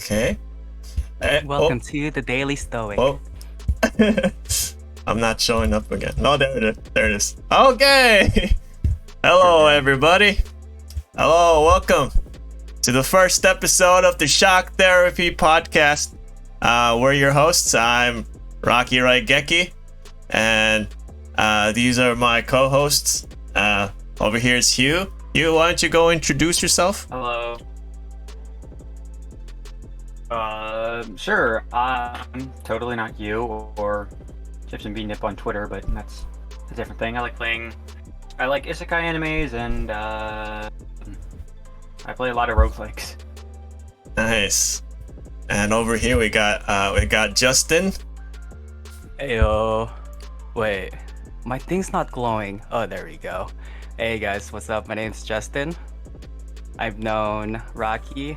Okay. Welcome to the Daily Stoic. Oh. I'm not showing up again. No, there it is. There it is. Okay. Hello, everybody. Hello, welcome to the first episode of the Shock Therapy podcast. We're your hosts. I'm Rocky Raigeki, and these are my co-hosts. Over here is Hugh. Hugh, why don't you go introduce yourself? Hello. Sure. I'm totally not you or Chips and Bean Nip on Twitter, but that's a different thing. I like isekai animes, and I play a lot of roguelikes. Nice. And over here we got Justin. Heyo. Wait, my thing's not glowing. Oh, there we go. Hey guys, what's up? My name's Justin. I've known Rocky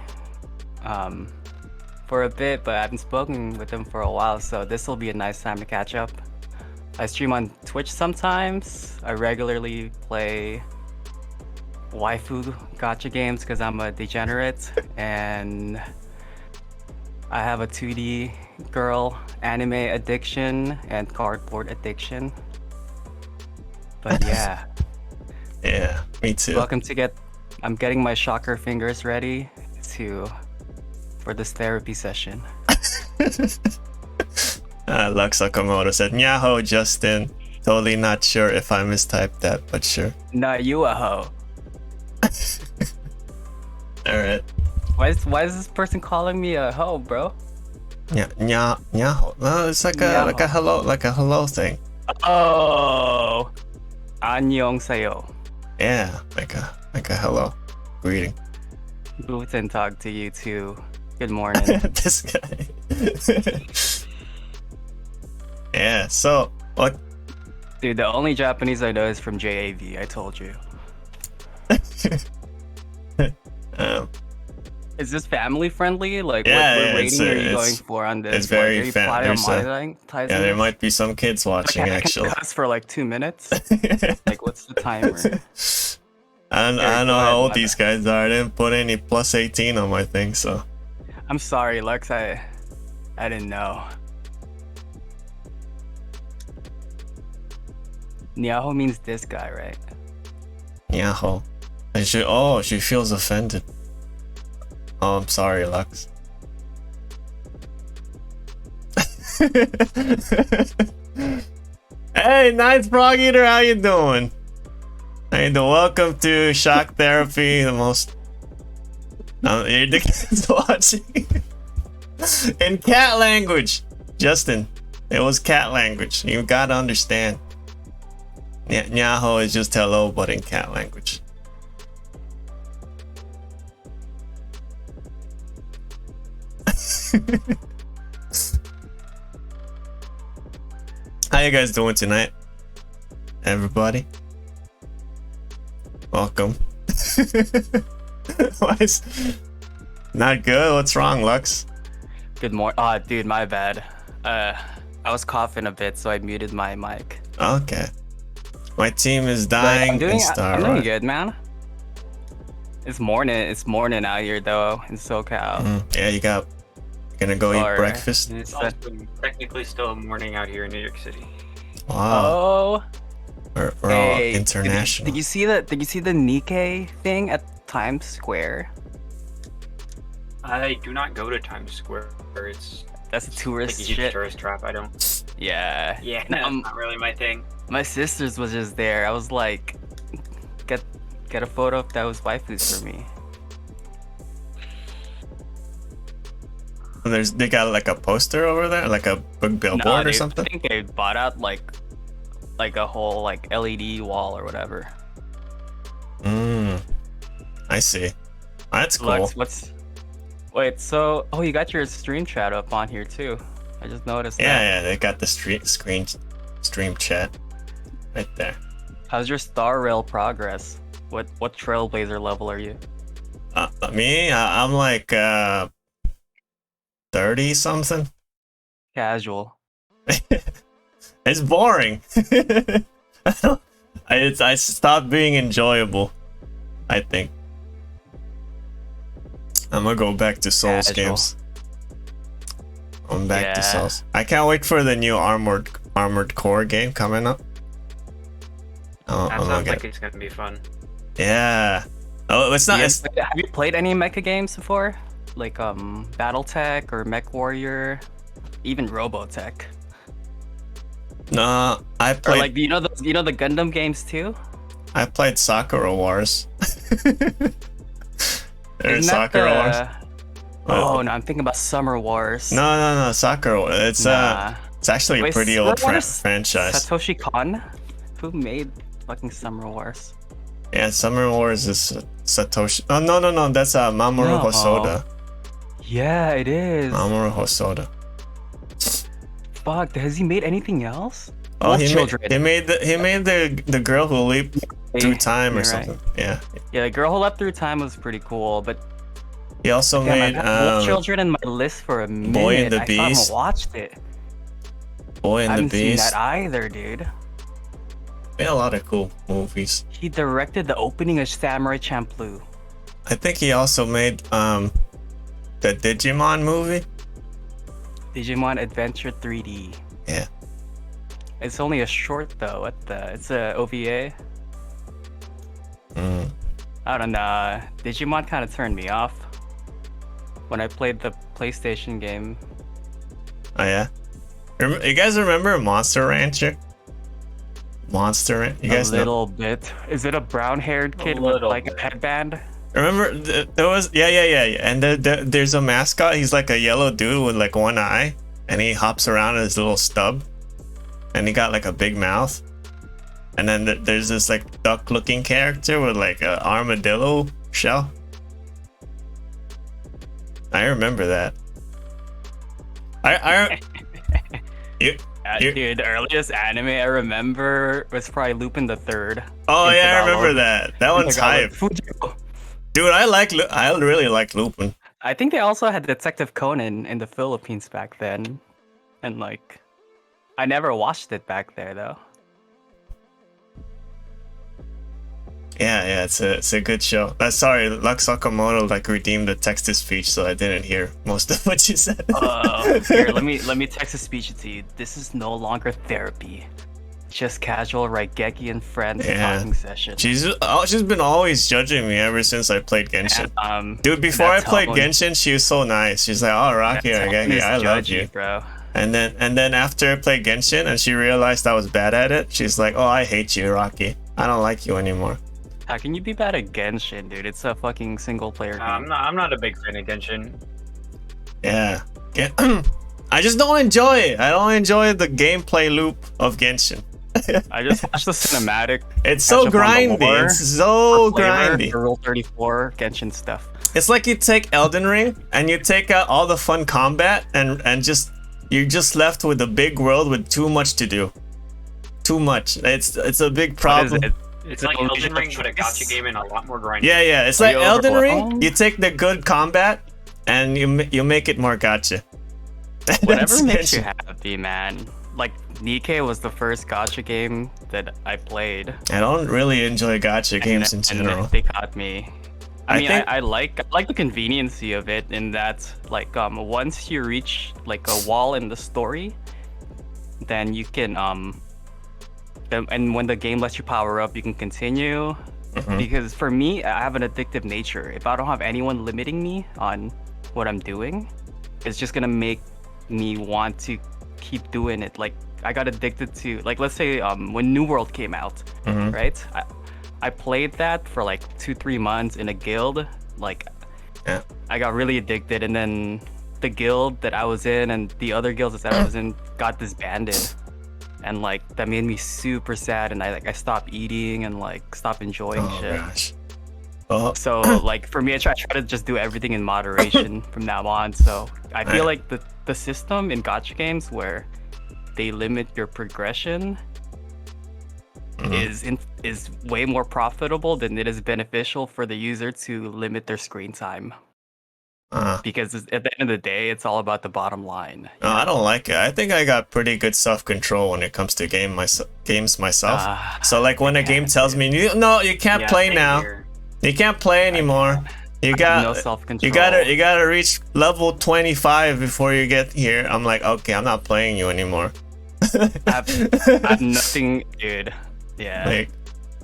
for a bit, but I haven't spoken with him for a while, so this will be a nice time to catch up. I stream on Twitch sometimes. I regularly play waifu gacha games because I'm a degenerate, and I have a 2D girl anime addiction and cardboard addiction. But yeah. Yeah, me too. I'm getting my shocker fingers ready for this therapy session. Lux Sakamoto said, "Nyaho, Justin. Totally not sure if I mistyped that, but sure." Nah, you a hoe. Alright. Why is this person calling me a hoe, bro? Nyaho. No, it's like a hello thing. Oh. Annyeongsayo. Yeah, like a hello greeting. Guten Tag to you too. Good morning. This guy. Yeah, so what? Dude, the only Japanese I know is from JAV, I told you. Is this family friendly? Like, yeah, what rating are you going for on this? It's very are you planning on family. monetizing Yeah, there this? might be some kids watching, I actually. can cuss for like 2 minutes. Like, what's the timer? I don't know how old these guys are. I didn't put any plus 18 on my thing, so. I'm sorry, Lex. I didn't know. Nyaho means this guy, right? Nyaho. She feels offended. Oh, I'm sorry, Lux. Hey, Nice Frog Eater, how you doing? Hey, welcome to Shock Therapy, the most... you're the kids watching. In cat language. Justin, it was cat language. You gotta understand. Nyaho is just hello, but in cat language. How you guys doing tonight, everybody? Welcome. Why is not good? What's wrong, Lux? Good morning. Oh, dude, my bad. I was coughing a bit, so I muted my mic. Okay. My team is dying. I'm doing good, man. It's morning out here though in SoCal. Yeah, you're gonna go eat breakfast. It's also technically still morning out here in New York City. Wow. Oh. We're all international. Did you see the Nikkei thing at Times Square? I do not go to Times Square. That's a tourist like a huge shit. tourist trap. I don't. Yeah. Yeah, that's not really my thing. My sister's was just there. I was like, get a photo of those waifus for me. They got like a poster over there, like a big billboard or something. I think they bought out like a whole like LED wall or whatever. I see. That's cool. Wait, so you got your stream chat up on here too. I just noticed that. Yeah, they got the stream chat right there. How's your Star Rail progress? What Trailblazer level are you? Me, I'm like 30 something. Casual. It's boring. I stopped being enjoyable, I think. I'm gonna go back to Souls games. I'm back to Yeah. Souls. I can't wait for the new Armored Core game coming up. That I'm gonna sounds get like it's gonna be fun. Yeah. Oh, it's not. It's, Have you played any mecha games before? Like BattleTech or Mech Warrior, even Robotech, no, I or played. like the Gundam games too. I played Sakura Wars. There's Isn't that Sakura Wars. Oh no, I'm thinking about Summer Wars. No, Sakura. It's Nah. it's actually a Wait, pretty Summer old Wars? franchise. Satoshi Kon, who made fucking Summer Wars? Yeah, Summer Wars is Satoshi. Oh no, that's Mamoru No. Hosoda. Yeah, it is. Mamoru Hosoda. Fuck, has he made anything else? Oh, Wolf he Children. made the girl who leaped through time or You're right. something. Yeah. Yeah, the Girl Who Leapt Through Time was pretty cool, but He also damn, made I've had Wolf Children in my list for a minute. Boy and the I still haven't Beast. watched it. Boy I and the haven't seen Beast. that either, dude. Made a lot of cool movies. He directed the opening of Samurai Champloo. I think he also made the Digimon movie. Digimon Adventure 3D. Yeah. It's only a short though. It's a OVA. Mm. I don't know. Digimon kind of turned me off when I played the PlayStation game. Oh yeah. You guys remember Monster Rancher? Monster Rancher. You guys A little bit. Is it a brown-haired kid with little like bit. a headband? Remember there was yeah. And there's a mascot. He's like a yellow dude with like one eye, and he hops around in his little stub, and he got like a big mouth. And then there's this like duck-looking character with like a armadillo shell. I remember that. You, you- Dude, the earliest anime I remember was probably Lupin the Third. oh in yeah, I Tagalog. remember that. That one's hype, dude. I really like Lupin. I think they also had Detective Conan in the Philippines back then, and like, I never watched it back there though. Yeah, it's a good show. Sorry, Lux Sakamoto like redeemed the text to speech, so I didn't hear most of what you said. Here, let me text a speech to you. This is no longer therapy, just casual Raigeki and friends Yeah. talking session. She's been always judging me ever since I played Genshin. And, Dude, before I that played tone- Genshin, she was so nice. She's like, "Oh, Rocky, that tone Raigeki, is I love judgy, you." bro. And then after I played Genshin and she realized I was bad at it, she's like, "Oh, I hate you, Rocky. I don't like you anymore." How can you be bad at Genshin, dude? It's a fucking single player game. I'm not a big fan of Genshin. Yeah. I just don't enjoy it. I don't enjoy the gameplay loop of Genshin. I just watched the cinematic. It's so catch up on the grindy. lore, It's so flavor, grindy. the Rule 34 Genshin stuff. It's like you take Elden Ring and you take out all the fun combat and you're just left with a big world with too much to do. Too much. It's a big What problem. is it? It's like Elden Ring, but a gotcha game and a lot more grinding. Yeah. It's Are like you Elden Ring. overwhelmed? You take the good combat and you make it more gotcha. Whatever That's makes you Genshin. happy, man. Like Nikkei was the first gacha game that I played. I don't really enjoy gotcha games in and general. they caught me. I I mean, think- I like the conveniency of it in that, like, once you reach like a wall in the story, then you can and when the game lets you power up, you can continue. Mhm. Because for me, I have an addictive nature. If I don't have anyone limiting me on what I'm doing, it's just gonna make me want to keep doing it. Like, I got addicted to, like, let's say when New World came out, Mhm. right? I played that for like 2-3 months in a guild. Like, Yeah. I got really addicted, and then the guild that I was in and the other guilds that I was in got disbanded, and like that made me super sad. And I stopped eating and like stopped enjoying Oh shit. gosh. Well, So like for me, I try to just do everything in moderation from now on. So I feel like the system in gacha games where they limit your progression is way more profitable than it is beneficial for the user to limit their screen time. Because at the end of the day, it's all about the bottom line. no, I don't like it. I think I got pretty good self-control when it comes to games myself. So like when a game tells me, no, you can't play same now. here. You can't play anymore. You no got self-control. you gotta reach level 25 before you get here. I'm like, okay, I'm not playing you anymore. I have nothing, dude. Yeah.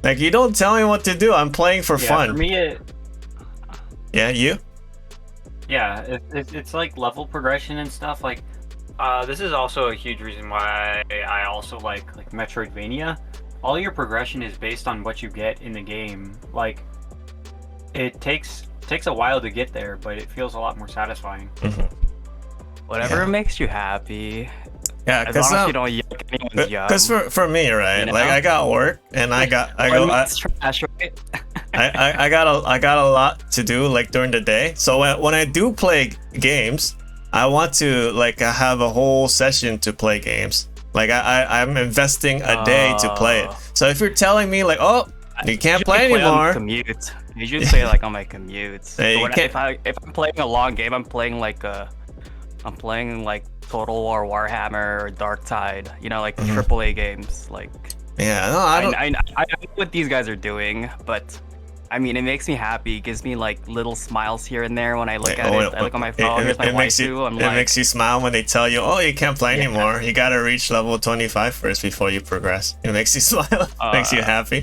Like you don't tell me what to do. I'm playing for Yeah, fun. for me, Yeah, you? yeah, it's like level progression and stuff. Like, this is also a huge reason why I also like Metroidvania. All your progression is based on what you get in the game. Like, it takes a while to get there, but it feels a lot more satisfying. Whatever makes you happy. Yeah, As long as you don't yuck anyone's yum. because for me, right? You know? Like I got work and I trash, right? I got a lot to do like during the day. So when I do play games, I want to like have a whole session to play games. Like I'm investing a day to play it. So if you're telling me like, oh, you can't play anymore. Commute. You should play like on my commutes. Yeah, If I'm playing a long game, I'm playing like Total War Warhammer or Dark Tide. You know, like the AAA games. Like yeah, no, I don't. I know what these guys are doing, but I mean, it makes me happy. It gives me like little smiles here and there when I look at it. I look on my phone. Here's my waifu. It makes you smile when they tell you, "Oh, you can't play anymore. You gotta reach level 25 first before you progress." It makes you smile. Makes you happy.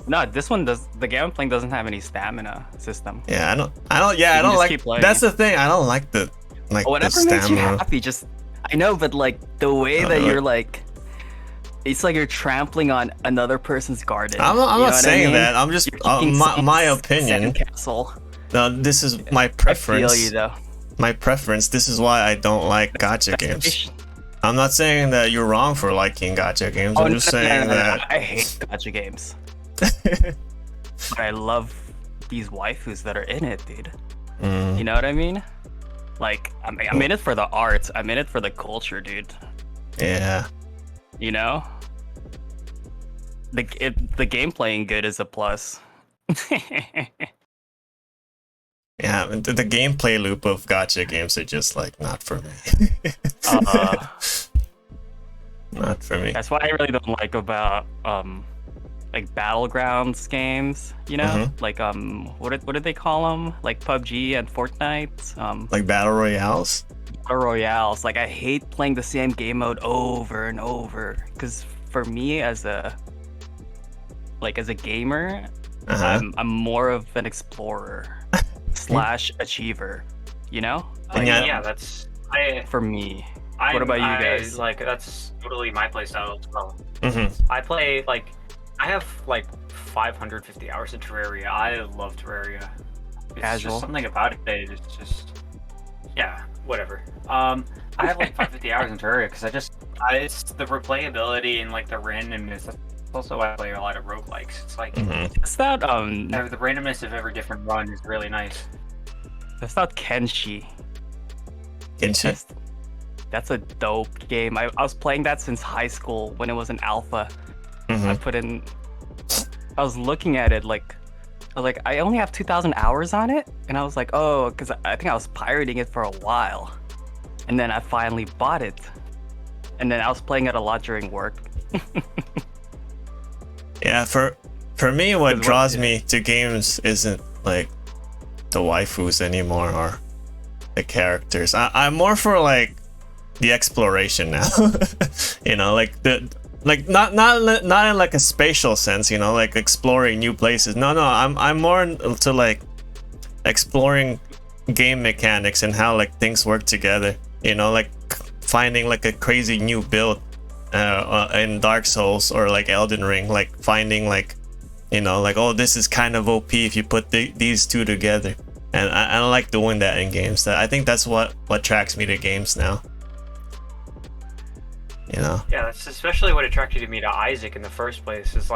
No, this one does. The game I'm playing doesn't have any stamina system. Yeah, I don't like. That's the thing. I don't like the whatever the makes you stamina. happy. Just I know, but like the way that you're like. It's like you're trampling on another person's garden. I'm not saying that. I'm just my opinion. Castle. No, this is my preference. I feel you though. My preference. This is why I don't like gacha games. I'm not saying that you're wrong for liking gacha games. I'm just saying that I hate gacha games. But I love these waifus that are in it, dude. You know what I mean? Like I'm in it for the art. I'm in it for the culture, dude. Yeah. You know, the game playing good is a plus. Yeah, the gameplay loop of gacha games are just like not for me. Not for me. That's what I really don't like about like battlegrounds games. You know, like what did they call them? Like PUBG and Fortnite. Like battle royales. Royales. Like I hate playing the same game mode over and over because for me as a gamer, I'm more of an explorer / achiever, you know? Yeah, that's for me. What about you guys? Like that's totally my playstyle as well. I play I have 550 hours in Terraria. I love Terraria. It's just something about it that it's just whatever. I have 550 hours in Terraria because it's the replayability and the randomness. That's also why I play a lot of roguelikes. It's like it's that the randomness of every different run is really nice. That's not Kenshi. That's a dope game. I was playing that since high school when it was an alpha. I was looking at it I only have 2,000 hours on it, and I was like, oh, because I think I was pirating it for a while, and then I finally bought it, and then I was playing it a lot during work. Yeah, for me, what draws me to games isn't like the waifus anymore or the characters. I'm more for the exploration now. You know, not in a spatial sense, you know, exploring new places. No, I'm more into exploring game mechanics and how things work together, you know, finding a crazy new build in Dark Souls or Elden Ring, finding you know, oh, this is kind of OP if you put these two together. And I like doing that in games. I think that's what attracts me to games now. You know? Yeah, that's especially what attracted me to Isaac in the first place. Is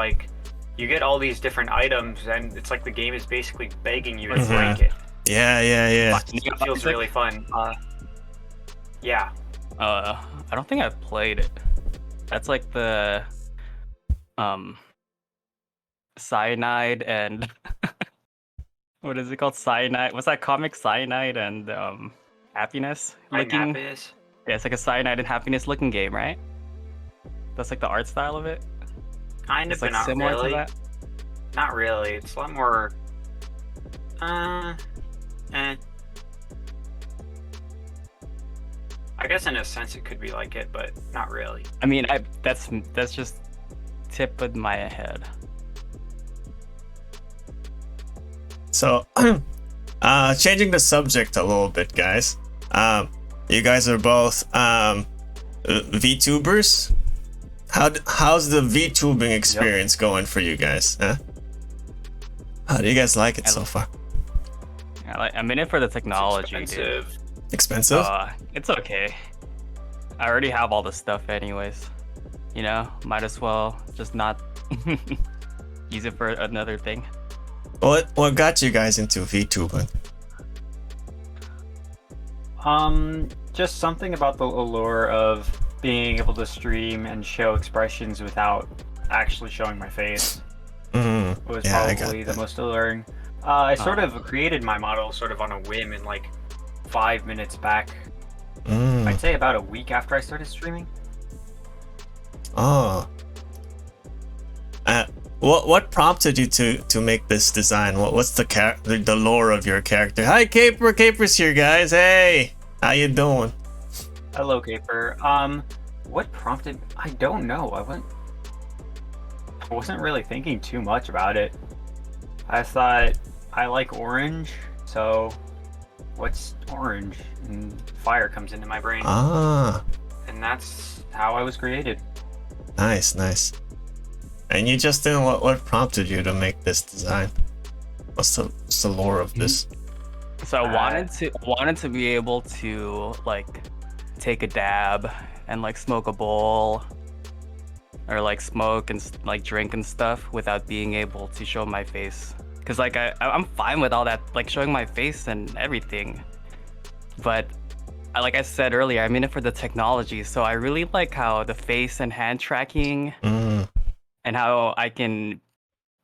you get all these different items, and it's the game is basically begging you to break it. Yeah. It feels really fun. Yeah. I don't think I've played it. That's the Cyanide and what is it called? Cyanide. What's that comic? Cyanide and Happiness looking. Happiness. Yeah, it's a Cyanide and Happiness looking game, right? That's the art style of it. Kind of, but not similar really. To that. Not really. It's a lot more. Eh. I guess in a sense it could be like it, but not really. I mean, that's just tip of my head. So, changing the subject a little bit, guys. You guys are both VTubers. How's the VTubing experience going for you guys? Huh? How do you guys like it so far? I'm in it for the technology, It's dude. Expensive? It's okay. I already have all the stuff anyways. You know, might as well just not use it for another thing. What got you guys into VTubing? Just something about the allure of being able to stream and show expressions without actually showing my face was probably the most alluring. I sort of created my model sort of on a whim in like 5 minutes back. I'd say about a week after I started streaming. Oh. What prompted you to make this design? What's the lore of your character? Hi, Caper. Caper's here, guys. Hey, how you doing? Hello, Caper. What prompted? I don't know. I wasn't really thinking too much about it. I thought I like orange, so what's orange? And fire comes into my brain. Ah. And that's how I was created. Nice. And you just didn't. What prompted you to make this design? What's the lore of this? So I wanted to be able to like take a dab and like smoke a bowl or like smoke and like drink and stuff without being able to show my face. Cause like I'm fine with all that, like showing my face and everything, but like I said earlier, I'm in it for the technology. So I really like how the face and hand tracking and how I can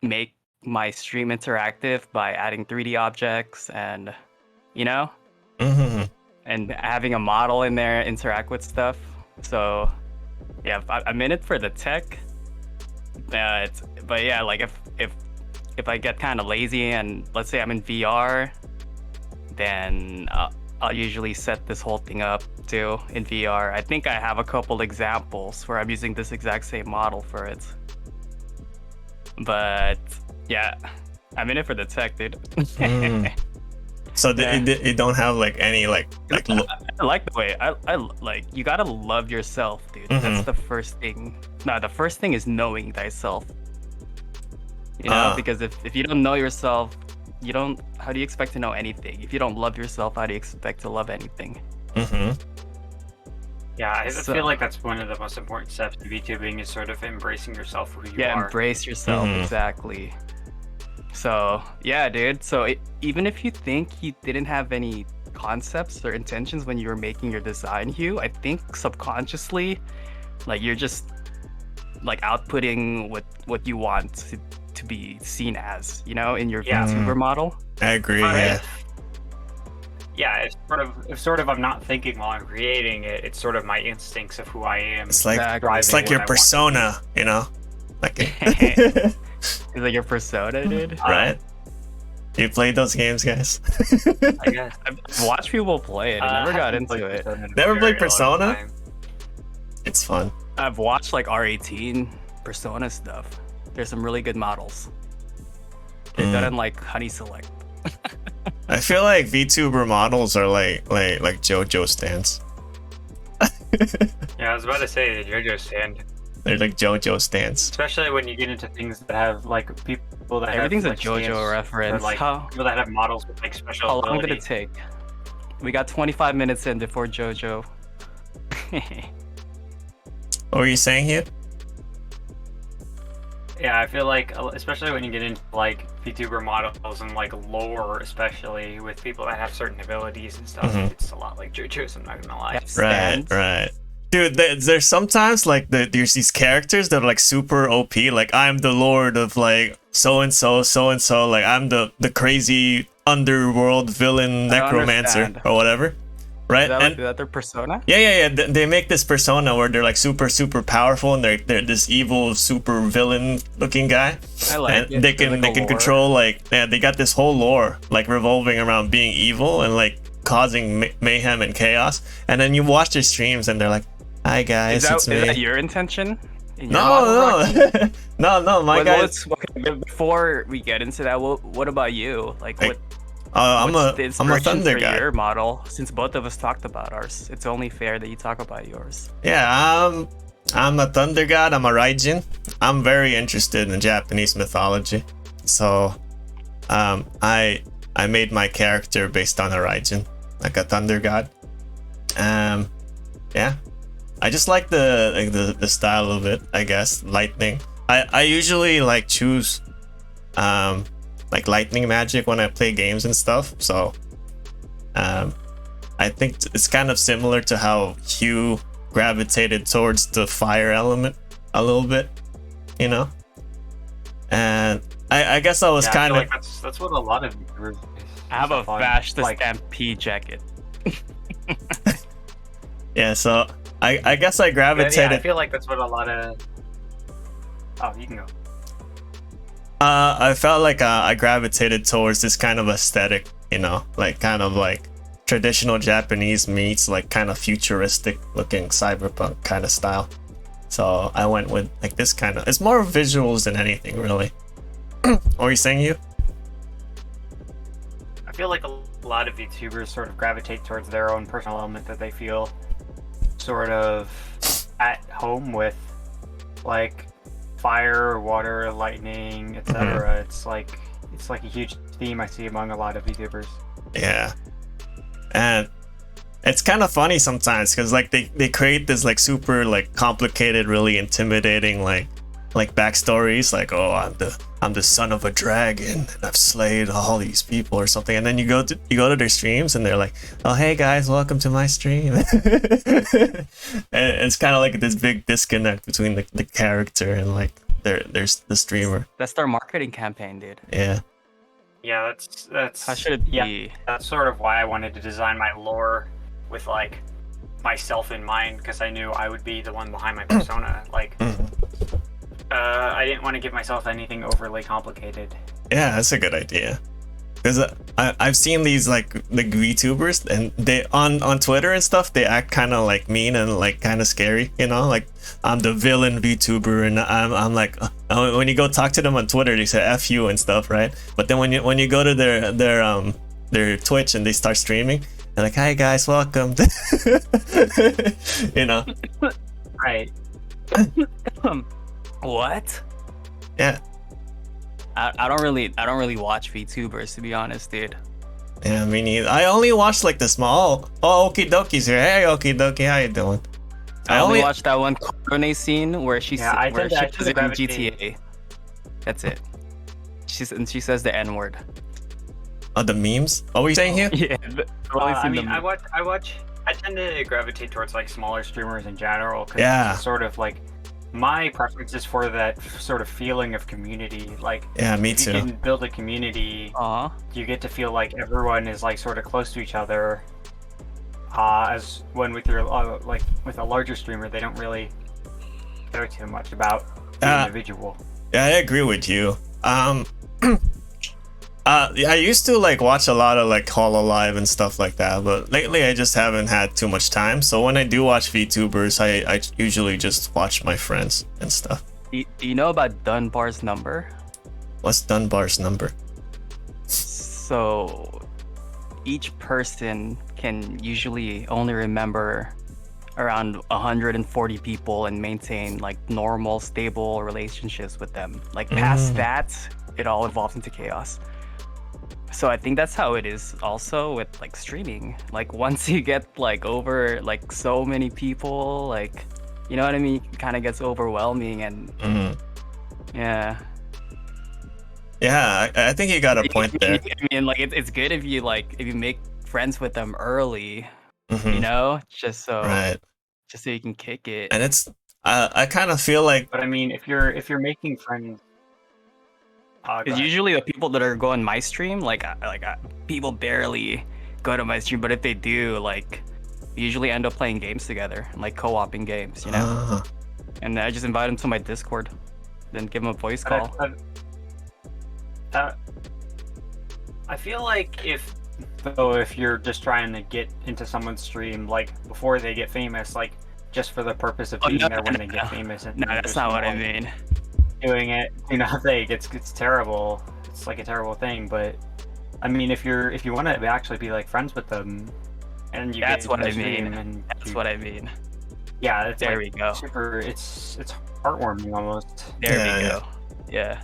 make my stream interactive by adding 3D objects and, you know, and having a model in there interact with stuff. So yeah, I'm in it for the tech. But yeah, like if I get kind of lazy and let's say I'm in VR, then I'll usually set this whole thing up too in VR. I think I have a couple examples where I'm using this exact same model for it. But yeah, I'm in it for the tech, dude. So you don't have like any like I like the way I like, you gotta love yourself, dude. That's the first thing. No, the first thing is knowing thyself. You know, because if you don't know yourself, you don't. How do you expect to know anything? If you don't love yourself, how do you expect to love anything? Yeah, I feel like that's one of the most important steps to VTubing is sort of embracing yourself for who you are. Yeah, embrace yourself, exactly. So yeah, dude. So even if you think you didn't have any concepts or intentions when you were making your design, Hugh, I think subconsciously, like you're just like outputting what you want to be seen as, you know, in your VTuber model. I agree. Yeah, if sort of I'm not thinking while I'm creating it. It's sort of my instincts of who I am. It's like your persona, you know, like It's like your persona, dude. Right? You played those games, guys? I guess I've watched people play it. I never got into it. Never played Persona? It's fun. I've watched like R18 Persona stuff. There's some really good models. They're done in like Honey Select. I feel like VTuber models are like JoJo stands. Yeah, I was about to say the JoJo stand. They're like JoJo stands. Especially when you get into things that have like people that everything's have, a JoJo reference. or, like people that have models with like special How long ability. did it take? We got 25 minutes in before JoJo. What were you saying here? Yeah, I feel like, especially when you get into like VTuber models and like lore, especially with people that have certain abilities and stuff, it's a lot like JoJo's. I'm not gonna lie. Right. Dude, there's sometimes like there's these characters that are like super OP. Like I'm the lord of like so and so. Like I'm the crazy underworld villain necromancer or whatever. right? Is that their persona? Yeah. They make this persona where they're like super powerful, and they're this evil super villain looking guy. I like And it. they There's, can like, a lore. control like they got this whole lore like revolving around being evil and like causing mayhem and chaos. And then you watch their streams and they're like, "Hi guys, Is it's me." that your intention? In your model, No, Rocky? no. My guys. Okay, before we get into that, what about you? Like, Like, what? I'm what's the a inspiration thunder for guy. your model? Since both of us talked about ours, it's only fair that you talk about yours. Yeah, I'm a thunder god. I'm a Raijin. I'm very interested in Japanese mythology, so I made my character based on a Raijin, like a thunder god. Yeah, I just like the style of it. I guess lightning. I usually like choose like lightning magic when I play games and stuff. So I think it's kind of similar to how Hugh gravitated towards the fire element a little bit, you know. And I guess I was Yeah, I kind feel of like that's what a lot of groups. I have a Vash the like, Stampede jacket. yeah. So I guess I yeah, gravitated. I feel like that's what a lot of. Oh, you can go. I felt like I gravitated towards this kind of aesthetic, you know, like kind of like traditional Japanese meets like kind of futuristic looking cyberpunk kind of style. So I went with like this kind of. It's more visuals than anything, really. What were you saying, you? I feel like a lot of YouTubers sort of gravitate towards their own personal element that they feel sort of at home with, like fire, water, lightning, etc. It's like a huge theme I see among a lot of YouTubers. Yeah, and it's kind of funny sometimes because like they create this like super like complicated, really intimidating like backstories, like, oh, I'm the son of a dragon and I've slayed all these people or something, and then you go to their streams and they're like, oh, hey guys, welcome to my stream. And it's kind of like this big disconnect between the character and like there's the streamer. That's their marketing campaign, dude. Yeah. Yeah, that's How should it be? Yeah, that's sort of why I wanted to design my lore with like myself in mind, because I knew I would be the one behind my persona. Like, I didn't want to give myself anything overly complicated. Yeah, that's a good idea. Because I've seen these like the VTubers, and they on Twitter and stuff, they act kind of like mean and like kind of scary, you know, like I'm the villain VTuber, and I'm like when you go talk to them on Twitter, they say F you and stuff, right? But then when you go to their Twitch and they start streaming, they're like, hi guys, welcome. You know. Right. What? Yeah. I don't really watch VTubers, to be honest, dude. Yeah, me neither. I only watched like the small. Oh, Okie Doki's here. Hey, Okie Dokie, how you doing? I only watched that one Korone scene where she Yeah, I where tend to she says it in gravitate. GTA. That's it. She says the N word. Oh, the memes. Oh, were you saying here? Yeah. I mean, I tend to gravitate towards like smaller streamers in general, because Yeah. it's sort of like my preference is for that sort of feeling of community. Like, Yeah, me if you too. can build a community, you get to feel like everyone is like sort of close to each other. As when with your like with a larger streamer, they don't really care too much about the individual. Yeah, I agree with you. I used to like watch a lot of like Hololive and stuff like that, but lately I just haven't had too much time. So when I do watch VTubers, I usually just watch my friends and stuff. Do you know about Dunbar's number? What's Dunbar's number? So each person can usually only remember around 140 people and maintain like normal, stable relationships with them. Like past that, it all evolves into chaos. So I think that's how it is also with like streaming. Like once you get like over like so many people, like, you know what I mean, it kind of gets overwhelming. And yeah I think you got a point there. I mean, like it's good if you make friends with them early, you know, just so you can kick it. And it's I kind of feel like, But I mean, if you're making friends, because usually the people that are going my stream, like people barely go to my stream, but if they do, like we usually end up playing games together, like co-oping games, you know. And I just invite him to my Discord, then give him a voice call. I feel like if you're just trying to get into someone's stream, like before they get famous, like just for the purpose of being there when they get famous, and no, that's not what I mean. Doing it, it's terrible. It's like a terrible thing. But I mean, if you want to actually be like friends with them, and you that's get what I stream, mean. and That's what I mean. Yeah, it's there like we go. Super. It's heartwarming almost. There we go. Yeah.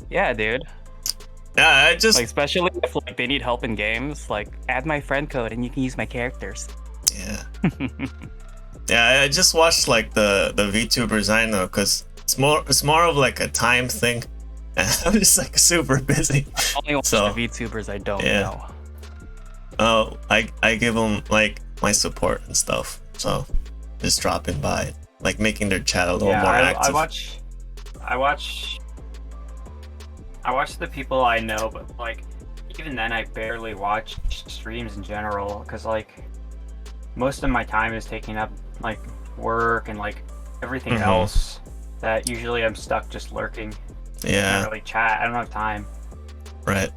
Yeah, dude. Yeah, I just like, especially if like they need help in games, like add my friend code and you can use my characters. Yeah. Yeah, I just watched like the VTubers I know, because it's more of like a time thing. I'm just like super busy. I only watch the VTubers I don't know. Oh, I give them like my support and stuff, so just dropping by, like making their chat a little more active. I watch the people I know, but like even then I barely watch streams in general, because like most of my time is taking up like work and like everything else that usually I'm stuck just lurking. Yeah. I can't really chat. I don't have time. Right.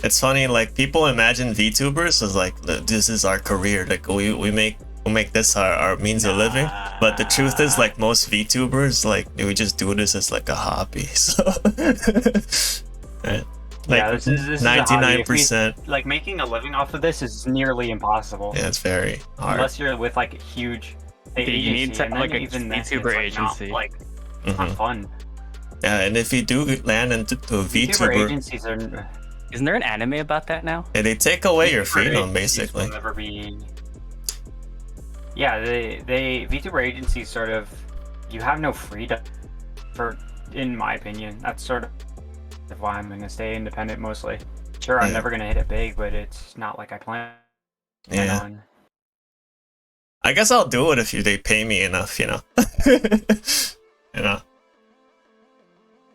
It's funny, like people imagine VTubers as like this is our career, like we make this our means of living, but the truth is like most VTubers, like we just do this as like a hobby. So right. Like yeah, this is 99%. Like making a living off of this is nearly impossible. Yeah, it's very hard. Unless you're with like a huge agency, you need to have like a even VTuber agency. Like it's not fun. Yeah, and if you do land into a VTuber agencies are. Isn't there an anime about that now? Yeah, they take away your freedom basically. Will never be. Yeah, they VTuber agencies sort of, you have no freedom, in my opinion. That's sort of why I'm gonna stay independent mostly. Sure, I'm never gonna hit it big, but it's not like I plan on. I guess I'll do it if they pay me enough, you know. You know.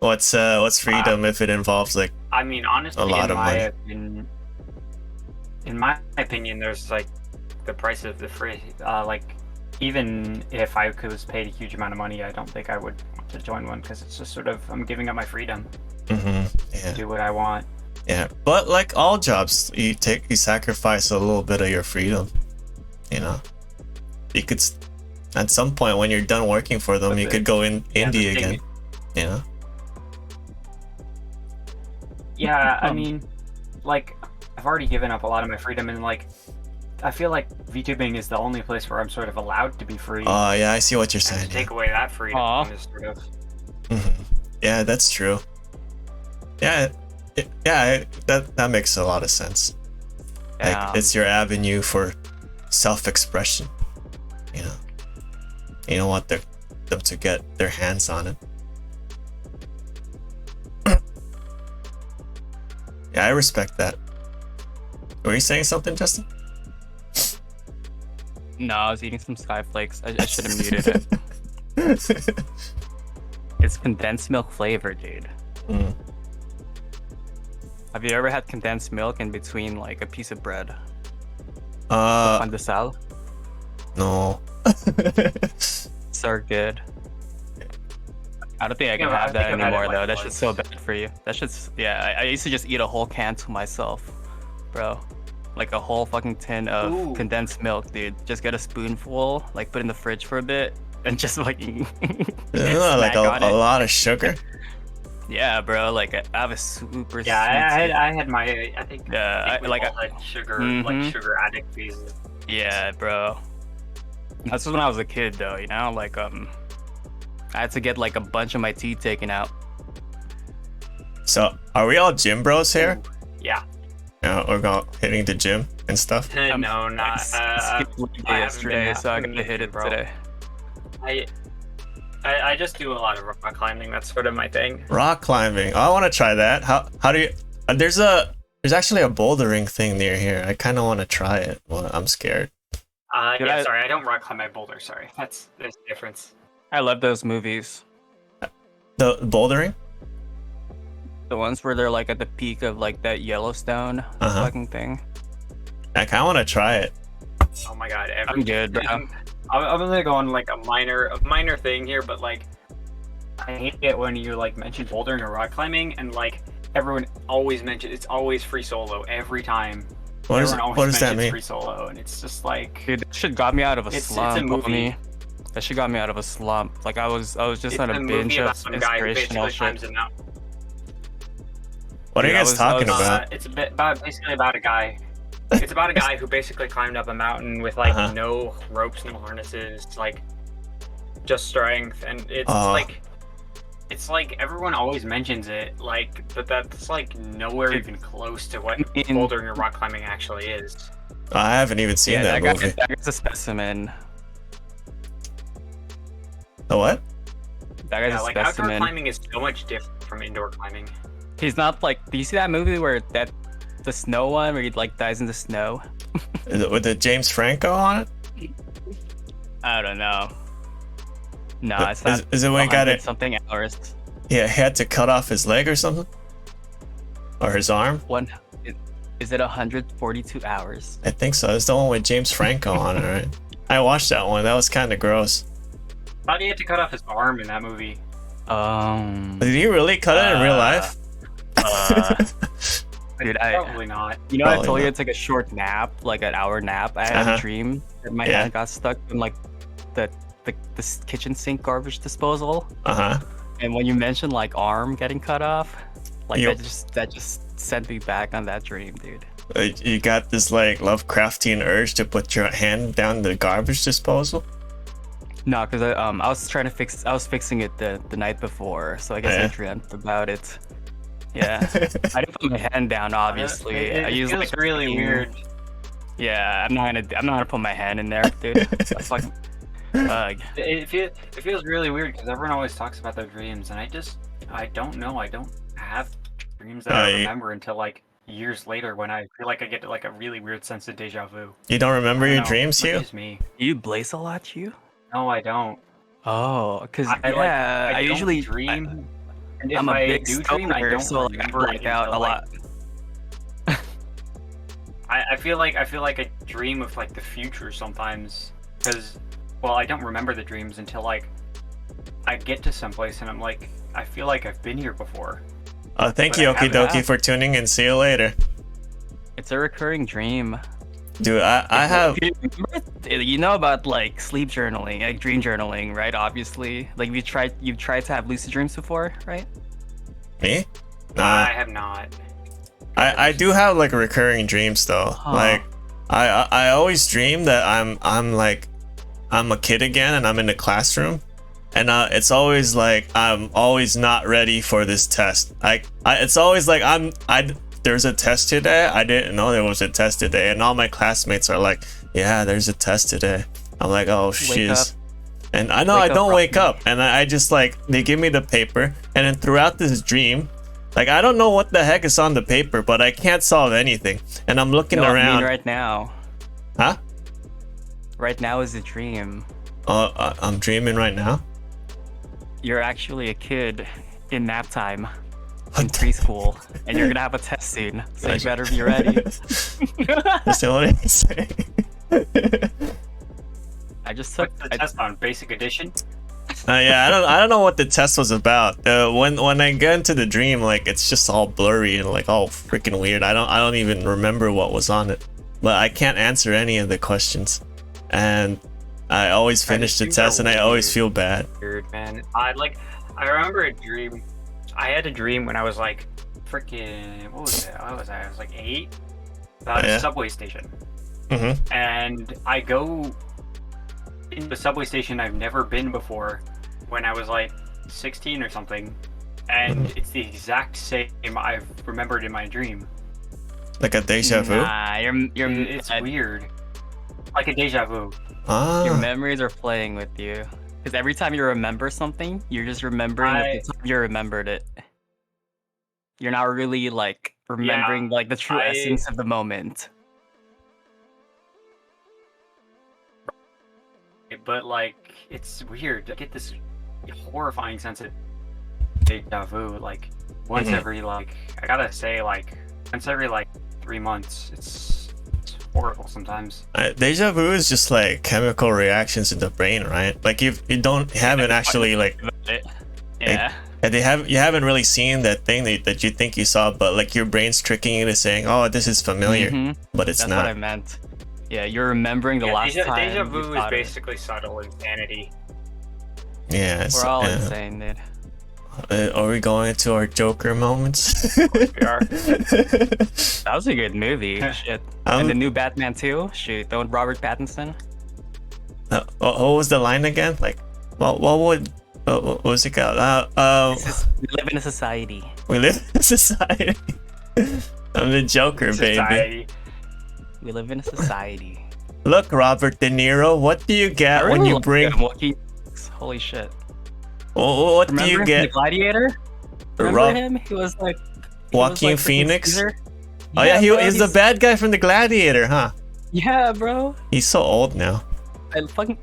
What's freedom if it involves like I mean, honestly, a lot of money? In my opinion, there's like the price of the free. Like, even if I was paid a huge amount of money, I don't think I would want to join one, because it's just sort of, I'm giving up my freedom to do what I want. Yeah, but like all jobs, you sacrifice a little bit of your freedom. You know, you could at some point when you're done working for them, you could go in indie again. You know. Yeah, I mean, like, I've already given up a lot of my freedom, and like, I feel like VTubing is the only place where I'm sort of allowed to be free. Oh, yeah, I see what you're saying. To take away that freedom is sort of. Yeah, that's true. Yeah, that makes a lot of sense. Like, it's your avenue for self-expression. You know, you don't want them to get their hands on it. Yeah, I respect that. Were you saying something, Justin? No, I was eating some skyflakes. I should have muted it. It's condensed milk flavor, dude. Have you ever had condensed milk in between like a piece of bread? Pan de sal? No. So good. I don't think I can have that anymore though. That shit's so bad for you. That shit's I used to just eat a whole can to myself, bro. Like a whole fucking tin of condensed milk, dude. Just get a spoonful, like put it in the fridge for a bit, and just like like a lot of sugar. Yeah, bro. Like I have a super. Yeah, I had my. I think. Yeah, I had sugar, like sugar addict phases. Yeah, bro. That's when I was a kid, though. You know, like I had to get like a bunch of my teeth taken out. So, are we all gym bros here? Yeah. Yeah, we're hitting the gym and stuff. No, not. I skipped yesterday, so I gotta hit it today. I just do a lot of rock climbing. That's sort of my thing. Rock climbing. Oh, I want to try that. How do you? There's actually a bouldering thing near here. I kind of want to try it. Well, I'm scared. Sorry, I don't rock climb. I boulder. Sorry, there's a difference. I love those movies. The bouldering? The ones where they're like at the peak of like that Yellowstone fucking thing. I kind of want to try it. Oh my god, I'm good, bro. I'm gonna go on like a minor thing here, but like I hate it when you like mention bouldering or rock climbing, and like everyone always mentions it's always free solo every time. What does that mean? Free solo, and it's just like Dude, that shit got me out of a slump. It's a movie. That shit got me out of a slump. Like I was just on a binge of some guy who inspirational basically climbs shit. a mountain. What are you Dude, guys talking about? It's basically about a guy. It's about a guy who basically climbed up a mountain with like no ropes, no harnesses, like just strength, and it's like everyone always mentions it, like, but that's like nowhere even close to what bouldering or rock climbing actually is. I haven't even seen that movie. That guy's a specimen. The what? That guy's a like outdoor specimen. climbing is so much different from indoor climbing. He's not like. Do you see that movie where the snow one where he like dies in the snow? Is it with the James Franco on it? I don't know. No, it's not. Is it when he got it? Something hours. Yeah, he had to cut off his leg or something, or his arm. Is it 142 hours? I think so. It's the one with James Franco on it, right? I watched that one. That was kind of gross. How do you have to cut off his arm in that movie? Did he really cut it in real life? Dude, Probably not. You know, I told you to take a short nap, like an hour nap. I had a dream that my hand got stuck in like the kitchen sink garbage disposal. And when you mentioned like arm getting cut off, like that just sent me back on that dream, dude. You got this like Lovecraftian urge to put your hand down the garbage disposal? No, because I was fixing it the night before, so I guess I dreamt about it. Yeah, I didn't put my hand down, obviously. It feels like really weird. Yeah, I'm not gonna put my hand in there, dude. That's fucking bug. It feels really weird because everyone always talks about their dreams, and I don't know. I don't have dreams that I remember until like years later when I feel like I get like a really weird sense of deja vu. You don't remember your dreams, Hugh? Me. You blaze a lot, Hugh? No, I don't. Oh, because I usually dream. And if I'm a big dream, I don't so remember like out a lot. I feel like I dream of like the future sometimes, because I don't remember the dreams until like I get to someplace and I'm like, I feel like I've been here before. Thank you, Okie Dokie, for tuning in. See you later. It's a recurring dream. Dude, I have. You know about like sleep journaling, like dream journaling, right? Obviously, like you've tried to have lucid dreams before, right? Me? Nah. I have not. I do have like recurring dreams though. Like I always dream that I'm a kid again and I'm in the classroom, and it's always like I'm always not ready for this test. It's always like there's a test today. I didn't know there was a test today, and all my classmates are like, yeah, there's a test today. I'm like, oh shiz. And I know I don't wake up, and I just like, they give me the paper, and then throughout this dream, like I don't know what the heck is on the paper, but I can't solve anything, and I'm looking around. I mean right now. Huh? Right now is a dream. I'm dreaming right now. You're actually a kid in nap time. In preschool, and you're gonna have a test soon, so you better be ready. That's what I say. I just took the test on Basic Edition. Yeah, I don't know what the test was about. When I get into the dream, like it's just all blurry and like all freaking weird. I don't even remember what was on it, but I can't answer any of the questions, and I always finish the test, and I always feel bad. Weird, man. I remember a dream. I had a dream when I was like freaking, what was it? I was like 8, about a subway station. And I go into a subway station I've never been before when I was like 16 or something, and it's the exact same I've remembered in my dream. Like a deja vu? Nah, it's weird. Like a deja vu. Your memories are playing with you. Because every time you remember something, you're just remembering at the time you remembered it. You're not really like remembering like the true essence of the moment. But like, it's weird. I get this horrifying sense of deja vu. Like once every like, I gotta say, like once every like 3 months. It's horrible sometimes. Deja vu is just like chemical reactions in the brain, right? Like you haven't actually like Yeah. and you haven't really seen that thing that you think you saw, but like your brain's tricking you to saying, oh, this is familiar, but it's That's not. what I meant. Yeah, you're remembering the last time. Deja you vu is thought it. basically subtle insanity. Yeah, We're all insane, dude. are we going into our Joker moments? We are. That was a good movie. Shit. And the new Batman too. Shoot, don't Robert Pattinson. What was the line again? Like, what would what was it called? We live in a society. We live in a society. I'm the Joker, baby. Society. We live in a society. Look, Robert De Niro, what do you get when you bring? Holy shit! What do Remember you the get? Gladiator? Remember him? He was like Joaquin Phoenix. Caesar? Oh yeah, bro, he's the bad guy from the Gladiator, huh? Yeah, bro. He's so old now.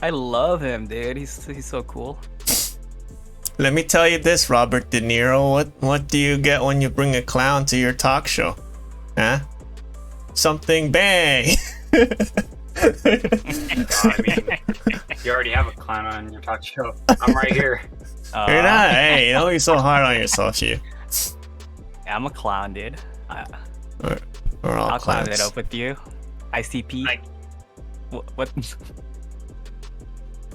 I love him, dude. He's so cool. Let me tell you this, Robert De Niro. What do you get when you bring a clown to your talk show? Huh? Something bang. I mean, you already have a clown on your talk show. I'm right here. You're not. Hey, don't be so hard on yourself, you. Yeah, I'm a clown, dude. We're all I'll clown clowns. it up with you. ICP. Like, What?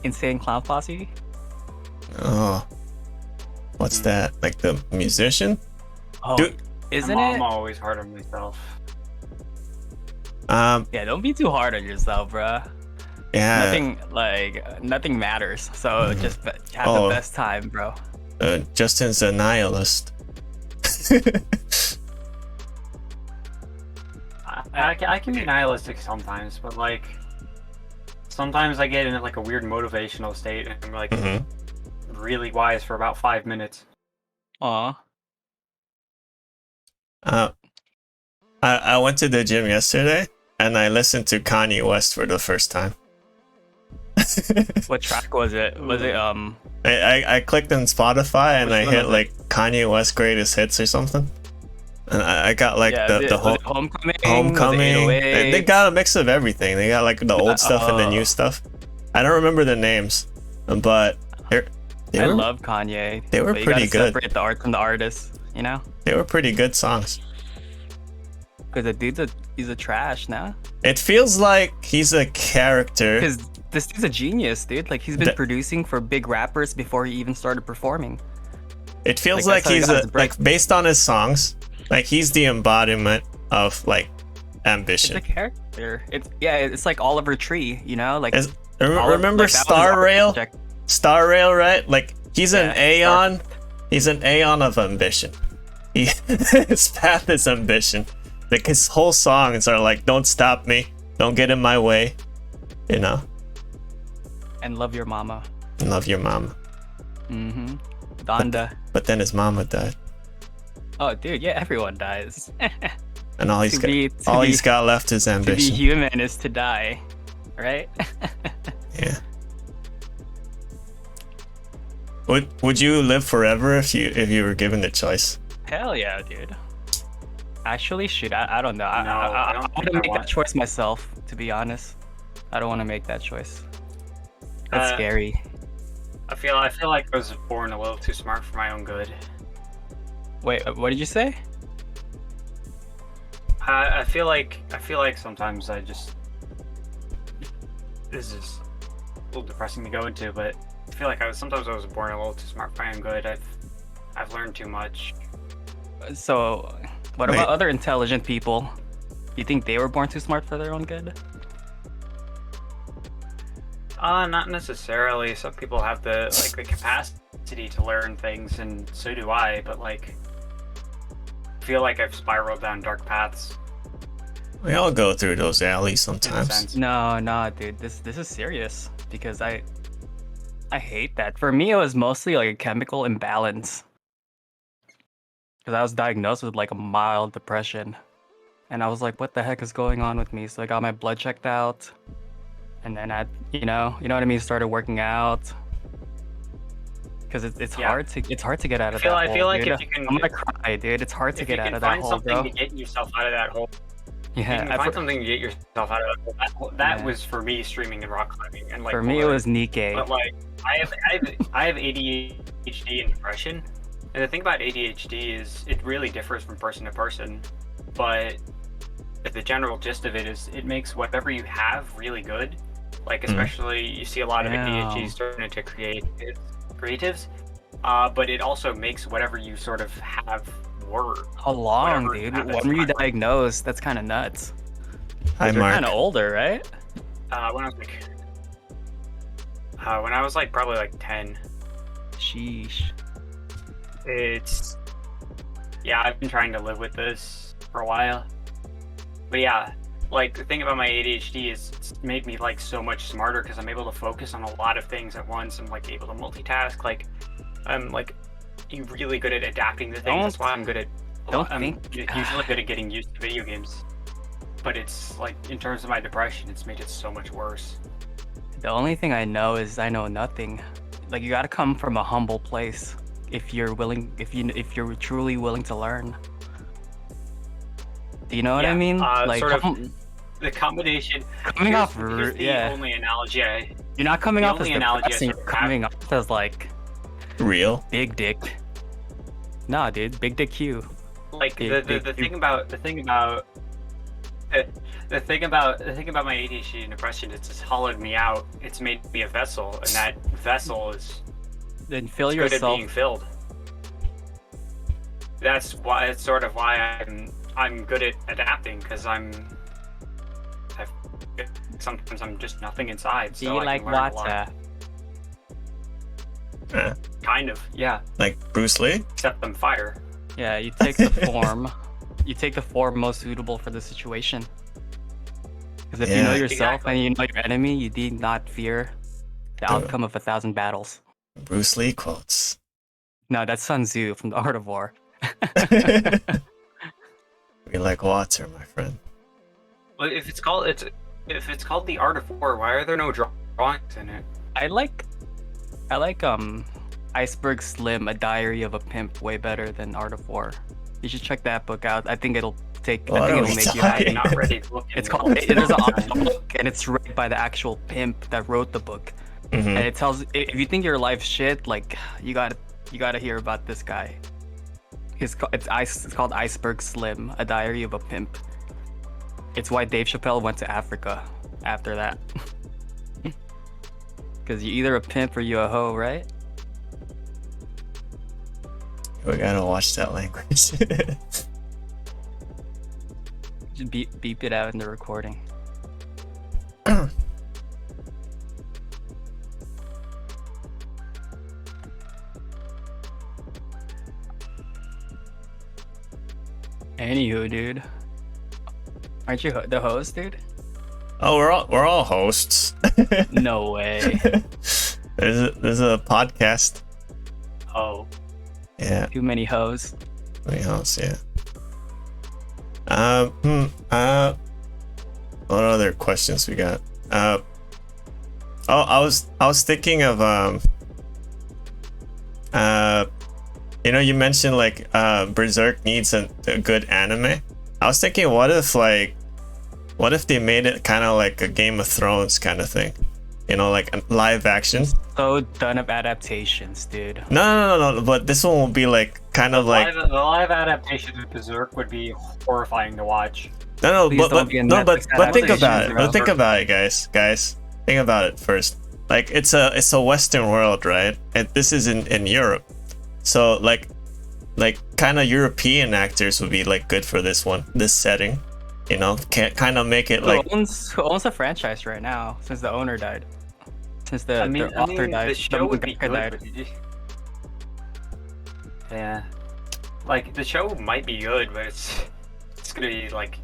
Insane Clown Posse? Oh, what's that? Like the musician? Oh, Dude. isn't I'm it? always hard on myself. Yeah, don't be too hard on yourself, bruh. Yeah. Nothing matters. So just have the best time, bro. Justin's a nihilist. I can be nihilistic sometimes, but like sometimes I get in like a weird motivational state and I'm like really wise for about 5 minutes. Aw. I went to the gym yesterday and I listened to Kanye West for the first time. What track was it? Was it I clicked on Spotify and Which I one hit was like Kanye West greatest hits or something. And I got like the whole Homecoming. Homecoming. Was it They got a mix of everything. They got like the old stuff and the new Oh. stuff. I don't remember the names, but I love Kanye. they were but you pretty gotta good. Separate the art from the artist, you know? They were pretty good songs. Because the dude's he's a trash now. It feels like he's a character. Because this dude's a genius, dude. Like he's been That- producing for big rappers before he even started performing. It feels Like, like that's how he he's got his break. like based on his songs, like he's the embodiment of like It's ambition. a character. It's like Oliver Tree, you know? Like Remember like, that was his Star art Rail? project. Star Rail, right? Like he's an Yeah, aeon. He's an aeon of ambition. His path is ambition. Like his whole songs are like, "Don't stop me, don't get in my way," you know. And Love Your Mama. And love your mama. Mm-hmm. Donda. But then his mama died, Oh, dude, yeah, everyone dies. and all he's To be- got, to all be- he's got left is To be ambition. human is to die, right? Yeah. Would you live forever if you were given the choice? Hell yeah, dude. Actually, shoot, I don't know. No, I don't I think want to I make want- that choice myself, to be honest. I don't want to make that choice. That's scary. I feel like I was born a little too smart for my own good. Wait, what did you say? I feel like sometimes I just, this is a little depressing to go into, but I feel like sometimes I was born a little too smart for my own good. I've learned too much. So, what Wait. about other intelligent people? You think they were born too smart for their own good? Not necessarily. Some people have the capacity to learn things, and so do I. But like, I feel like I've spiraled down dark paths. We all go through those alleys In a sometimes. sense. No, dude. This is serious because I hate that. For me, it was mostly like a chemical imbalance. Because I was diagnosed with like a mild depression, and I was like, "What the heck is going on with me?" So I got my blood checked out, and then you know what I mean. Started working out. Because it's Yeah. hard to get out of I that hole. feel like dude. if you can, I'm gonna cry, dude. It's hard to if get you out can of that find hole, something bro. to get yourself out of that hole, You Yeah, can find something to get yourself out of it. That Yeah. was for me streaming and rock climbing and like. for me it was But Nikkei. like, I have ADHD and depression, and the thing about ADHD is it really differs from person to person. But the general gist of it is it makes whatever you have really good. Like especially you see a lot of ADHD starting to create creatives, but it also makes whatever you sort of have work. How long, whatever dude? happens When were you time. diagnosed? That's kind of nuts. Hi, You're Mark. kind of older, right? When I was like probably like 10. Sheesh. It's I've been trying to live with this for a while. But yeah, like the thing about my ADHD is it's made me like so much smarter because I'm able to focus on a lot of things at once. I'm like able to multitask. Like I'm like really good at adapting to things. That's why I'm good at. I'm usually good at getting used to video games. But it's like in terms of my depression, it's made it so much worse. The only thing I know is I know nothing. Like you gotta come from a humble place if you're willing, if you're truly willing to learn. Do you know what I mean? Like sort of the combination. coming off, Here's the only analogy you're not coming the off as only analogy I depressing. You're sort of have- coming off as like Real? big dick. Nah, dude, big dick Hugh. like Big the thing about my ADHD and depression, it's just hollowed me out. It's made me a vessel, and that vessel is Then fill good at yourself. being filled. That's why it's sort of why I'm good at adapting because sometimes I'm just nothing inside. Be So I like can learn a lot. water. Kind of, yeah. Like Bruce Lee? Except I'm fire. Yeah, you take the form. You take the form most suitable for the situation. Because if you know Yeah. yourself Exactly. and you know your enemy, you need not fear the outcome of 1,000 battles. Bruce Lee quotes. No, that's Sun Tzu from The Art of War. We like water, my friend. Well, if it's called the Art of War, why are there no drawings in it? I like Iceberg Slim, A Diary of a Pimp way better than Art of War. You should check that book out. I think it'll make you What are we happy. talking I'm not ready to look It's into called it. there's an audiobook and it's read by the actual pimp that wrote the book. Mhm. And it tells if you think your life's shit, like you gotta hear about this guy. It's called Iceberg Slim, A Diary of a Pimp. It's why Dave Chappelle went to Africa after that. Because you're either a pimp or you a hoe, right? We gotta watch that language. Just beep it out in the recording. Anywho, dude. Aren't you the host, dude? Oh, we're all hosts. No way. there's a podcast. Oh, Yeah, Too many hoes. many hosts. Yeah. What other questions we got? I was thinking of you mentioned like Berserk needs a good anime. I was thinking, what if they made it kind of like a Game of Thrones kind of thing, like a live action? So done of adaptations, dude. No, but this one will be like kind of like the live adaptation of Berserk would be horrifying to watch. no, Please but don't be a no, but Netflix think adaptation about it. of But think Berserk. about it, guys. Think about it first. Like it's a Western world, right? And this is in Europe, so like kind of European actors would be like good for this setting. Can't kind of make it like Who owns the franchise right now? Since the owner died. Since the author died. the show would be mangaka good. died. But yeah, like the show might be good, but it's gonna be like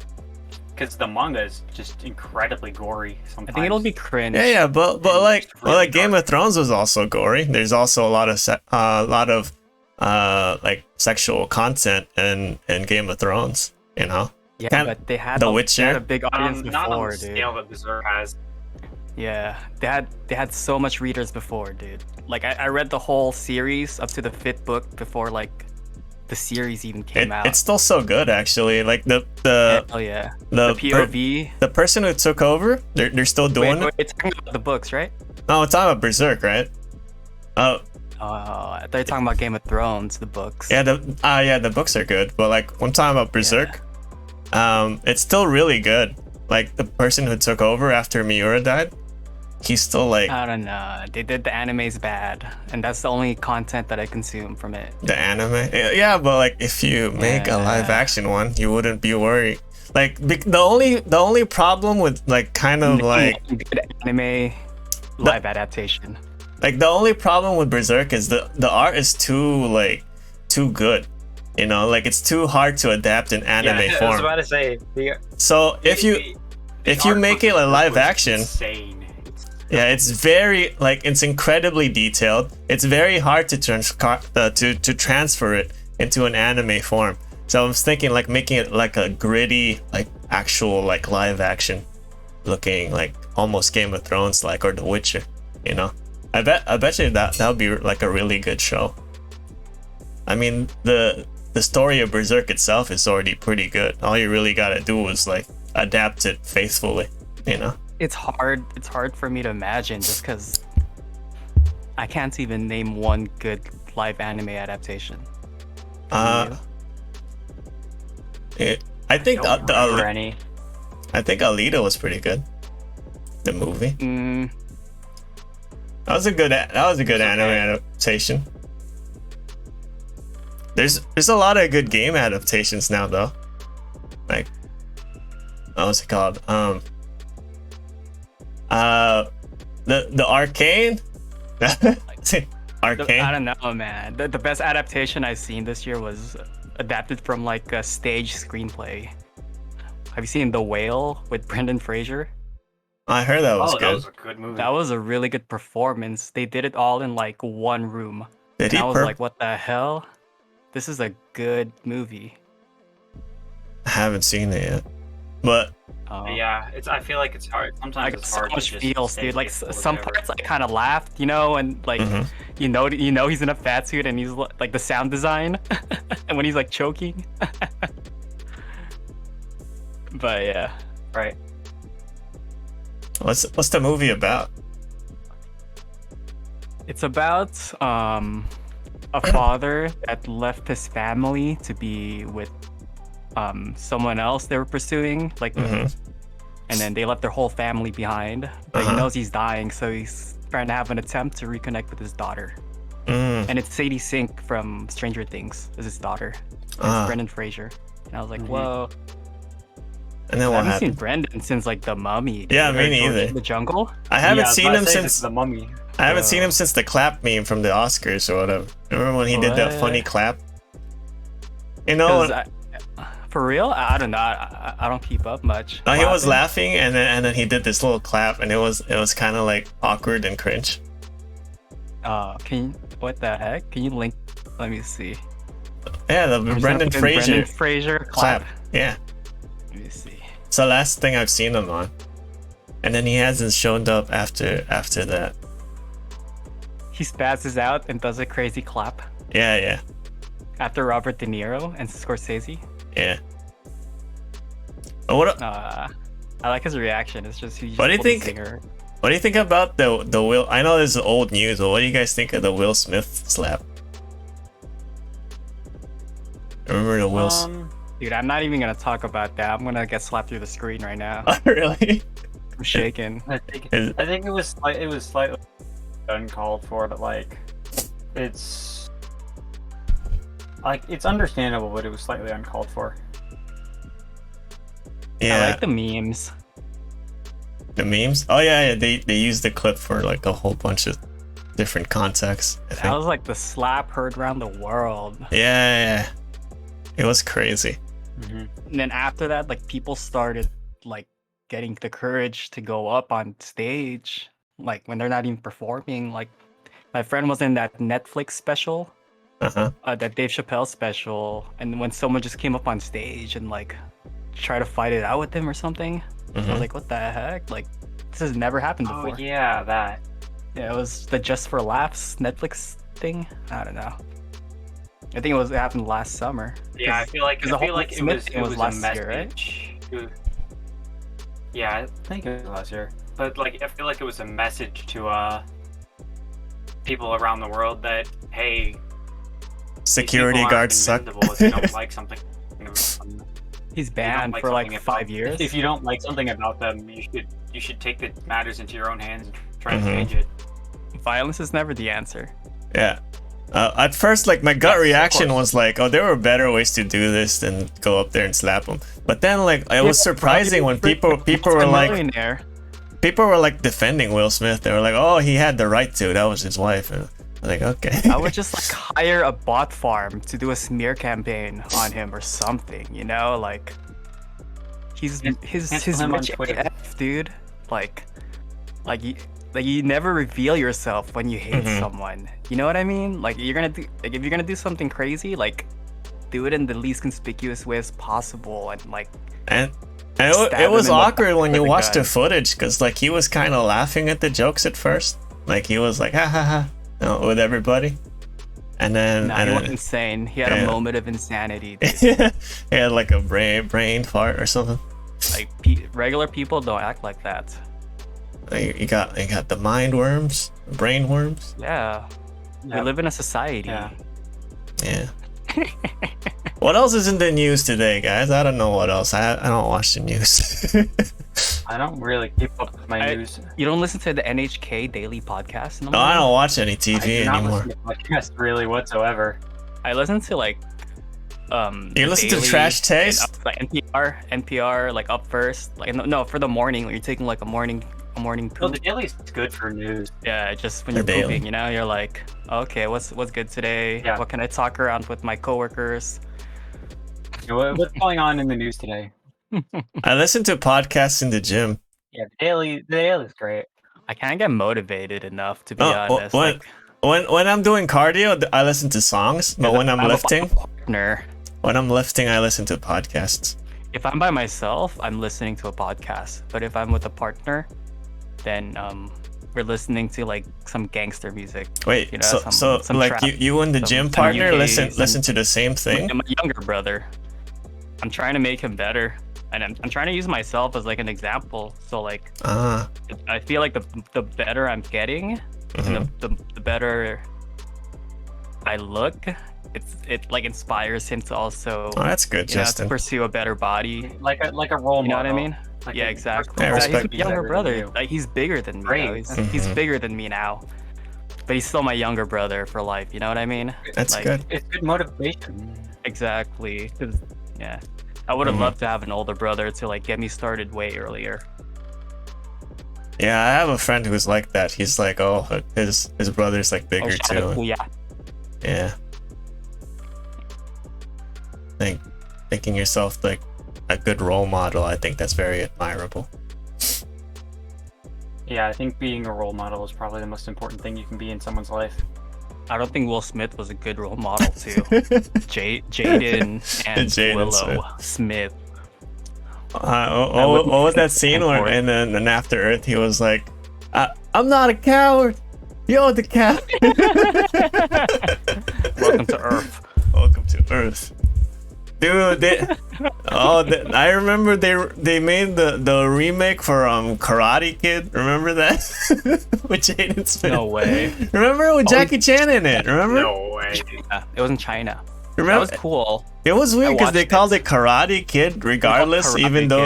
because the manga is just incredly gory. Sometimes I think it'll be cringe. yeah, but like It's really Game dark. of Thrones was also gory. There's also a lot of like sexual content in Game of Thrones. Yeah, Kinda- but they had The they Witcher? had a big audience not on before, the dude. scale that Berserk has. Yeah, they had so much readers before, dude. Like I read the whole series up to the 5th book before like the series even came out. It's still so good, actually. Like the Oh yeah. the The POV. the person who took over, they're still doing Wait, it. it's talking about the books, right? No, it's talking about Berserk, right? Oh, I thought you were talking about Game of Thrones, the books. yeah, the books are good, but like when talking about Berserk, it's still really good. Like the person who took over after Miura died, he's still like I don't know. They did the animes bad, and that's the only content that I consume from it. the anime. Yeah, but like if you make a live action one, you wouldn't be worried. Like the only problem with like kind of like Good anime live adaptation. like the only problem with Berserk is the art is too good. You know, like it's too hard to adapt in anime I was form. about to say So if you make it a live action, insane. yeah, it's very like it's incredibly detailed. It's very hard to to transfer it into an anime form. So I was thinking like making it like a gritty, like actual like live action looking, like almost Game of Thrones like, or The Witcher. You know, I bet you that would be like a really good show. I mean the story of Berserk itself is already pretty good. All you really gotta do is like adapt it faithfully. You know. It's hard for me to imagine just because I can't even name one good live anime adaptation. I think any. I think Alita was pretty good. The movie. That was a good anime adaptation. There's a lot of good game adaptations now though. Like what's it called? The Arcane. Arcane. I don't know, man. The best adaptation I've seen this year was adapted from like a stage screenplay. Have you seen The Whale with Brendan Fraser? I heard that was That good. was a good movie. That was a really good performance. They did it all in like one room. Did And he I was like, what the hell? This is a good movie. I haven't seen it yet, but Yeah, I feel like it's hard. I Sometimes got it's so hard much to just feels, say dude. Like it or some whatever. parts I kind of laughed, you know, and like you know he's in a fat suit and he's like the sound design, and when he's like choking. But yeah, Right. what's the movie about? it's about a father that left his family to be with someone else they were pursuing, like, and then they left their whole family behind. But he knows he's dying, so he's trying to have an attempt to reconnect with his daughter. And it's Sadie Sink from Stranger Things as his daughter. It's Brendan Fraser, and I was like, whoa. And then I what haven't seen happened? Brendan since like The Mummy. Yeah, or me George neither. in the Jungle. I haven't Yeah, seen him since The Mummy. I haven't seen him since the clap meme from the Oscars or whatever. Remember when he did that What? funny clap? You know, 'Cause for real, I don't know. I don't keep up much. he was Clapping. laughing and then he did this little clap and it was kind of like awkward and cringe. What the heck? Can you link? Let me see. Yeah, the I'm just gonna Brendan put in Fraser Brendan Fraser clap. clap. Yeah, Let me see. it's the last thing I've seen him on. And then he hasn't shown up after that. He spazzes out and does a crazy clap Yeah. after Robert De Niro and Scorsese. Yeah. But what I like his reaction. It's just he's What do you just a think- singer. what do you think about the Will? I know this is old news, but what do you guys think of the Will Smith slap? Remember the Will? Dude, I'm not even gonna talk about that. I'm gonna get slapped through the screen right now. Really? I'm shaking. I think it was slightly uncalled for, but like it's understandable, but it was slightly uncalled for. Yeah. I like the memes. The memes? Oh yeah. They used the clip for like a whole bunch of different contexts. I That think. was like the slap heard around the world. Yeah. It was crazy. And then after that, like people started like getting the courage to go up on stage, like when they're not even performing. Like my friend was in that Netflix special, that Dave Chappelle special, and when someone just came up on stage and like try to fight it out with him or something, I was like, what the heck? Like this has never happened before. Oh yeah, that. Yeah, it was the Just for Laughs Netflix thing. I don't know. I think it happened last summer. Yeah, I feel like the whole it Smith was thing was a last year, right? message. Yeah, I think it was last year. But like I feel like it was a message to people around the world that hey, Security guards suck. if you don't like something. He's banned for like 5 years. If you don't like something about them, you should take the matters into your own hands and try to Mhm. change it. Violence is never the answer. Yeah. At first, like my gut Yes, of reaction course. was like, "Oh, there were better ways to do this than go up there and slap them." But then, like, it was surprising when people were like, millionaire. people were like defending Will Smith. They were like, "Oh, he had the right to. That was his wife." And I'm like, okay. I would just like hire a bot farm to do a smear campaign on him or something, you know? Like he's Cancel him on rich Twitter. AF, dude. Like you never reveal yourself when you hate Mhm. someone. You know what I mean? Like you're gonna do like if you're gonna do something crazy, like do it in the least conspicuous way as possible and like And Stab it was him in the awkward when back you with a watched the gun. footage because like he was kind of laughing at the jokes at first. Like he was like, ha ha ha, you know, with everybody. And then, nah, and he then went insane. He had Yeah. a moment of insanity. Dude. he had like a brain fart or something. Like regular people don't act like that. Like, you got the mind worms, brain worms. Yeah. We Yeah. live in a society. Yeah. Yeah. What else is in the news today, guys? I don't know what else. I don't watch the news. I don't really keep up with my news. You don't listen to the NHK daily podcast? No, I don't watch any I TV do not anymore. listen to podcasts really whatsoever. I listen to like You the listen to Daily Trash and Taste? like NPR like up first. Like no, for the morning when you're taking like a morning Well, poop. the daily is good for news. Yeah, just when The you're Daily. pooping, you know, you're like, okay, what's good today? Yeah. What can I talk around with my coworkers? You know, what's going on in the news today? I listen to podcasts in the gym. Yeah, the daily is great. I can't get motivated enough to be Oh, honest. when- Like, When I'm doing cardio, I listen to songs. But when I'm a lifting, partner. I listen to podcasts. If I'm by myself, I'm listening to a podcast. But if I'm with a partner, then we're listening to like some gangster music. Wait, You know, so some like trap, you and the some gym partner UK, listen to the same thing? And my younger brother. I'm trying to make him better, and I'm trying to use myself as like an example. So like, Ah, I feel like the better I'm getting, mhm. and the better I look. It like inspires him to also Oh, that's good, you know, to Justin. pursue a better body. Like a role You know what model. I mean? Like Yeah, a- exactly. Yeah, He's respect. a younger brother. You. Like he's bigger than me. Great. Now. He's Mhm. bigger than me now, but he's still my younger brother for life. You know what I mean? That's like, good. It's good motivation. Exactly. 'Cause, yeah, I would have Mhm. loved to have an older brother to like get me started way earlier. Yeah, I have a friend who's like that. He's like, oh, his brother's like bigger shout out too. to- yeah. Yeah. Think thinking yourself like a good role model, I think that's very admirable. Yeah, I think being a role model is probably the most important thing you can be in someone's life. I don't think Will Smith was a good role model too. Jaden and Jaden Willow Smith. What was that scene where and then after Earth he was like, I'm not a coward. You're the coward. Welcome to Earth. Welcome to Earth. Dude, I remember they made the remake for Karate Kid. Remember that? With Jaden Smith. No way. Remember with Jackie Chan in it? Remember? way. Yeah, it was in China. Remember? That was cool. It was weird because they watched called it Karate Kid, regardless, Karate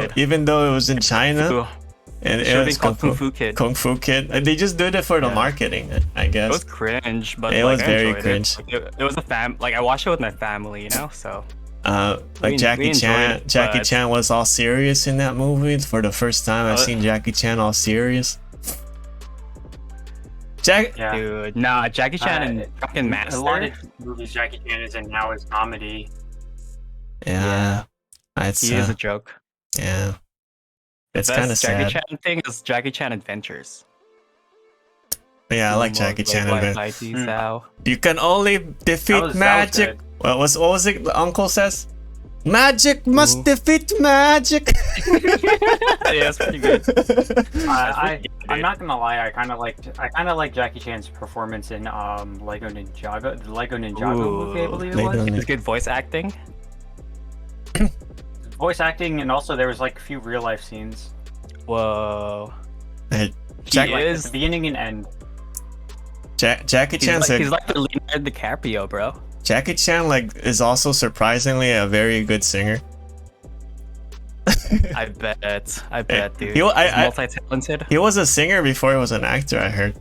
Kid. even though it was in China Ooh, and Should it have was been called Kung Fu Kid. Kung Fu Kid. They just did it for the Yeah. marketing, I It guess. was cringe, but It like, was I very enjoyed cringe. It was like I watched it with my family, you know. So Like we Jackie enjoyed Chan. it, Jackie but- Chan was all serious in that movie. For the first time, I've seen Jackie Chan all serious. Yeah. dude, nah, Jackie Chan and fucking Master. A lot of movies Jackie Chan is in now is comedy. Yeah, it's he is a joke. yeah. It's The kind of best Jackie sad. Chan thing is Jackie Chan Adventures. Yeah, I like Jackie Chan. Hmm. You can only That defeat was magic. good. What was it? The uncle says. Magic must defeat magic. Yeah, that's pretty good. I'm not gonna lie. I kind of like Jackie Chan's performance in Lego Ninjago, the Lego Ninjago movie, I believe it was. It's good voice acting. Voice acting, and also there was like a few real life scenes. Whoa. Hey, Jack Like, is at the beginning and end. Jackie Chan's he's like the Leonardo DiCaprio, bro. Jackie Chan like is also surprisingly a very good singer. I bet, dude. He's multi-talented. He was a singer before he was an actor, I heard.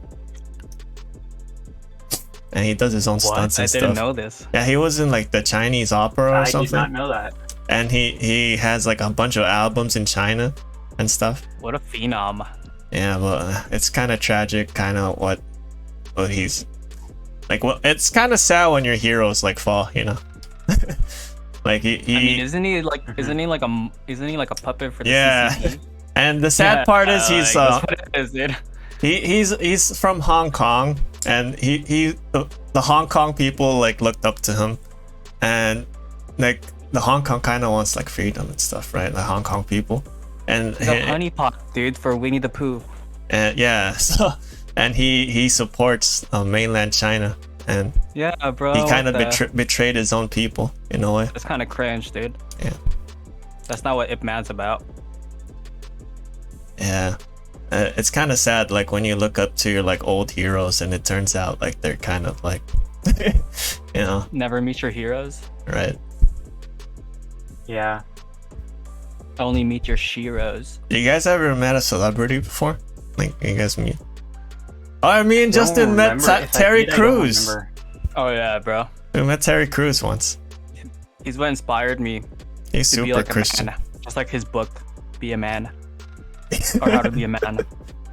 And he does his own stunts and I stuff. didn't know this. Yeah, he was in like the Chinese opera or I something. did not know that. And he has like a bunch of albums in China and stuff. What a phenom. Yeah, but it's kind of tragic, kind of what he's like. Well, it's kind of sad when your heroes like fall, you know. Like he I mean, isn't he like a puppet for the yeah. CCP? And the sad part is he's that's what it is, dude. he's from Hong Kong, and the Hong Kong people like looked up to him, and like the Hong Kong kind of wants like freedom and stuff, right? The Hong Kong people, and He's a honeypot, dude, for Winnie the Pooh. and yeah, so and he supports mainland China, and Yeah, bro. he kind of what the- betrayed his own people in a way. That's kind of cringe, dude. Yeah. That's not what Ip Man's about. Yeah. It's kind of sad, like when you look up to your like old heroes, and it turns out like they're kind of like, you know, Never meet your heroes. right? Yeah. Only meet your sheroes. You guys ever met a celebrity before? Like you guys meet? Oh, I mean, Justin met Terry Crews. Oh yeah, bro. We met Terry Crews once. He's what inspired me He's to be super like Christian. a man. Just like his book, Be a Man. Or How to Be a Man.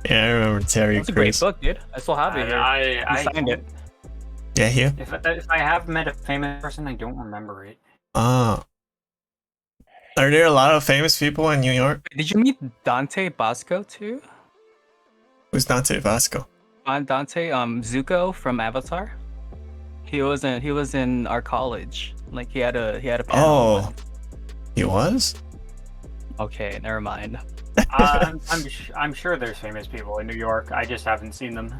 Yeah, I remember Terry It's a great Crews. book, dude. I still have it here. I He signed it. Yeah, Hugh. If I have met a famous person, I don't remember it. Oh. Are there a lot of famous people in New York? Did you meet Dante Bosco too? Who's Dante Vasco? Dante, Zuko from Avatar. He was in our college. Like he had a panel. Oh, he was? Okay, never mind. I'm sure there's famous people in New York. I just haven't seen them.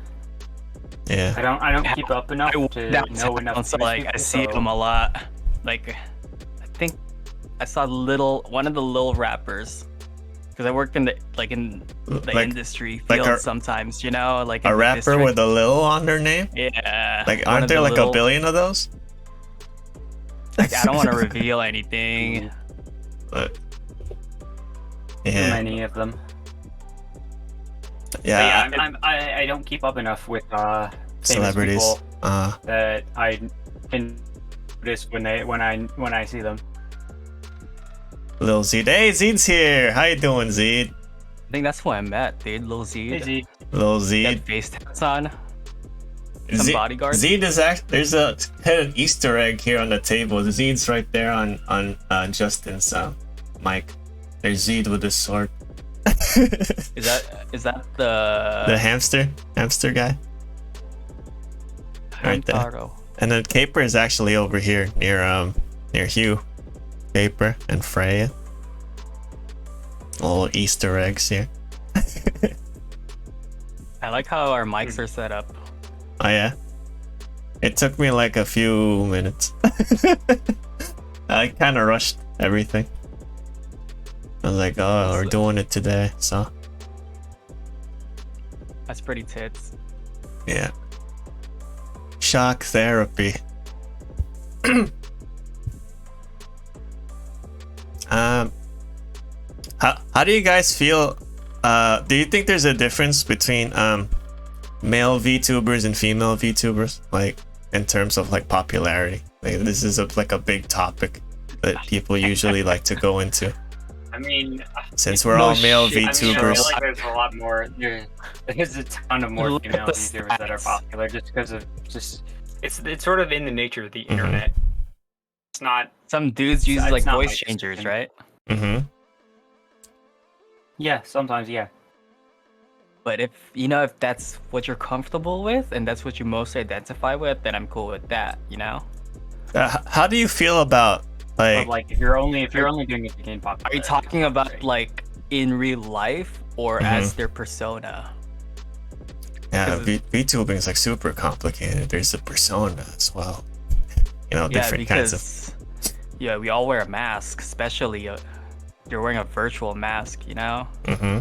Yeah. I don't keep up enough to know enough. So like I see them a lot. Like I think I saw one of the little rappers. Because I work in the Like- industry like field a- sometimes, you know, like A in the rapper district. with a little on their name? Yeah. Like, one aren't of there the like little- a billion of those? Like I don't want to reveal anything. But Too yeah, many of them. yeah, I don't keep up enough with famous celebrities. people that I can notice when I see them. Lil Zed. Hey, Zed's here. How you doing, Zed? I think that's who I met, dude. Lil Z. Busy. Lil He had Zed. face tats on. Some bodyguard. Zed is there's a hidden Easter egg here on the table. Zed's right there on Justin's mic. There's Zed with his sword. Is that The hamster guy? Right there. Hamtaro? And then Caper is actually over here near Hugh. Caper and Freya. Little Easter eggs here. I like how our mics are set up. Oh yeah. It took me like a few minutes. I kind of rushed everything. I was like, oh, we're doing it today, so That's pretty tits. yeah. Shock therapy. How do you guys feel? Do you think there's a difference between male VTubers and female VTubers, like in terms of like popularity? Like, this is like a big topic that people usually like to go into. I mean, Since we're all male I mean, I VTubers, feel like there's a lot more. There's a ton of more Look female at the VTubers that are stats. popular just because of it's sort of in the nature of the internet. It's not. Some dudes use It's like not voice my changers, decision. right? mm-hmm. Yeah, sometimes yeah. But if that's what you're comfortable with and that's what you most identify with, then I'm cool with that, you know? How do you feel about But like, if you're only doing it to gain Are popularity. you talking I would about say. like in real life or as their persona? Yeah, 'Cause VTubing is like super complicated. There's a persona as well. You know, Yeah, different kinds of. because yeah, we all wear a mask, especially you're wearing a virtual mask, you know? Mm-hmm.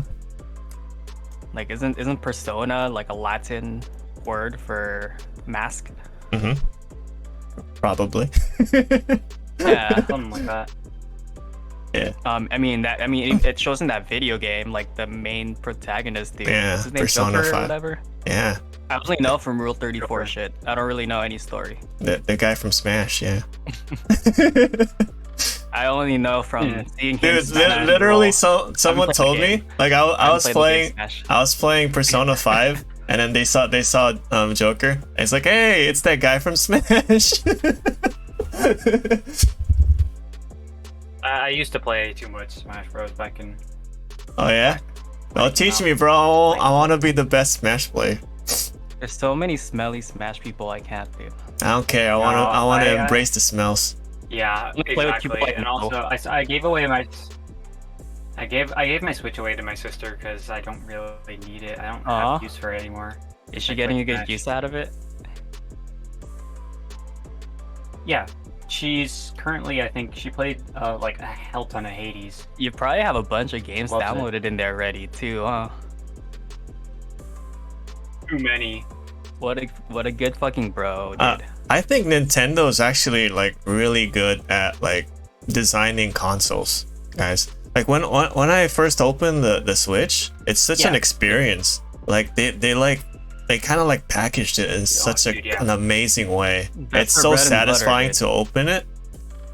Like isn't persona like a Latin word for mask? Mm-hmm. Probably. Yeah. Something like that. Yeah. I mean it shows in that video game, like the main protagonist dude. Yeah, What's his name? Persona Joker or 5. whatever. Yeah. I only know from Rule 34 Joker. shit. I don't really know any story. The guy from Smash, yeah. I only know from seeing him. Dude, smash literally, roll. someone played the told me, game. like I was played the game playing, Smash. I was playing Persona 5, and then they saw Joker. And it's like, hey, it's that guy from Smash. I used to play too much Smash Bros. Back in. Oh yeah. Well, teach me, bro. I want to be the best Smash player. There's so many smelly Smash people I can't do. I don't care. I want to I- embrace the smells. Yeah, Only play with people exactly. I And know. also, I gave away my. I gave my Switch away to my sister because I don't really need it. I don't Aw. have use for it anymore. Is she Like, getting a like good Smash. use out of it? Yeah, she's currently. I think she played like a hell ton of Hades. You probably have a bunch of games Loves it. downloaded in there already too, huh? Too many. What a good fucking bro, dude. I think Nintendo is actually like really good at like designing consoles, guys. Like when I first opened the Switch, it's such an Yeah. experience. Like they kind of like packaged it in such dude, yeah. an amazing way. That's It's their so bread and butter, satisfying dude. to open it,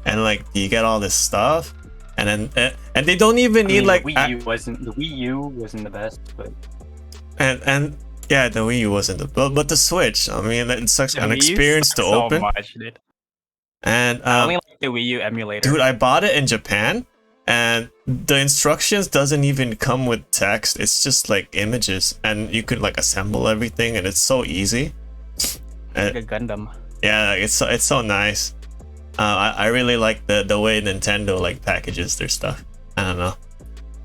and like you get all this stuff, and then and they don't even need like the Wii U wasn't the best, but and yeah, the Wii U wasn't but the Switch. I mean, it's such an Wii U experience to sucks so open. much, dude. And I only like the Wii U emulator. dude, I bought it in Japan, and the instructions doesn't even come with text. It's just like images, and you could like assemble everything, and it's so easy. like a Gundam. Yeah, it's so nice. I really like the way Nintendo like packages their stuff. I don't know.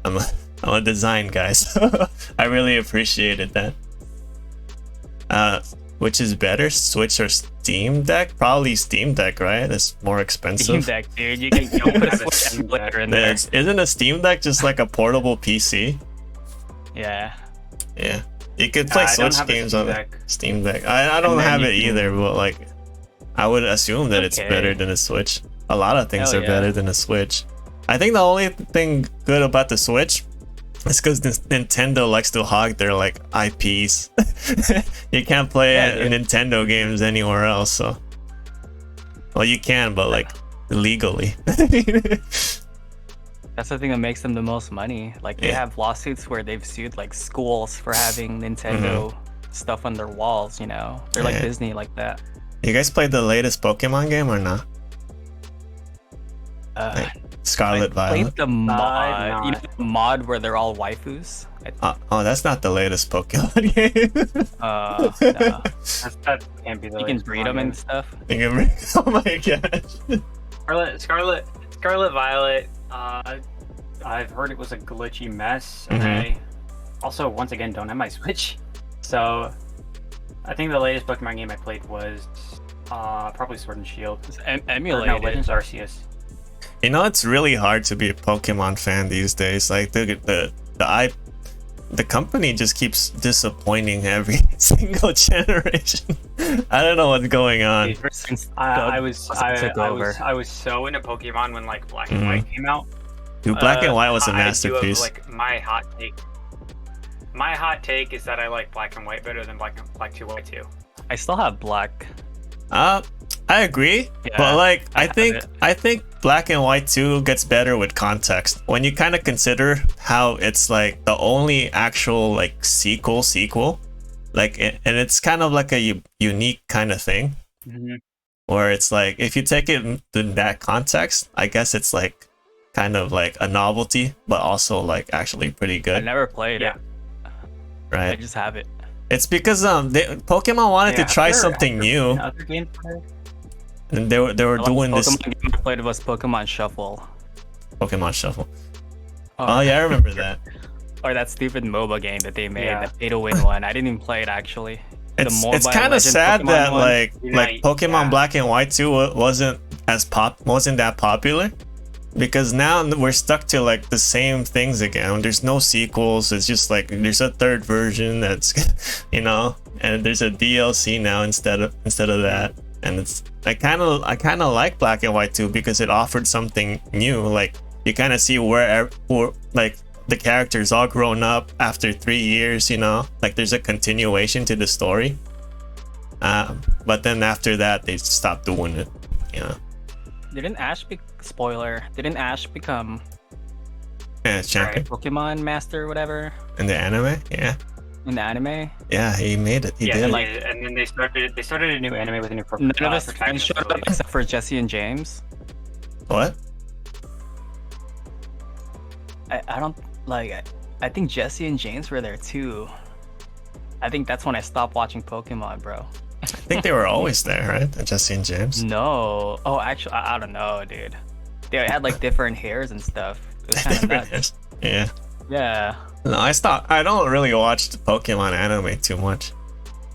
I'm a design guy, so I really appreciated that. Which is better, Switch or Steam Deck? Probably Steam Deck, right? It's more expensive. Steam Deck, dude. You can put a Switch emulator in there. Isn't a Steam Deck just like a portable PC? Yeah. Yeah, you could play I don't Switch have a games Steam on a Deck. Steam Deck. I don't And then have you it can- either, but like, I would assume that it's Okay. better than a Switch. A lot of things Hell are yeah. better than a Switch. I think the only thing good about the Switch is because Nintendo likes to hog their like IPs. You can't play Yeah, dude. Nintendo games anywhere else. So, well, you can, but like legally. That's the thing that makes them the most money. Like they Yeah. have lawsuits where they've sued like schools for having Nintendo stuff on their walls, you know. They're like Yeah. Disney like that. You guys played the latest Pokemon game or not? Scarlet I Violet. played the mod. You know not. the mod where they're all waifus? Oh, that's not the latest Pokemon game. No. that can't be the You can latest breed them one, and stuff. Oh my gosh. Scarlet Violet. I've heard it was a glitchy mess, and Mhm. I also once again don't have my Switch, so I think the latest Pokemon game I played was probably Sword and Shield. It's Or no, emulated. Legends Arceus. You know, it's really hard to be a Pokemon fan these days. Like the company just keeps disappointing every single generation. I don't know what's going on. Ever since I Doug was took over. I was so into Pokemon when like Black Mhm. and White came out. Dude, Black and White was a I do have, masterpiece. like my hot take. My hot take is that I like Black and White better than Black 2, White 2. I still have black. I agree, Yeah, but like I have I think Black and White 2 gets better with context. When you kind of consider how it's like the only actual like sequel, like and it's kind of like a unique kind of thing where it's like if you take it in that context, I guess it's like kind of like a novelty, but also like actually pretty I good, never played Yeah. it. I right? just have it. It's because Pokemon wanted to try something new. Other games. And they were The doing last this Pokemon game I played was Pokemon Shuffle. Pokemon Shuffle. Oh yeah, I remember that. Or that stupid MOBA game that they made, Yeah. the pay to win one. I didn't even play it actually. It's Mobile kind of Legend sad Pokemon that one. like Pokemon Yeah. Black and White 2 wasn't that popular, because now we're stuck to like the same things again. There's no sequels. It's just like there's a third version that's you know, and there's a DLC now instead of that. And it's I kind of like Black and White 2 because it offered something new. Like you kind of see where like the characters all grown up after 3 years, you know, like there's a continuation to the story. But then after that they stopped doing it, you know. Didn't Ash become Yeah, champion Pokemon Master or whatever in the anime. Yeah, in the anime? yeah, he made it. He Yeah, did. and, like- and then they started a new anime with a new None of his friends protagonist. showed up really. except for Jesse and James. What? I don't like. I think Jesse and James were there too. I think that's when I stopped watching Pokemon, bro. I think they were always there, right? Jesse and James. No. Oh, actually, I don't know, dude. They had like different hairs and stuff. It was kind of nuts. Yeah. Yeah. No, I don't really watch the Pokemon anime too much,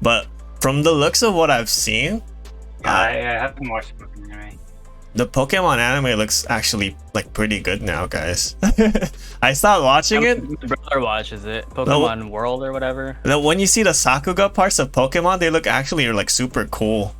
but from the looks of what I've seen, I haven't watched Pokemon anime. the Pokemon anime looks actually like pretty good now, guys. I stopped watching it. My brother watches it. Pokemon World or whatever. When you see the Sakuga parts of Pokemon, they look actually like super cool.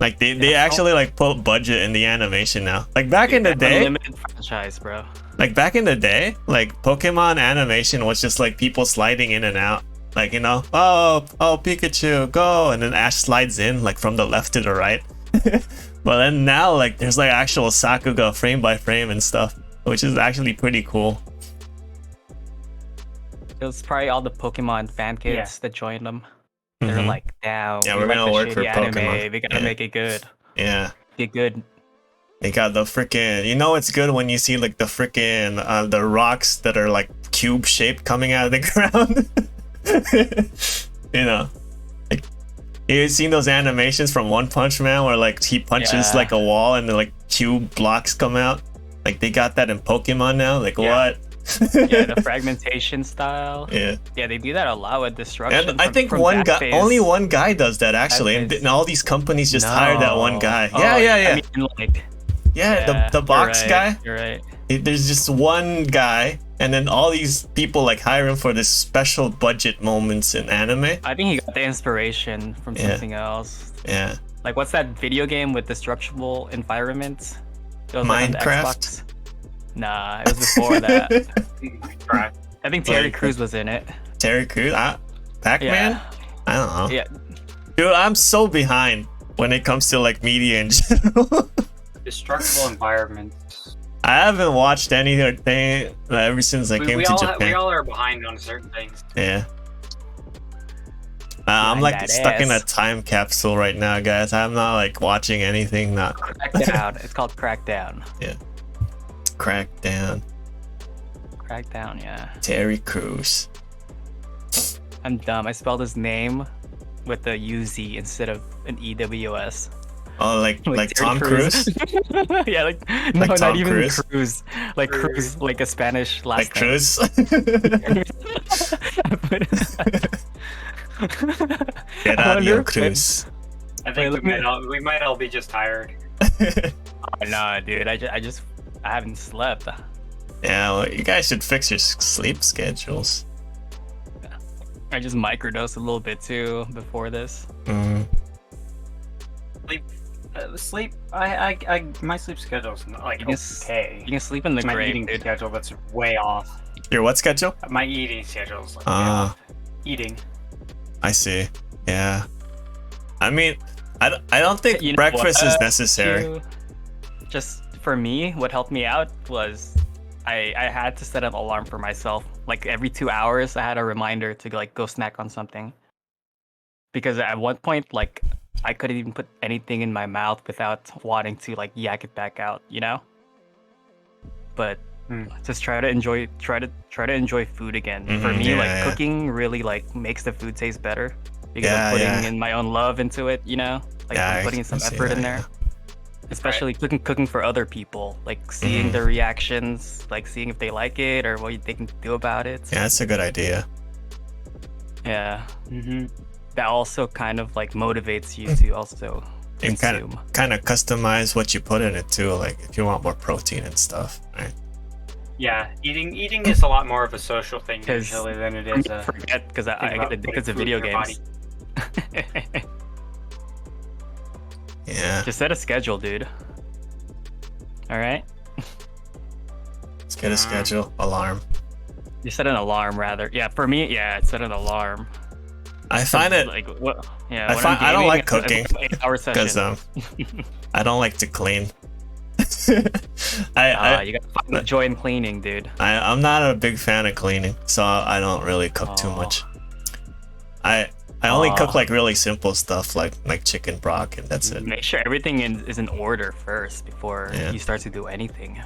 Like they actually like put budget in the animation now. Like back in the day, Unlimited franchise, bro. like Pokemon animation was just like people sliding in and out. Like, you know, oh Pikachu, go, and then Ash slides in like from the left to the right. But then now like there's like actual Sakuga frame by frame and stuff, which is actually pretty cool. It was probably all the Pokemon fan kids Yeah. that joined them. They're Mhm. like, damn, Yeah, we we're like gonna the work for shitty anime. Pokemon. We gotta Yeah. make it good. Yeah. Get good. They got the freaking, you know, it's good when you see like the freaking the rocks that are like cube shaped coming out of the ground. You know, like you seen those animations from One Punch Man where like he punches Yeah. like a wall and then like cube blocks come out. Like they got that in Pokemon now. Like Yeah. what? Yeah, the fragmentation style. Yeah. Yeah, they do that a lot with destruction. And I think from one guy, Backphase. only one guy does that actually, and, Backphase. and all these companies just hire that one No. guy. Oh, Yeah. I mean, like, Yeah, the you're box right, guy. You're right. There's just one guy, and then all these people like hire him for this special budget moments in anime. I think he got the inspiration from Yeah. something else. Yeah, Like, what's that video game with destructible environments? It was like on the Minecraft? Xbox. Nah, it was before that. Right. I think Terry Like- Crews was in it. Terry Crews, Pac-Man. Yeah. I don't know, Yeah. dude. I'm so behind when it comes to like media in general. Destructible environments. I haven't watched anything ever since I came to we Japan. all are behind on certain things. Yeah. I'm Behind like that stuck in a ass. time capsule right now, guys. I'm not like watching anything. Not Crackdown. It's called Crackdown. Crackdown. Crackdown, yeah. Terry Crews. I'm dumb. I spelled his name with a UZ instead of an EWS. Oh, like Like Tom Terry Cruise? Yeah, like no, Tom not even Cruise? Cruz. Like Cruz, like a Spanish last Like name. Cruz? Get I out of wonder your if Cruz. I think Wait, we might all be just tired. Nah, dude. I haven't slept. Yeah, well, you guys should fix your sleep schedules. I just microdosed a little bit too before this. Mm. Sleep. I my sleep schedule's like You can s- okay. You can sleep in the My grave, eating dude. schedule that's way off. Your what schedule? My eating schedule's like way Ah. off. Eating. I see. Yeah. I mean, I don't think You know breakfast what, is necessary. Hugh? Just for me, what helped me out was I had to set an alarm for myself. Like every 2 hours, I had a reminder to like go snack on something. Because at one point, like I couldn't even put anything in my mouth without wanting to like yak it back out, you know. But just try to enjoy food again. For Mhm, me, yeah, like yeah. cooking really like makes the food taste better because Yeah, I'm putting yeah. in my own love into it, you know. Like Yeah, I'm putting some I see effort in that, there. especially cooking for other people, like seeing their reactions, like seeing if they like it or what they can do about it. Yeah, that's a good idea. Yeah. That also kind of like motivates you to also And consume. kind of customize what you put in it too, like if you want more protein and stuff, right? Yeah, eating is a lot more of a social thing 'Cause usually than it I is a. forget because I think get about addicted to putting food video in your games. Yeah. Just set a schedule, dude. All right. Let's get a schedule alarm. You set an alarm, rather. Yeah, for me, yeah, set an alarm. I find it like what? Yeah, I don't like cooking It's an 8-hour because session. I don't like to clean. You gotta find the joy in cleaning, dude. I'm not a big fan of cleaning, so I don't really cook too much. I only cook like really simple stuff like chicken broth, and that's it. Make sure everything is in order first before you start to do anything.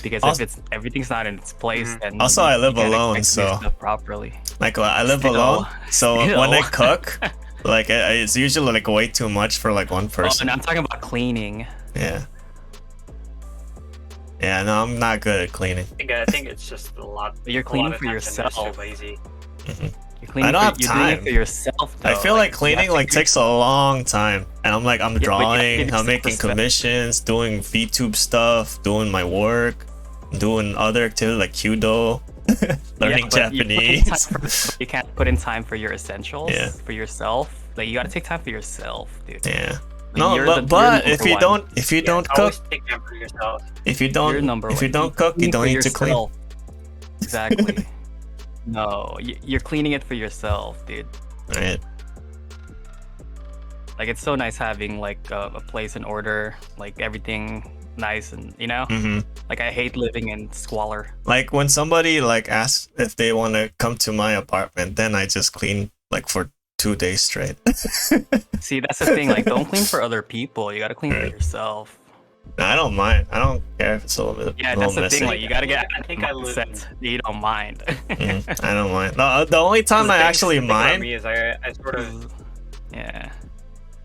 Because Also, if everything's not in its place, then also I live you can't alone, expect to do so stuff properly. like I live Still. alone, so when I Still. cook, like it's usually like way too much for like one Oh, person. and I'm talking about cleaning. Yeah. Yeah, no, I'm not good at cleaning. I think it's just a lot. But you're a cleaning lot of for times I'm just yourself. too lazy. You're cleaning I don't have you're doing time. it for yourself, though. I feel like you cleaning have to like do- takes a long time, and I'm but you have to drawing, give I'm yourself making respect. commissions, doing VTube stuff, doing my work, doing other activities like Judo, learning Yeah, but Japanese. you can't put in time for your essentials, Yeah. for yourself. Like you gotta take time for yourself, dude. Yeah. Like, No, you're but you're if you number one. don't cook, Always take time for yourself. if you You're number don't one. cook, you Clean don't for need to clean. yourself. Exactly. No, you're cleaning it for yourself, dude. Right. Like it's so nice having like a place in order, like everything nice and Like I hate living in squalor. Like when somebody like asks if they want to come to my apartment, then I just clean like for 2 days straight. See, that's the thing. Like, don't clean for other people. You gotta clean for yourself. I don't mind. I don't care if it's a little bit. Yeah, a little that's the thing. messy. Like, you gotta get. I think I live mindset that you don't mind. I don't mind. The only time I actually The thing about mind, me is I sort of Yeah. You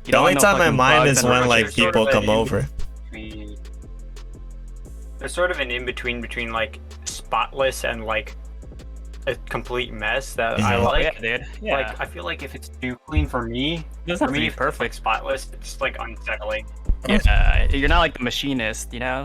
the don't only want no time I fucking mind bugs is and when roaches. like There's sort people of an come over. there's sort of an in between like spotless and like a complete mess that I Mhm. like. Yeah, dude. Yeah. Like I feel like if it's too clean for me, it doesn't have to be if it's, like perfect. spotless, it's like unsettling. Yeah, you're not like the machinist, you know?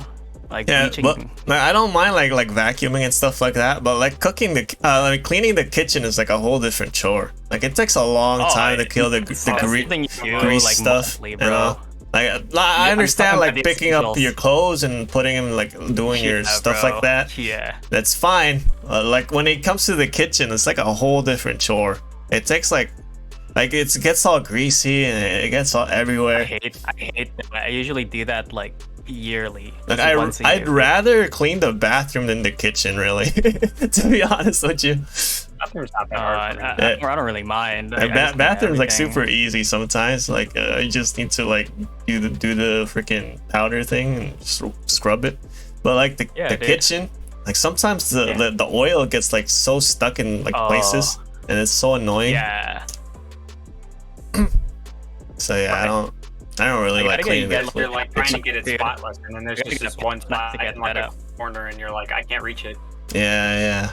Like Yeah, bleaching. but like, I don't mind like vacuuming and stuff like that. But like cooking like cleaning the kitchen is like a whole different chore. Like it takes a long time to kill the it's not something you do, grease like, stuff. monthly, You bro. know? Like I understand talking like about the picking up essentials. your clothes and putting them like doing your Yeah, stuff bro. like that. Yeah. That's fine. Like when it comes to the kitchen, it's like a whole different chore. It takes like it gets all greasy and it gets all I everywhere. hate that. I usually do that like yearly. Like just once a I'd year. rather clean the bathroom than the kitchen, really. To be honest with you, Bathroom's not that hard for me. I don't really mind. Like, I just clean bathroom's like everything. super easy sometimes. Like you just need to like do the freaking powder thing and scrub it. But like the Yeah, dude. kitchen, like sometimes the oil gets like so stuck in like places, and it's so annoying. Yeah. So yeah, Right. I don't really Like, like I gotta cleaning get, the You're like trying to get it Dude. spotless, and then there's Gotta just get this a one pot spot to get in like that a up. corner, and you're like, I can't reach it. Yeah.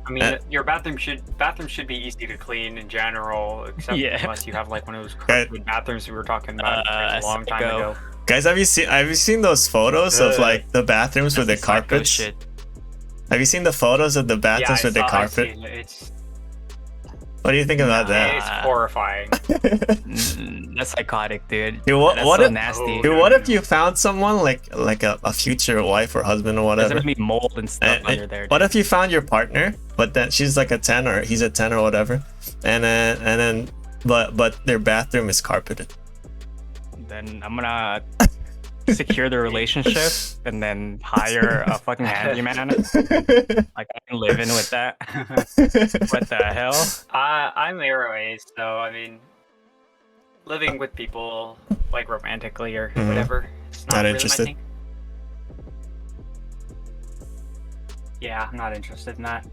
I mean, your bathroom should be easy to clean in general, except Yeah. unless you have like one of those carpet bathrooms we were talking about a long time psycho. ago. Guys, have you seen those photos of Ugh. like the bathrooms with the That's the psycho carpets? shit. Have you seen the photos of the bathrooms with the I carpet? see it. It's What do you think about that? it's horrifying. That's psychotic, dude. Dude, what That's what so if, nasty. dude, what if you found someone like a future wife or husband or There's whatever? gonna be mold and stuff under there. What dude. if you found your partner, but then she's like a 10 or he's a 10 or whatever, and then but their bathroom is carpeted. Then I'm gonna secure the relationship and then hire a fucking handyman. Like I can live in with that. What the hell? I'm airways, so I mean, living with people like romantically or Mhm. whatever. It's Not really interested? My thing. Yeah, I'm not interested in that.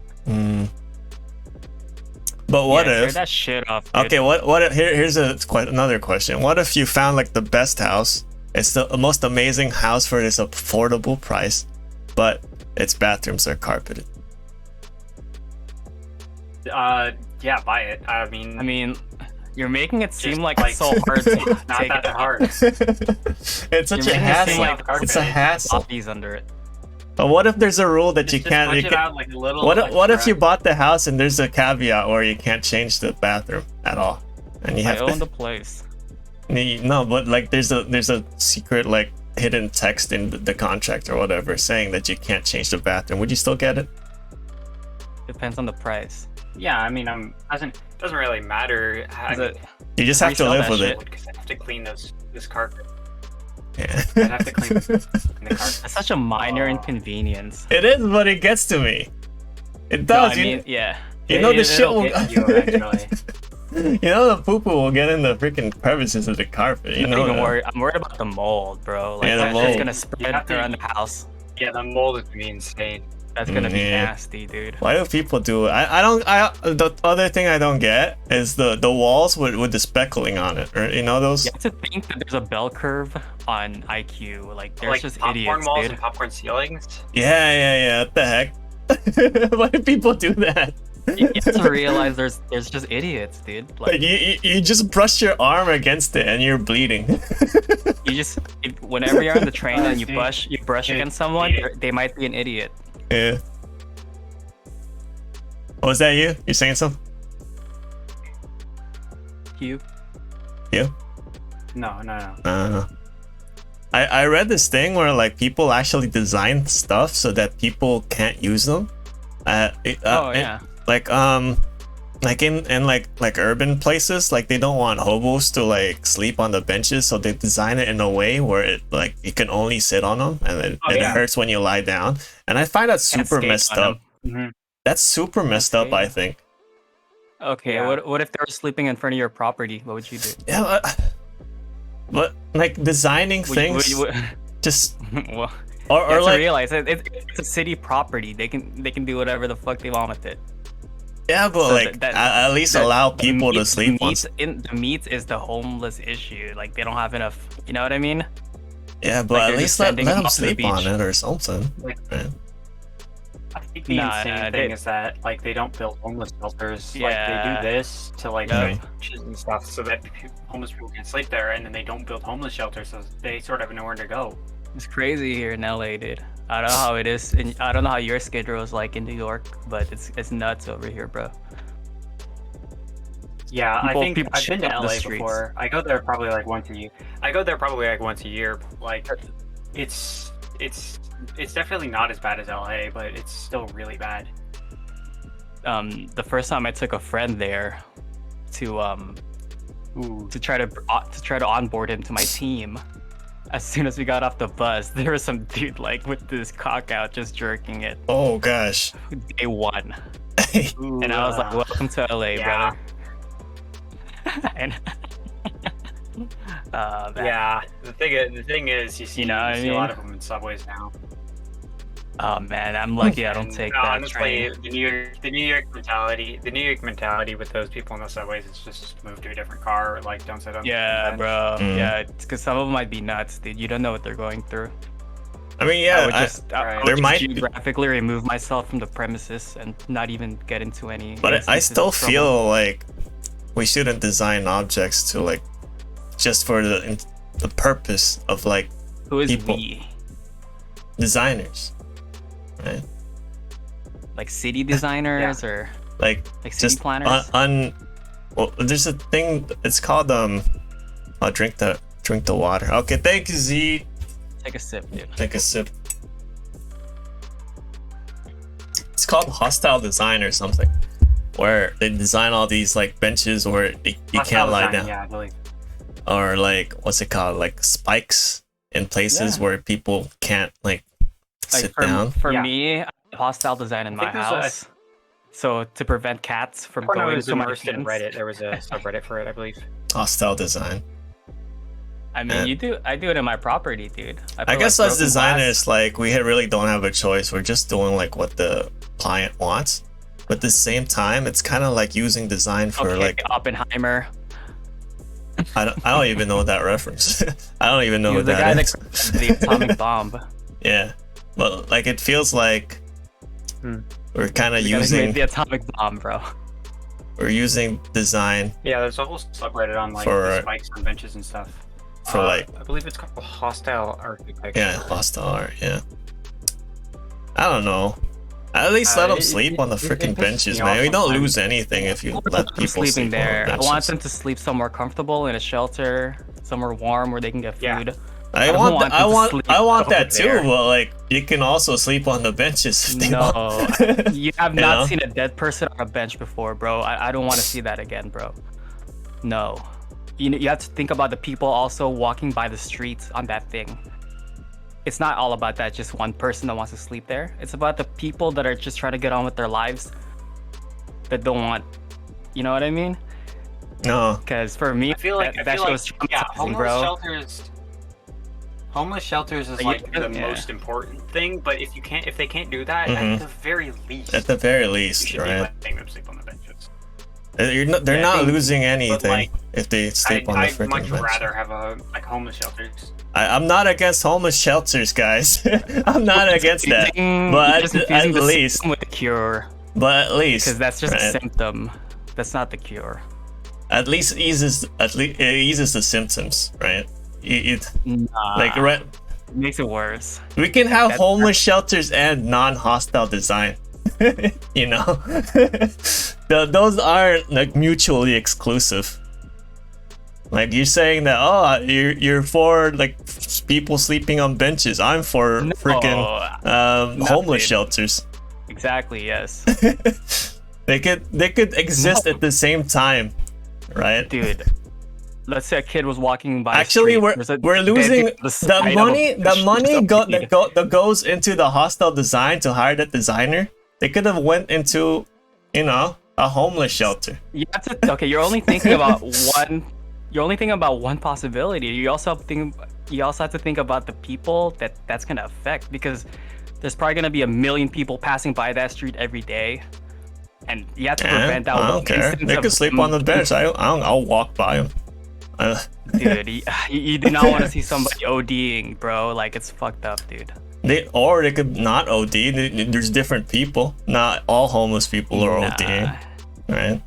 But what yeah, tear if? that shit off, dude. Okay, here's quite another question. What if you found like the best house? It's the most amazing house for this affordable price, but its bathrooms are carpeted. Yeah, buy it. I mean, You're making it seem Just, like like, it's so hard to not take that it hard. It's such You're a making it hassle. seem like It's a hassle. copies under it. But what if there's a rule that you Just can't? budget out like a little. What if extra. you bought the house and there's a caveat where you can't change the bathroom at all, and you I have own to? the place. No, but like there's a secret like hidden text in the contract or whatever saying that you can't change the bathroom. Would you still get it? Depends on the price. Yeah, I mean, doesn't really matter. Is it? You just have to Resell live that with shit. it. Because I have to clean this carpet. Yeah. I'd have to clean the carpet. That's such a minor Oh. inconvenience. It is, but it gets to me. It No, does. I mean, yeah. you know the shit It'll will. get you eventually. You know the poo-poo will get in the freaking crevices of the carpet. You I'm know not even that. worried. I'm worried about the mold, bro. Like Yeah, the that mold. shit's gonna You spread have to- around the house. Yeah, the mold is gonna be insane. That's gonna be Yeah. nasty, dude. Why do people do it? The other thing I don't get is the walls with the speckling on it, or you know those. You have to think that there's a bell curve on IQ. Like there's Like just popcorn idiots, walls dude. and popcorn ceilings. Yeah. What the heck? Why do people do that? You have to realize there's just idiots, dude. Like Like you just brush your arm against it and you're bleeding. whenever you're on the train and you Dude, brush dude, against someone, dude. they might be an idiot. Yeah. Was that you? You saying something? Hugh. You? No. No. I read this thing where like people actually design stuff so that people can't use them. Yeah. Like in like urban places, like they don't want hobos to like sleep on the benches, so they design it in a way where it like you can only sit on them, and it yeah. hurts when you lie down. And I find that Can't super skate messed on 'em. up. hmm That's super messed up, I think. Okay. Yeah. What if they were sleeping in front of your property? What would you do? Yeah, but like designing things just well, or you have to like realize it's a city property. They can do whatever the fuck they want with it. yeah, but So like at least allow the people to meat- sleep the on. meat is the homeless issue. Like they don't have enough. You know what I mean? Yeah, but like at they're least just let sending them them off to the sleep on beach. it or something. Like, Right? I think the Nah, insane nah, thing they- is that like they don't build homeless shelters. Yeah. Like they do this to like Yeah. beaches and stuff, so that homeless people can sleep there, and then they don't build homeless shelters, so they sort of have nowhere to go. It's crazy here in LA, dude. I don't know how it is. I don't know how your schedule is like in New York, but it's nuts over here, bro. Yeah, I think people I've been shit to up the LA streets. before. I go there probably like once a year. Like it's definitely not as bad as LA, but it's still really bad. The first time I took a friend there to Ooh. to try to onboard him to my team. As soon as we got off the bus, there was some dude like with this cock out just jerking it. Oh gosh. Day one, Ooh, and I was like, "Welcome to LA, yeah. brother." and man. yeah. The thing is, you see, You know what I see a lot mean? of them in subways now. Oh man, I'm lucky I don't And, take that honestly, train. the New York mentality with those people in the subways is just move to a different car, or like don't sit on. Yeah, the bench. bro. Mm. Yeah, it's because some of them might be nuts, dude. You don't know what they're going through. I mean, I yeah, would just, I right. would There just might- geographically remove myself from the premises and not even get into any. but I instances still of trouble. feel like we shouldn't design objects to like just for the purpose of like Who is people. we? designers, right? Like city designers or Like like city just planners? well, there's a thing. It's called I'll drink the water. Okay, thank you, Z. Take a sip, dude. Take a sip. It's called hostile design or something, where they design all these like benches where you Hostile can't lie design, down, Yeah, I believe. or like what's it called, like spikes in places Yeah. where people can't like Like sit for, down. for Yeah. me, I have hostile design in I my think there's a- house. So to prevent cats from When I going was to my immersed in fence. Reddit, there was a subreddit for it, I believe. Hostile design. I mean, I do it in my property, dude. I put, guess like, as broken designers, glass. like we really don't have a choice. We're just doing like what the client wants. but at the same time, it's kind of like using design for Okay, like Oppenheimer. I don't even know that reference. I don't even know He what was the that guy is. that created the atomic bomb. Yeah, but like it feels like we're kind of The guy that using made the atomic bomb, bro. we're using design Yeah, there's a whole subreddit on like For- the spikes on benches and stuff. for like I believe it's called hostile architecture. yeah hostile art. Yeah, I don't know. At least let them sleep on the freaking pisses benches, me man. off We don't sometimes. lose anything if you I let want them people sleeping sleep on there. the I benches. want them to sleep somewhere comfortable in a shelter, somewhere warm where they can get Yeah. food. I don't want, want I them to want, sleep I want that over too. there. But like, you can also sleep on the benches if they No, want. you have You not know? seen a dead person on a bench before, bro. I don't want to see that again, bro. No. You have to think about the people also walking by the streets on that thing. It's not all about that just one person that wants to sleep there. It's about the people that are just trying to get on with their lives that don't want, you know what I mean? No, Because for me, I feel like that shit was yeah, traumatizing, bro. Homeless shelters is But like the yeah. most important thing. But if they can't do that, Mhm. at the very least, at the very you least, should be right? letting them sleep on the benches. They're Yeah, not I think- losing anything like, if they sleep on the I'd freaking much bench. rather have homeless shelters. I'm not against homeless shelters, guys. I'm not against that. You're But just at confusing the least, symptom with the cure, but at least, because that's just a right? symptom. That's not the cure. At least it eases the symptoms, right? Nah, Like right, it makes it worse. we can have That's- homeless shelters and non-hostile design. You know, those aren't like mutually exclusive. Like you're saying that you're for like people sleeping on benches. I'm for No, freaking homeless dude. shelters. Exactly. Yes, They could exist No. at the same time, right? dude. Let's say a kid was walking by. Actually, the street. we're losing dead kid on side of a the bush, money just a kid. that goes into the hostile design to hire that designer. They could have went into, a homeless shelter. You have to. Okay, you're only thinking about one. You're only thinking about one possibility. You also have to think about the people that's gonna affect, because there's probably gonna be a million people passing by that street every day, and you have to prevent that. I one don't care. instance They of could sleep them- on the bench. I'll walk by them. Dude, you do not want to see somebody ODing, bro. Like, it's fucked up, dude. They could not OD. There's different people. Not all homeless people are ODing, right?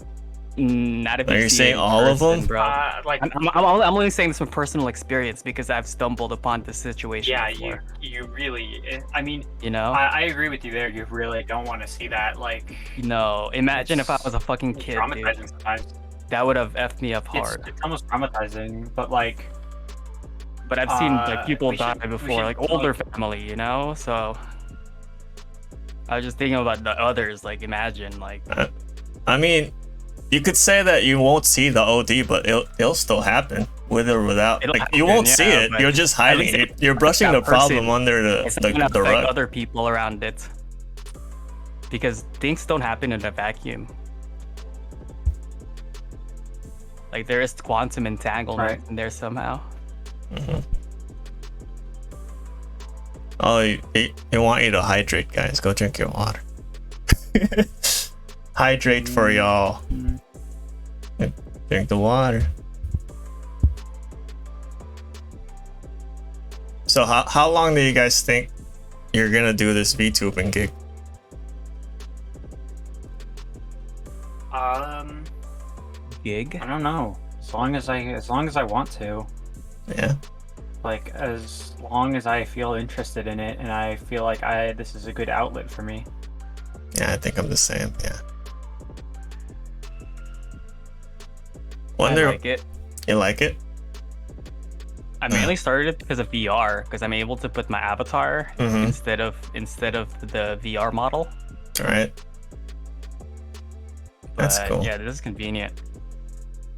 Not if Are you you see saying it in all of person, them? bro. Like, I'm only saying this from personal experience because I've stumbled upon this situation yeah, before. you really. I mean, You know? I agree with you there. You really don't want to see that. Like, No, imagine if I was a fucking it's kid, dude. traumatizing sometimes. That would have effed me up hard. It's almost traumatizing, but like, But I've seen like people we die should- we before, should, like older like- family, you know. So I was just thinking about the others. Like, imagine, like, I mean, you could say that you won't see the OD, but it'll still happen, with or without. It'll Like you happen, won't see yeah, it. but You're just at hiding least it. You're brushing the that person- problem under it's not gonna the affect rug. other people around it, because things don't happen in a vacuum. Like, there is quantum entanglement Right. in there somehow. Oh, they want you to hydrate, guys. Go drink your water. Hydrate for y'all. Drink the water. So how long do you guys think you're gonna do this VTubing gig? Gig. I don't know. As long as I want to. Yeah. Like, as long as I feel interested in it and I feel like this is a good outlet for me. Yeah, I think I'm the same. Yeah. I Wonder like it. you like it? I mainly started it because of VR, because I'm able to put my avatar Mhm. instead of the VR model. All right. That's But, cool. Yeah, this is convenient.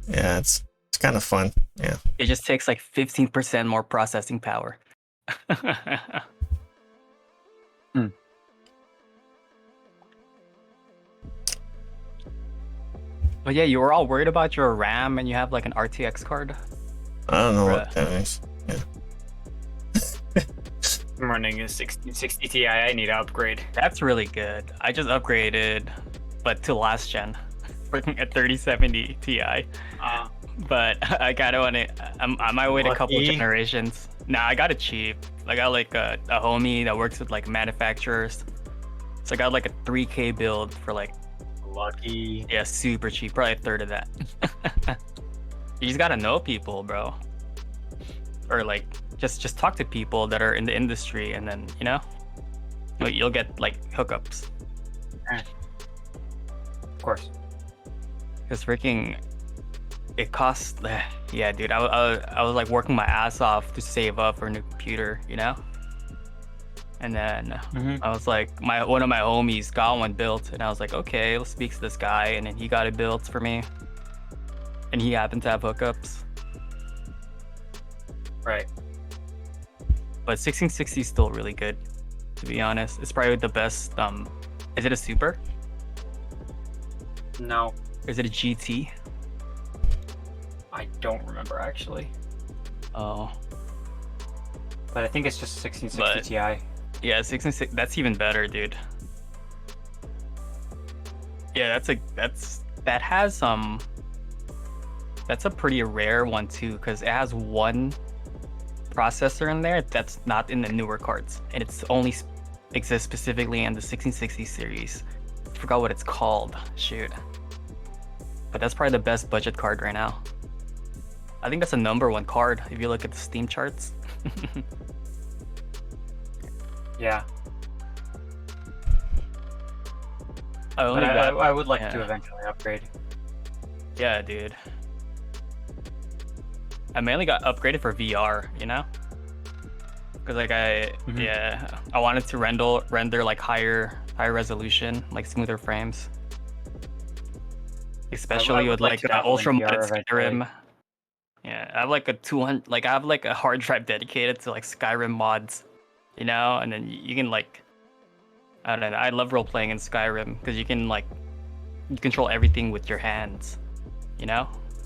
Yeah, it's kind of fun. Yeah. It just takes like 15% more processing power. But yeah, you were all worried about your RAM and you have like an RTX card. I don't know Bruh. what that means. Yeah. I'm running a 1660 Ti. I need to upgrade. That's really good. I just upgraded, but to last gen, working at 3070 Ti. But I kinda wanna. I might wait a couple Lucky. generations. Nah, I got it cheap. I got like a homie that works with like manufacturers. So I got like a 3K build for like, Lucky. yeah, super cheap, probably a third of that. You just gotta know people, bro. Or like just talk to people that are in the industry, and then you'll get like hookups. Of course. Cause freaking, it costs. Yeah, dude. I was like working my ass off to save up for a new computer, And then I was like, one of my homies got one built, and I was like, okay, let's speak to this guy, and then he got it built for me. And he happened to have hookups. Right. But 1660 is still really good, to be honest. It's probably the best. Is it a super? No, Or is it a GT? I don't remember actually. Oh, But I think it's just 1660 But- Ti. yeah, 1660. That's even better, dude. Yeah, that has That's a pretty rare one too, because it has one processor in there that's not in the newer cards, and it's only exists specifically in the 1660 series. I forgot what it's called. Shoot. But that's probably the best budget card right now. I think that's the #1 card if you look at the Steam charts. Yeah. I only But got, I would like yeah. to eventually upgrade. Yeah, dude. I mainly got upgraded for VR, because like I wanted to render like higher resolution, like smoother frames, especially would with like like to dabble in ultra modded VR eventually. Skyrim. Yeah, I have like I have like a hard drive dedicated to like Skyrim mods, and then you can like, I don't know. I love role playing in Skyrim because you can like you control everything with your hands,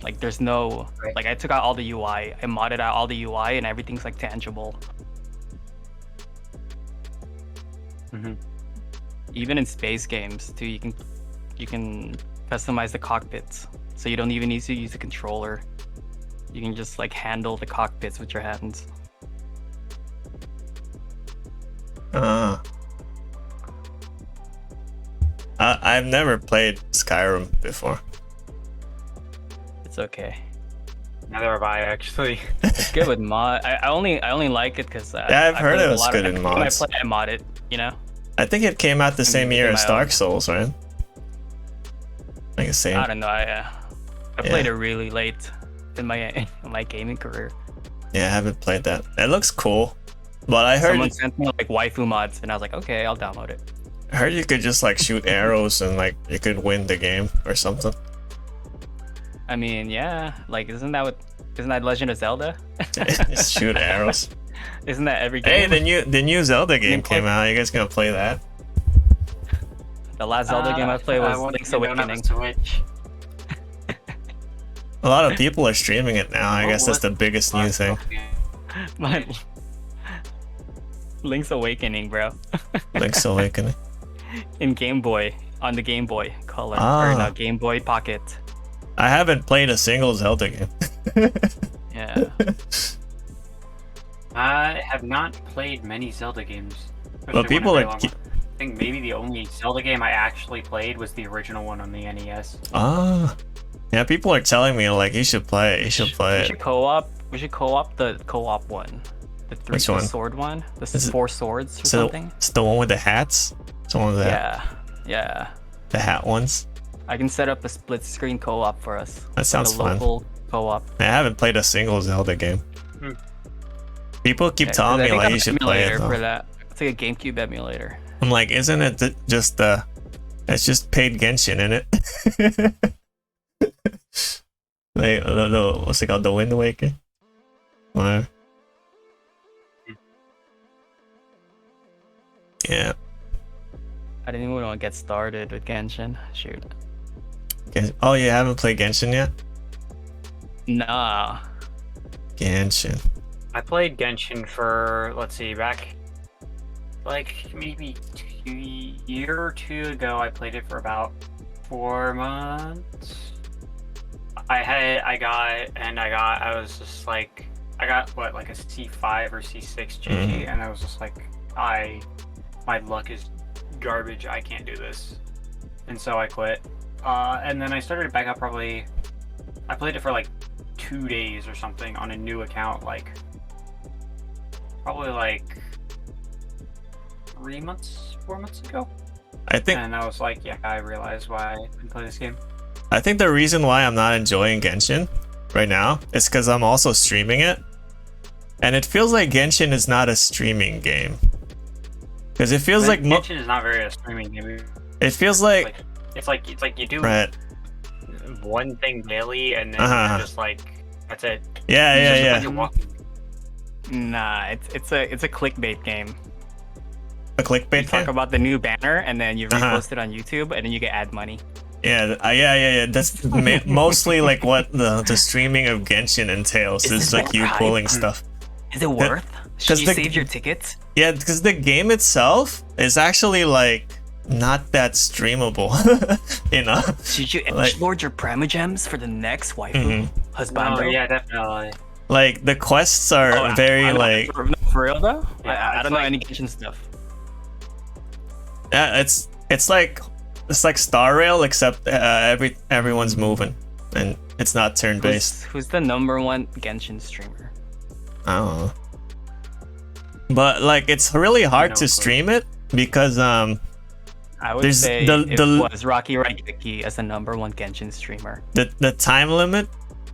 Like there's no Right. like I took out all the UI, I modded out all the UI, and everything's like tangible. Even in space games too, you can customize the cockpits, so you don't even need to use a controller. You can just like handle the cockpits with your hands. I've never played Skyrim before. It's okay. Neither have I actually. It's good with mod. I only like it because Yeah, I've heard it was good in mods. When I mod it, I think it came out the same making year as my Dark own. Souls, right? Like the same. I don't know. I played it really late in my gaming career. Yeah, I haven't played that. It looks cool, but I heard Someone sent me like waifu mods, and I was like, okay, I'll download it. you could just like shoot arrows and like you could win the game or something. I mean, yeah, like isn't that Legend of Zelda? Just shoot arrows. Isn't that every Hey, game? the new Zelda game Gameplay? came out. You guys gonna play that? The last Zelda game I played was Link's Awakening. Switch. A lot of people are streaming it now. I What guess that's was the biggest new thing. My Link's Awakening, bro. Link's Awakening. In Game Boy, on the Game Boy Color, Ah. or no, Game Boy Pocket. I haven't played a single Zelda game. Yeah. I have not played many Zelda games. But especially people when are I think maybe the only Zelda game I actually played was the original one on the NES. Yeah, people are telling me like you should play it. You should play We it. should co-op. We should co-op the co-op one. Which The one? sword one. The Is it- 4 swords or So something. it's the one with the hats. It's the one with the, Yeah. the hat ones. I can set up a split screen co-op for us. That sounds like a fun. local co-op. I haven't played a single Zelda game. Hmm. People keep Yeah, 'cause telling I me think I like have you an should play it emulator for though. that. It's like a GameCube emulator. I'm like, isn't it just it's just paid Genshin in it? Like, what's it called? The Wind Waker? Whatever. Yeah. I didn't even want to get started with Genshin. Shoot. Oh, you haven't played Genshin yet? Nah. Genshin. I played Genshin for, let's see, back like maybe 2 year or two ago. I played it for about 4 months. I was just like, I got what, like a C5 or C6 GG, and I was just like, my luck is garbage. I can't do this, and so I quit. And then I started it back up. I played it for like 2 days or something on a new account, like probably like 4 months ago. I think, and I was like, yeah, I realized why I couldn't play this game. I think the reason why I'm not enjoying Genshin right now is because I'm also streaming it, and it feels like Genshin is not a streaming game. Because it feels like Genshin is not very a streaming game. It feels like it's like you do right. one thing daily, and then you're just like, that's it. Yeah. You're walking. Nah, it's a clickbait game. A clickbait You talk game? about the new banner, and then you repost it on YouTube, and then you get ad money. Yeah. That's mostly like what the streaming of Genshin entails. Is like you pulling stuff. Is it worth? Should you save your tickets? Yeah, because the game itself is actually like not that streamable. You know? Should you explore your primogems for the next waifu husband? Oh yeah, definitely. Like the quests are very like. For real though? Yeah, I don't know any Genshin stuff. Yeah, it's like Star Rail, except everyone's moving and it's not turn based. Who's the #1 Genshin streamer? I don't know. But like it's really hard to stream it because I would there's say it was Rocky Raigeki as the #1 Genshin streamer. The time limit,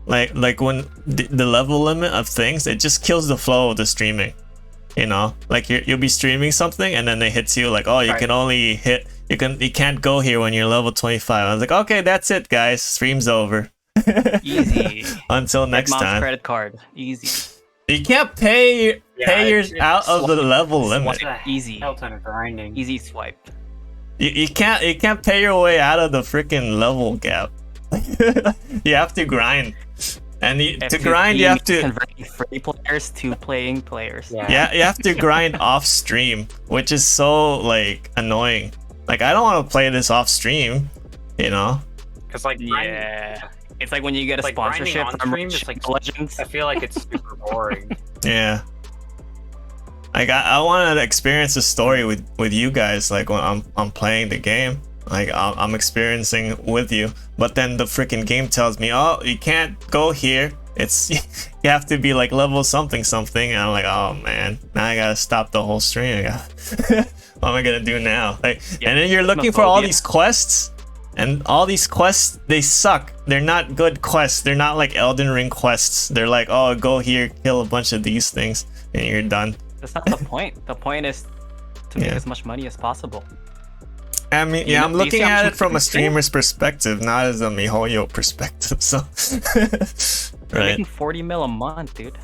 like when the level limit of things, it just kills the flow of the streaming. You know, like you'll be streaming something and then it hits you like, oh, you can only hit, you can't go here when you're level 25. I was like, okay, that's it, guys. Stream's over. Easy. Until next Mom's time. credit card. Easy. You can't pay yours out of the level limit. Easy. Grinding. Easy swipe. You can't pay your way out of the freaking level gap. You have to grind. And to grind, you have to convert free players to playing players. Yeah, you have to grind off stream, which is so like annoying. Like I don't want to play this off stream, you know? Because like it's like when you get a sponsorship from Legends. I feel like it's super boring. Yeah. Like I want to experience the story with you guys. Like when I'm playing the game. Like I'm experiencing with you, but then the freaking game tells me, oh, you can't go here. It's you have to be like level something, and I'm like, oh man, now I gotta stop the whole stream. What am I gonna do now? Like, and then you're looking for all these quests, and all these quests they suck. They're not good quests. They're not like Elden Ring quests. They're like, oh, go here, kill a bunch of these things, and you're done. That's not the point. The point is to make as much money as possible. I mean, I'm looking at it from a streamer's perspective, not as a MiHoYo perspective. So, You're making 40 mil a month, dude.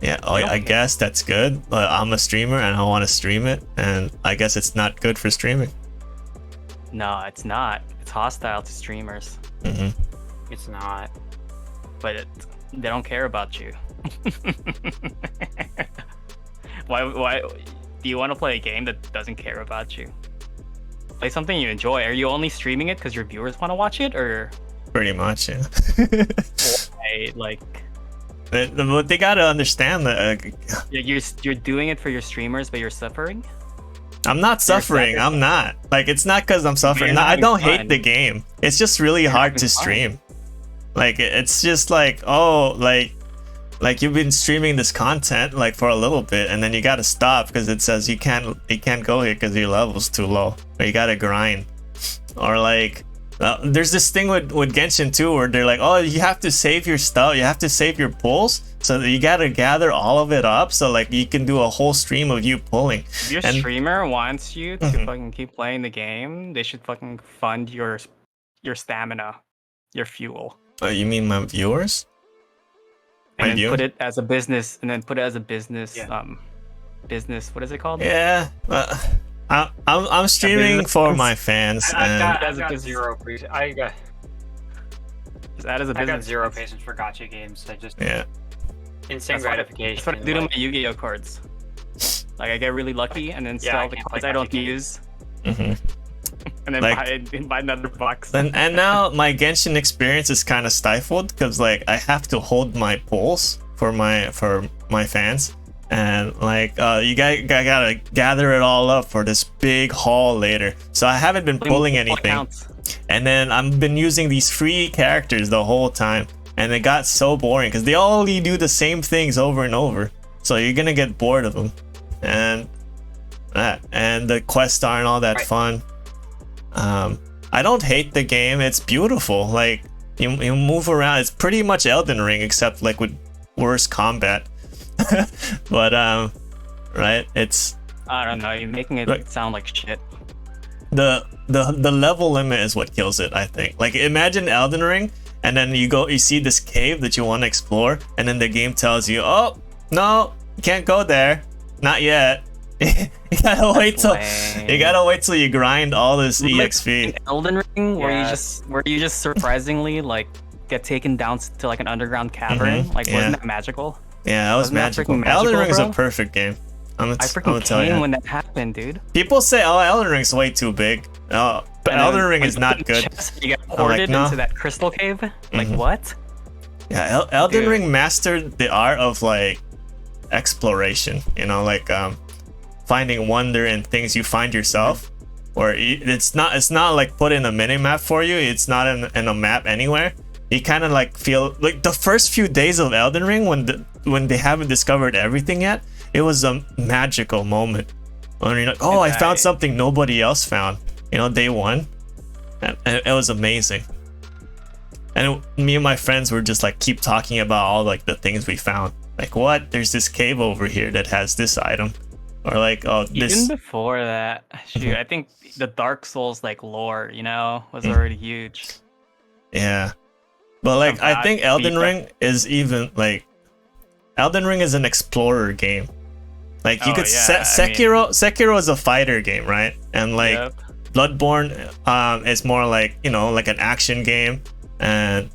Yeah, I guess that's good. I'm a streamer and I want to stream it, and I guess it's not good for streaming. No, it's not. It's hostile to streamers. It's not. But they don't care about you. Why? Do you want to play a game that doesn't care about you? Play something you enjoy. Are you only streaming it because your viewers want to watch it, or? Pretty much, yeah. Like. But they gotta understand that. You're doing it for your streamers, but you're suffering. I'm not suffering. I'm not. Like it's not because I'm suffering. No, I don't hate the game. It's just really hard to stream. Like it's just like like you've been streaming this content like for a little bit, and then you gotta stop because it says you can't go here because your level's too low, or you gotta grind, or like there's this thing with Genshin too where they're like, oh, you have to save your stuff, you have to save your pulls, so you gotta gather all of it up so like you can do a whole stream of you pulling. If your streamer wants you to fucking keep playing the game, they should fucking fund your stamina, your fuel. You mean my viewers? And then put it as a business, business. What is it called? Yeah, I'm streaming for my fans. I got zero patience. I got zero patience for gacha games. I just instant gratification. That's what I do to my Yu-Gi-Oh cards. Like I get really lucky and then sell the cards I don't use. And then buy another box. and now my Genshin experience is kind of stifled because like I have to hold my pulse for my fans, and like you gotta gather it all up for this big haul later. So I haven't been pulling anything, and then I've been using these free characters the whole time, and it got so boring because they only do the same things over and over. So you're gonna get bored of them, and the quests aren't all that fun. I don't hate the game. It's beautiful. Like you move around. It's pretty much Elden Ring except like with worse combat. But right, it's, I don't know, you're making it sound like shit. The level limit is what kills it, I think. Like imagine Elden Ring, and then you see this cave that you want to explore, and then the game tells you, oh no, you can't go there, not yet. You gotta wait till you grind all this EXP. Like Elden Ring, where you just surprisingly like get taken down to like an underground cavern. Wasn't that magical? Yeah, that was magical. Elden Ring is a perfect game. I freaking came when that happened, dude. People say, "Oh, Elden Ring's way too big." But Elden Ring is not good. You get ported into that crystal cave. Like what? Yeah, Elden Ring mastered the art of like exploration. You know, like finding wonder in things you find yourself. Or it's not like put in a mini map for you. It's not in a map anywhere. You kind of like feel like the first few days of Elden Ring when they haven't discovered everything yet. It was a magical moment when you're like, oh, I found something nobody else found. You know, day one, and it was amazing. And me and my friends were just like keep talking about all like the things we found. Like, what? There's this cave over here that has this item, or like, oh, this. Even before that, shoot, I think the Dark Souls like lore, you know, was already huge. Yeah, but like I think Elden Ring is even like, Elden Ring is an explorer game. Like you could Sekiro is a fighter game, right? And like Bloodborne is more like, you know, like an action game, and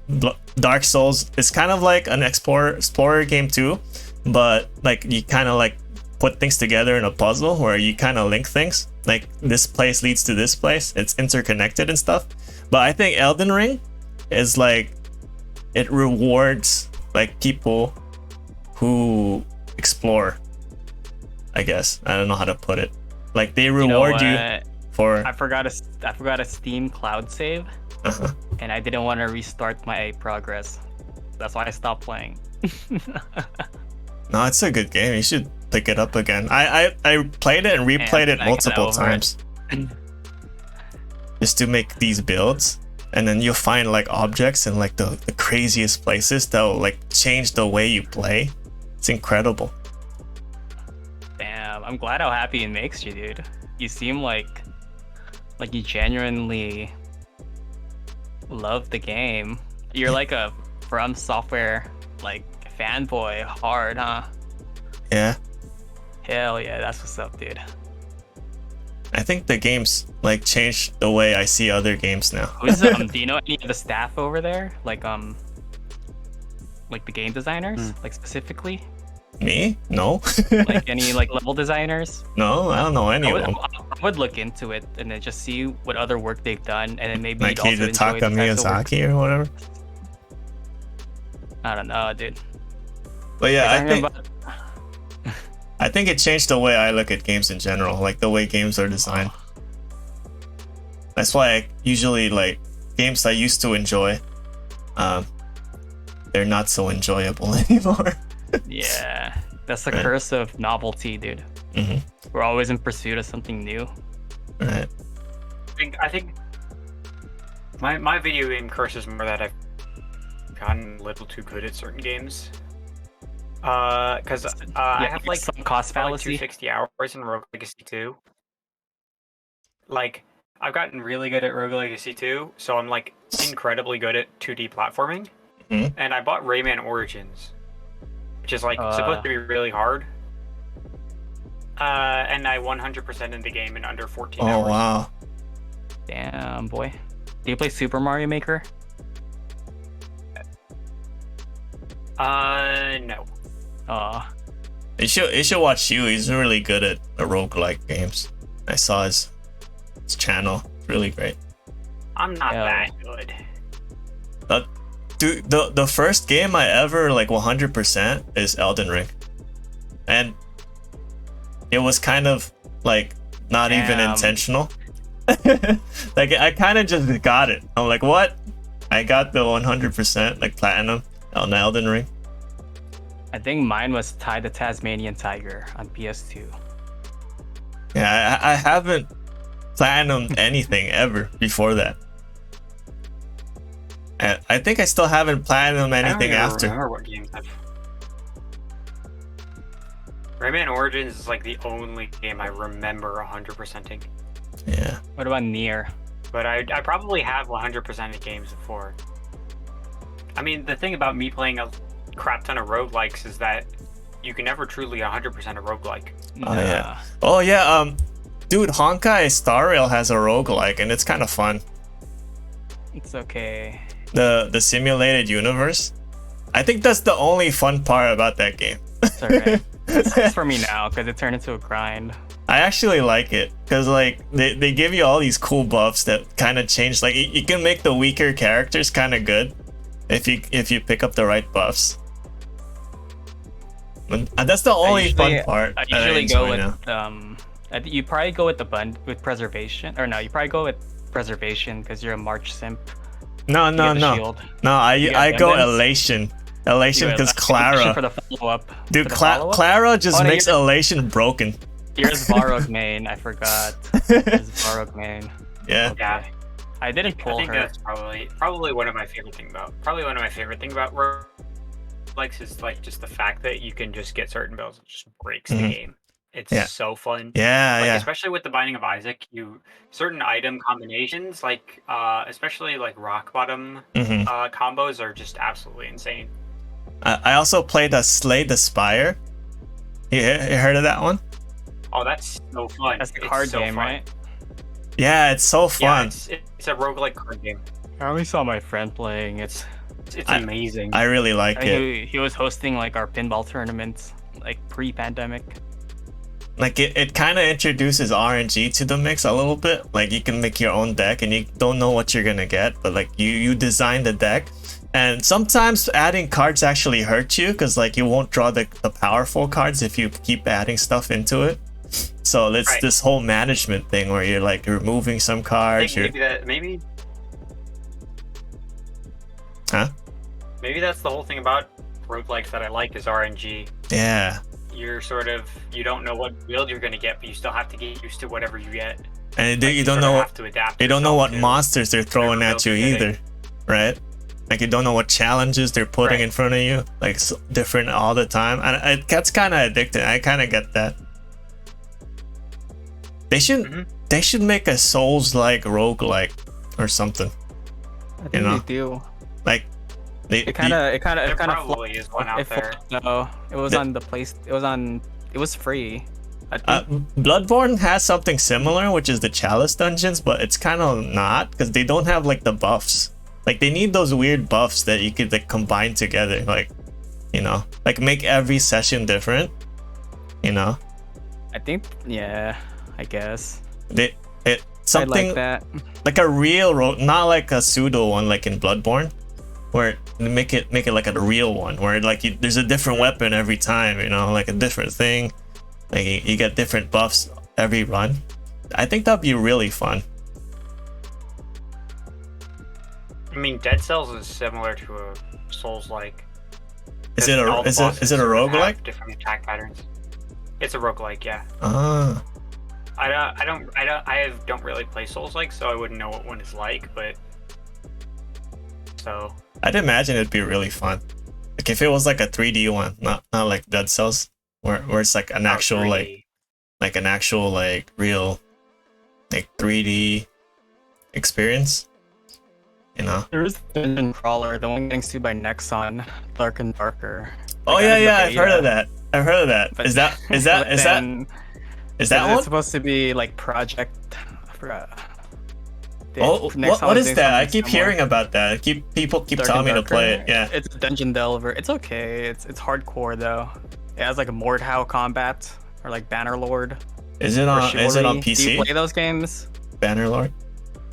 Dark Souls is kind of like an explorer game too, but like you kind of like put things together in a puzzle where you kind of link things. Like this place leads to this place. It's interconnected and stuff. But I think Elden Ring is like, it rewards like people who explore, I guess. I don't know how to put it. Like they reward you for. I forgot a Steam cloud save, and I didn't want to restart my progress. That's why I stopped playing. No, it's a good game. You should pick it up again. I played it and replayed it multiple times, just to make these builds. And then you'll find like objects in like the craziest places that will like change the way you play. It's incredible. Damn, I'm glad how happy it makes you, dude. You seem like you genuinely love the game. You're like a From Software like fanboy hard, huh? Yeah. Hell yeah, that's what's up, dude. I think the game's like changed the way I see other games now. Do you know any of the staff over there? Like the game designers, like specifically? Me? No. Like any like level designers? No, I don't know any of them. I would look into it and then just see what other work they've done, and then maybe like Hidetaka Miyazaki or whatever. I don't know, dude. But yeah, I think it changed the way I look at games in general, like the way games are designed. That's why I usually like games I used to enjoy. They're not so enjoyable anymore. Yeah, that's the curse of novelty, dude. We're always in pursuit of something new. Right. I think my video game curse is more that I've gotten a little too good at certain games. Because I have like some cost fallacy. Like 260 hours in Rogue Legacy 2. Like, I've gotten really good at Rogue Legacy 2, so I'm like incredibly good at 2D platforming. And I bought Rayman Origins, which is like supposed to be really hard. And I 100% in the game in under 14 hours. Oh wow! Damn, boy. Do you play Super Mario Maker? No. You should watch Hugh. He's really good at the roguelike games. I saw his channel. It's really great. I'm not Yeah. that good. Dude, the first game I ever like 100% is Elden Ring, and it was kind of like not even Damn. intentional. Like I kind of just got it. I'm like, what? I got the 100% like platinum on Elden Ring. I think mine was Ty the Tasmanian Tiger on PS2. Yeah, I haven't platinumed anything ever before that. And I think I still haven't platinumed I don't anything even after. remember what games I've. Rayman Origins is like the only game I remember 100%ing. Yeah. What about Nier? But I probably have 100%ed games before. I mean, the thing about me playing a crap ton of roguelikes is that you can never truly 100% a roguelike. Oh yeah. Oh yeah. Dude, Honkai Star Rail has a roguelike, and it's kind of fun. It's okay. The simulated universe. I think that's the only fun part about that game. It's alright. It's for me now because it turned into a grind. I actually like it because like they give you all these cool buffs that kind of change. Like you can make the weaker characters kind of good if you pick up the right buffs. And that's the only fun part. I that usually go enjoy with you probably go with with preservation, or no, you probably go with preservation because you're a March simp. No, You get the no. shield. No, I go abundance? elation because Clara. For the follow-up. Dude, For the follow-up? Clara just Oh, no, makes elation broken. Here's Varrock main. I forgot. Here's Varrock main. Yeah. Yeah, I didn't I pull think her. that's probably one of my favorite things about roguelikes is like just the fact that you can just get certain builds that just breaks the Mhm. game. It's Yeah. so fun. Yeah, Like, yeah. especially with the Binding of Isaac, certain item combinations, like especially like rock bottom hmm combos, are just absolutely insane. I also played Slay the Spire. You heard of that one? Oh, that's so fun. That's the It's card so game, fun. right? Yeah, it's so Yeah, fun. it's a roguelike card game. I only saw my friend playing it. It's I- amazing. I really like it. He was hosting like our pinball tournaments, like pre-pandemic. Like it kind of introduces RNG to the mix a little bit. Like you can make your own deck and you don't know what you're gonna get, but like you design the deck. And sometimes adding cards actually hurt you because like you won't draw the powerful cards if you keep adding stuff into it. So it's Right. this whole management thing where you're like removing some I cards. think maybe Huh? maybe that's the whole thing about roguelikes that I like is RNG. Yeah. You don't know what build you're gonna get, but you still have to get used to whatever you get. And Like, you don't sort know of what have to adapt. you don't know yourself what to monsters they're throwing whatever at you build you're either, getting. right? Like you don't know what challenges they're putting Right. in front of you, like different all the time, and it gets kind of addicting. I kind of get that. They should Mhm. they should make a Souls-like roguelike or something. I think they do. Like It kind of There probably is one out there. No, it was The- on the place. It was free. I think. Bloodborne has something similar, which is the Chalice dungeons, but it's kind of not because they don't have like the buffs. Like they need those weird buffs that you could like combine together, like like make every session different. I think. Yeah. I guess. Something I like that. like a real not like a pseudo one like in Bloodborne, where make it like a real one where like there's a different weapon every time, like a different thing, like you get different buffs every run. I think that'd be really fun. I mean, Dead Cells is similar to a Souls-like. Is it a roguelike? Different attack patterns. It's a roguelike, yeah. Ah. I don't really play Souls-like, so I wouldn't know what one is like, but so I'd imagine it'd be really fun. Like if it was like a 3D one, not like Dead Cells, where it's like an actual 3D. like an actual like real like 3D experience. There is Dungeon Crawler, the one getting sued by Nexon, Dark and Darker. Oh Like, yeah, as the I've heard beta. of that. I've heard of that. But- Is that It's one? supposed to be like Project. I forgot. Oh, Nexon what was is doing that? I something keep similar. hearing about that. People keep Dark telling me and to play Darker. it. Yeah. It's a Dungeon Delver. It's okay. It's hardcore though. It has like a Mordhau combat or like Bannerlord. Is it or on Chivalry. Do PC? you play those games? Bannerlord?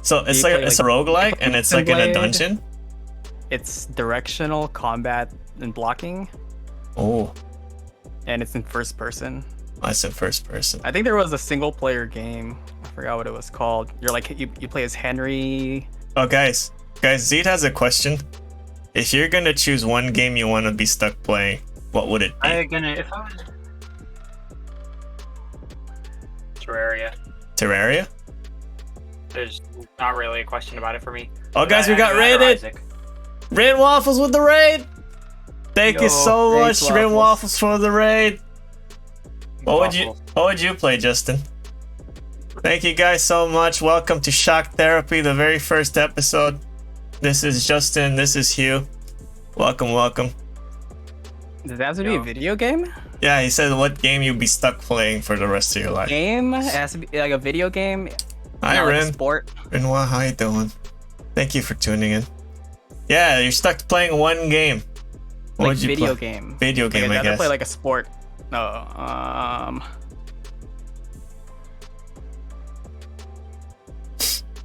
So it's You like play, it's a like, roguelike and it's like in a Blade. dungeon. It's directional combat and blocking, Oh, and it's in first person. I said first person. I think there was a single player game. I forgot what it was called. You're like you play as Henry. Oh, guys, Zed has a question. If you're gonna choose one game you want to be stuck playing, what would it be? If I was Terraria, Terraria? there's not really a question about it for me. Oh, guys, we got I'd rather raided. Isaac. Raid Waffles with the raid. Thank you Yo, so much, thanks, Raid Waffles. Waffles, for the raid. Waffles. What would you play, Justin? Thank you guys so much. Welcome to Shock Therapy, the very first episode. This is Justin. This is Hugh. Welcome, welcome. Does that have to be a Yo. video game? Yeah, he said what game you'd be stuck playing for the rest of your life. Game? It has to be like a video game. Hi, Not like a Rin. sport. Rinwa, how you doing? Thank you for tuning in. Yeah, you're stuck playing one game. What Like would you video play? game. Video Like, game, I'd I rather guess. play like a sport. No.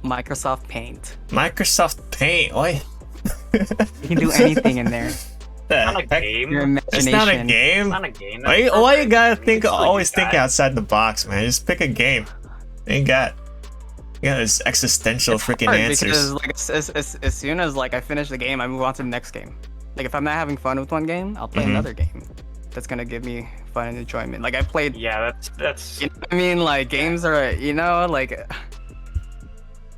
Microsoft Paint. Microsoft Paint. Oi. You can do anything in there. Not a Heck, game. Your it's imagination. not a game. It's not a game. Why, That's why you perfect. gotta I mean, think? you can still Always use think that. outside the box, man. Just pick a game. You got this existential It's freaking hard answers. Because like as soon as like I finish the game, I move on to the next game. Like if I'm not having fun with one game, I'll play Mhm. another game. That's gonna give me fun and enjoyment. Like I played. Yeah, that's. You know what I mean, like games are, like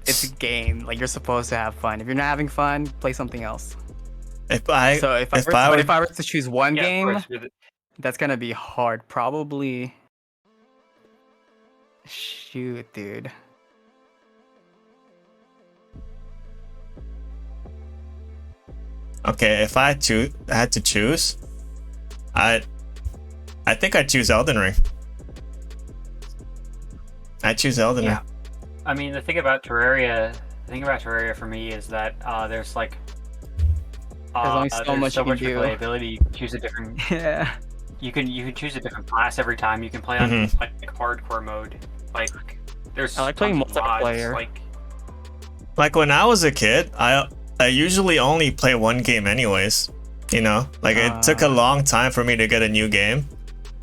it's a game. Like you're supposed to have fun. If you're not having fun, play something else. If I So if I, if were, I but were- if I were to choose one Yeah, of game, course, with it. that's gonna be hard. Probably. Shoot, dude. okay, if I had to choose, I think I'd choose Elden Ring. I choose Elden Yeah. Ring. I mean, the thing about Terraria for me is that there's like only so there's much so you can much do. replayability. You can choose a different. Yeah. You can choose a different class every time. You can play on Mhm. like hardcore mode. Like there's. I like playing tons of mods, multiplayer. Like Like when I was a kid, I usually only play one game anyways. You know, like it took a long time for me to get a new game,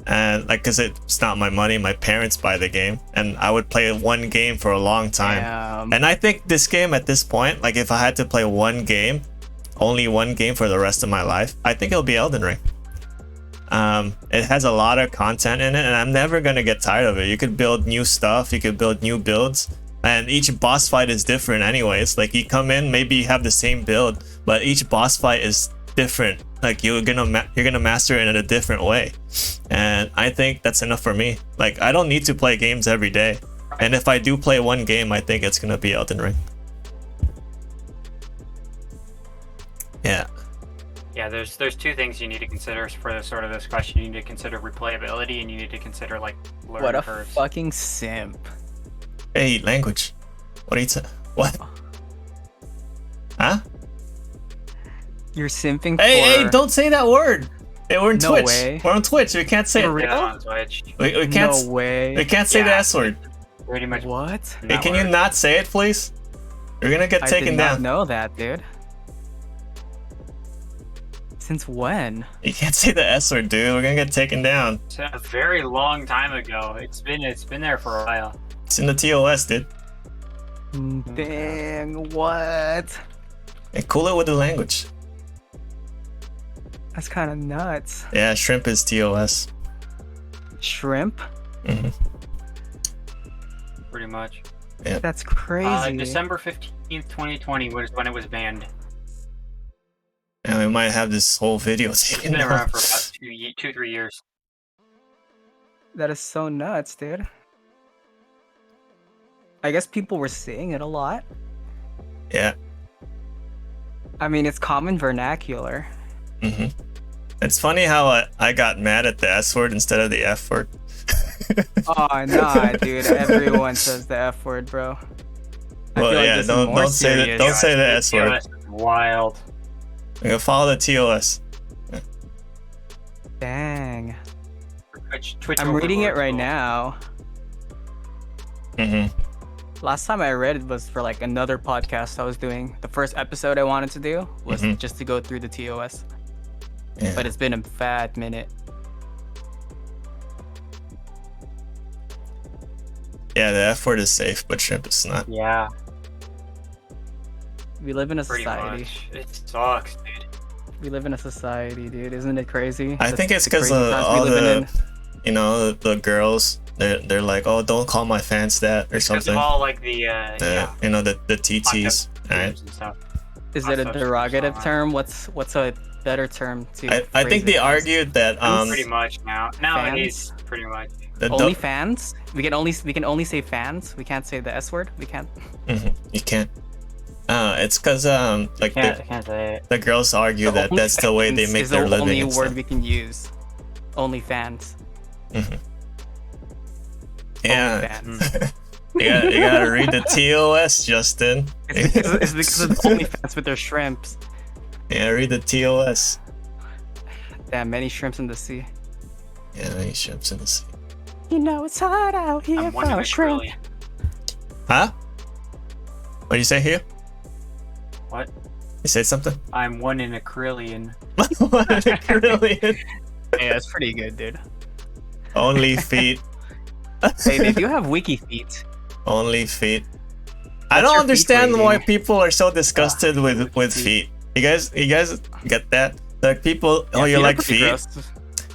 and like because it's not my money, my parents buy the game, and I would play one game for a long time. And I think this game at this point, like if I had to play one game, only one game for the rest of my life, I think it'll be Elden Ring. It has a lot of content in it, and I'm never gonna get tired of it. You could build new stuff, you could build new builds, and each boss fight is different anyways. Like you come in, maybe you have the same build, but each boss fight is different. Like you're gonna master it in a different way, and I think that's enough for me. Like I don't need to play games every day, and if I do play one game, I think it's gonna be Elden Ring. Yeah. yeah, there's two things you need to consider for this question. You need to consider replayability, and you need to consider like learning What a curves. fucking simp. Hey, language. What are you what? Huh? You're simping Hey, for... don't say that word. Hey, we're on No Twitch. way. We're on Twitch. We can't say For it. real? Yeah, on Twitch. We can't. No way. We can't say the Yeah. S word. Pretty much. What? Hey, that can you word. not say it, please? You're gonna get I taken did not down. know that, dude. Since when? You can't say the S word, dude. We're gonna get taken down. It's a very long time ago. It's been there for a while. It's in the TOS, dude. Dang, what? Hey, cool it with the language. That's kind of nuts. Yeah, shrimp is TOS. Shrimp? hmm Pretty much. That's crazy. December 15th, 2020 was when it was banned. And we might have this whole video It's taken been around down. for about 3 years. That is so nuts, dude. I guess people were saying it a lot. Yeah. I mean, it's common vernacular. hmm It's funny how I got mad at the S word instead of the F word. Oh, nah, dude. Everyone says the F word, bro. I Well, feel like yeah, this is don't more say that. serious. Don't say the The S word. TOS is wild. I'm gonna follow the TOS. Dang. Twitch I'm reading it overlords right will- now. hmm Last time I read it was for like another podcast I was doing. The first episode I wanted to do was just to go through the TOS. Yeah. But it's been a fat minute. Yeah, the F word is safe, but shrimp is not. Yeah, We live in a pretty society. much. It sucks, dude. We live in a society, dude. Isn't it crazy? I think it's The because crazy of times we all living in. the girls. They're like, oh, don't call my fans that or Because something. of all like the The TTs. Alright. and stuff. Is it a Hot stuff derogative online. term? What's a better term to? I phrase think it they as? argued that Pretty much nowadays, pretty much. the Only fans? We can only say fans. We can't say the S word. We can't. you can't. It's because like Can't say it. the girls argue that that's the way they OnlyFans make is their the living. only and word stuff. we can use. Only fans. Yeah, OnlyFans. you gotta read the TOS, Justin. It's because of OnlyFans with their shrimps. Yeah, read the TOS. Damn, many shrimps in the sea. Yeah, many ships in the sea. You know it's hot out here I'm for one in a a shrimp. trillion. Huh? What do you say, Hugh? What? You said something? I'm one in a trillion. Brilliant. Yeah, that's pretty good, dude. Only feet. Hey, they do have wiki feet. Only feet. I What's don't your understand feet why rating? people are so disgusted with feet. You guys get that? Like people, oh, you feet are like pretty feet? gross.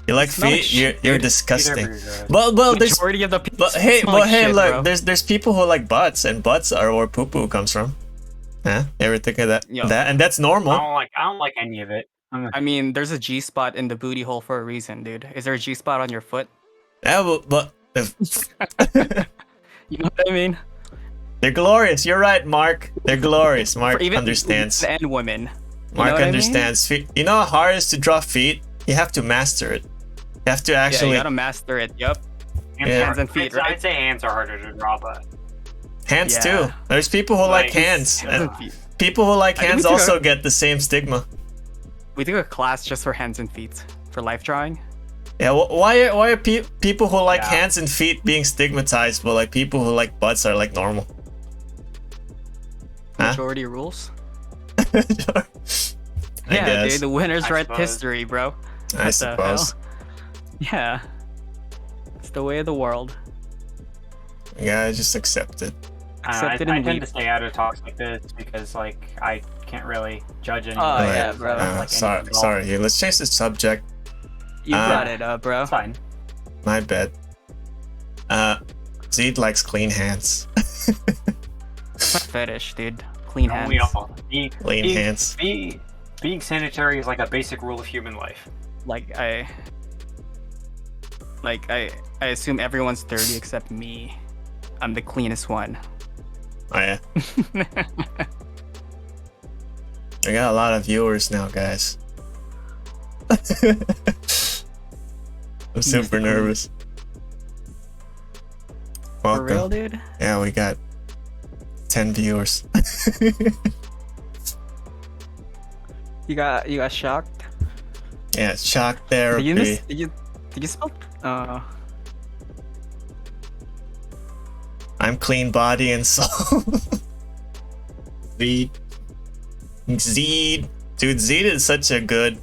You like Smell like feet? shit, You're dude. disgusting. Peter Bruegel. Well, there's Majority of the people. but hey, smell like shit, look, bro. there's people who like butts, and butts are where poo poo comes from. Huh? You ever think of that? Yo. That and that's normal. I don't like any of it. I mean, there's a G spot in the booty hole for a reason, dude. Is there a G spot on your foot? Yeah, but if, You know what I mean? they're glorious. You're right, Mark. They're glorious. Mark For even understands. men and women. You know Mark what I mean? understands feet. You know how hard it is to draw feet? You have to master it. You have to Yeah, actually you gotta master it. Yup. Yeah. Hands and feet, right? I'd say hands are harder to draw, but hands Yeah. too. There's people who like Like, hands, Hands and and feet. people who like I think hands we took also a- get the same stigma. We took a class just for hands and feet for life drawing. Yeah, why are people who like Yeah. hands and feet being stigmatized, but like people who like butts are like normal? Huh? Majority rules. I Yeah, guess. dude, the winners I write suppose. history, bro. I the suppose. Yeah. It's the way of the world. Yeah, just accept it. Accept it I and tend weep. to stay out of talks like this because like I can't really judge anyone. Oh, Alright. yeah, bro. Sorry. Here, let's change the subject. You brought it up, bro. It's fine. My bad. Zed likes clean hands. It's my fetish, dude. Clean Don't hands. we all? Clean hands. Being sanitary is like a basic rule of human life. Like I assume everyone's dirty except me. I'm the cleanest one. Oh yeah. I got a lot of viewers now, guys. I'm super Mr. nervous. For real, Welcome. dude? Yeah, we got 10 viewers. You got shocked? Yeah, shock Did therapy. you miss did you spell I'm clean body and soul. Zed. Zed. Dude, Zed is such a good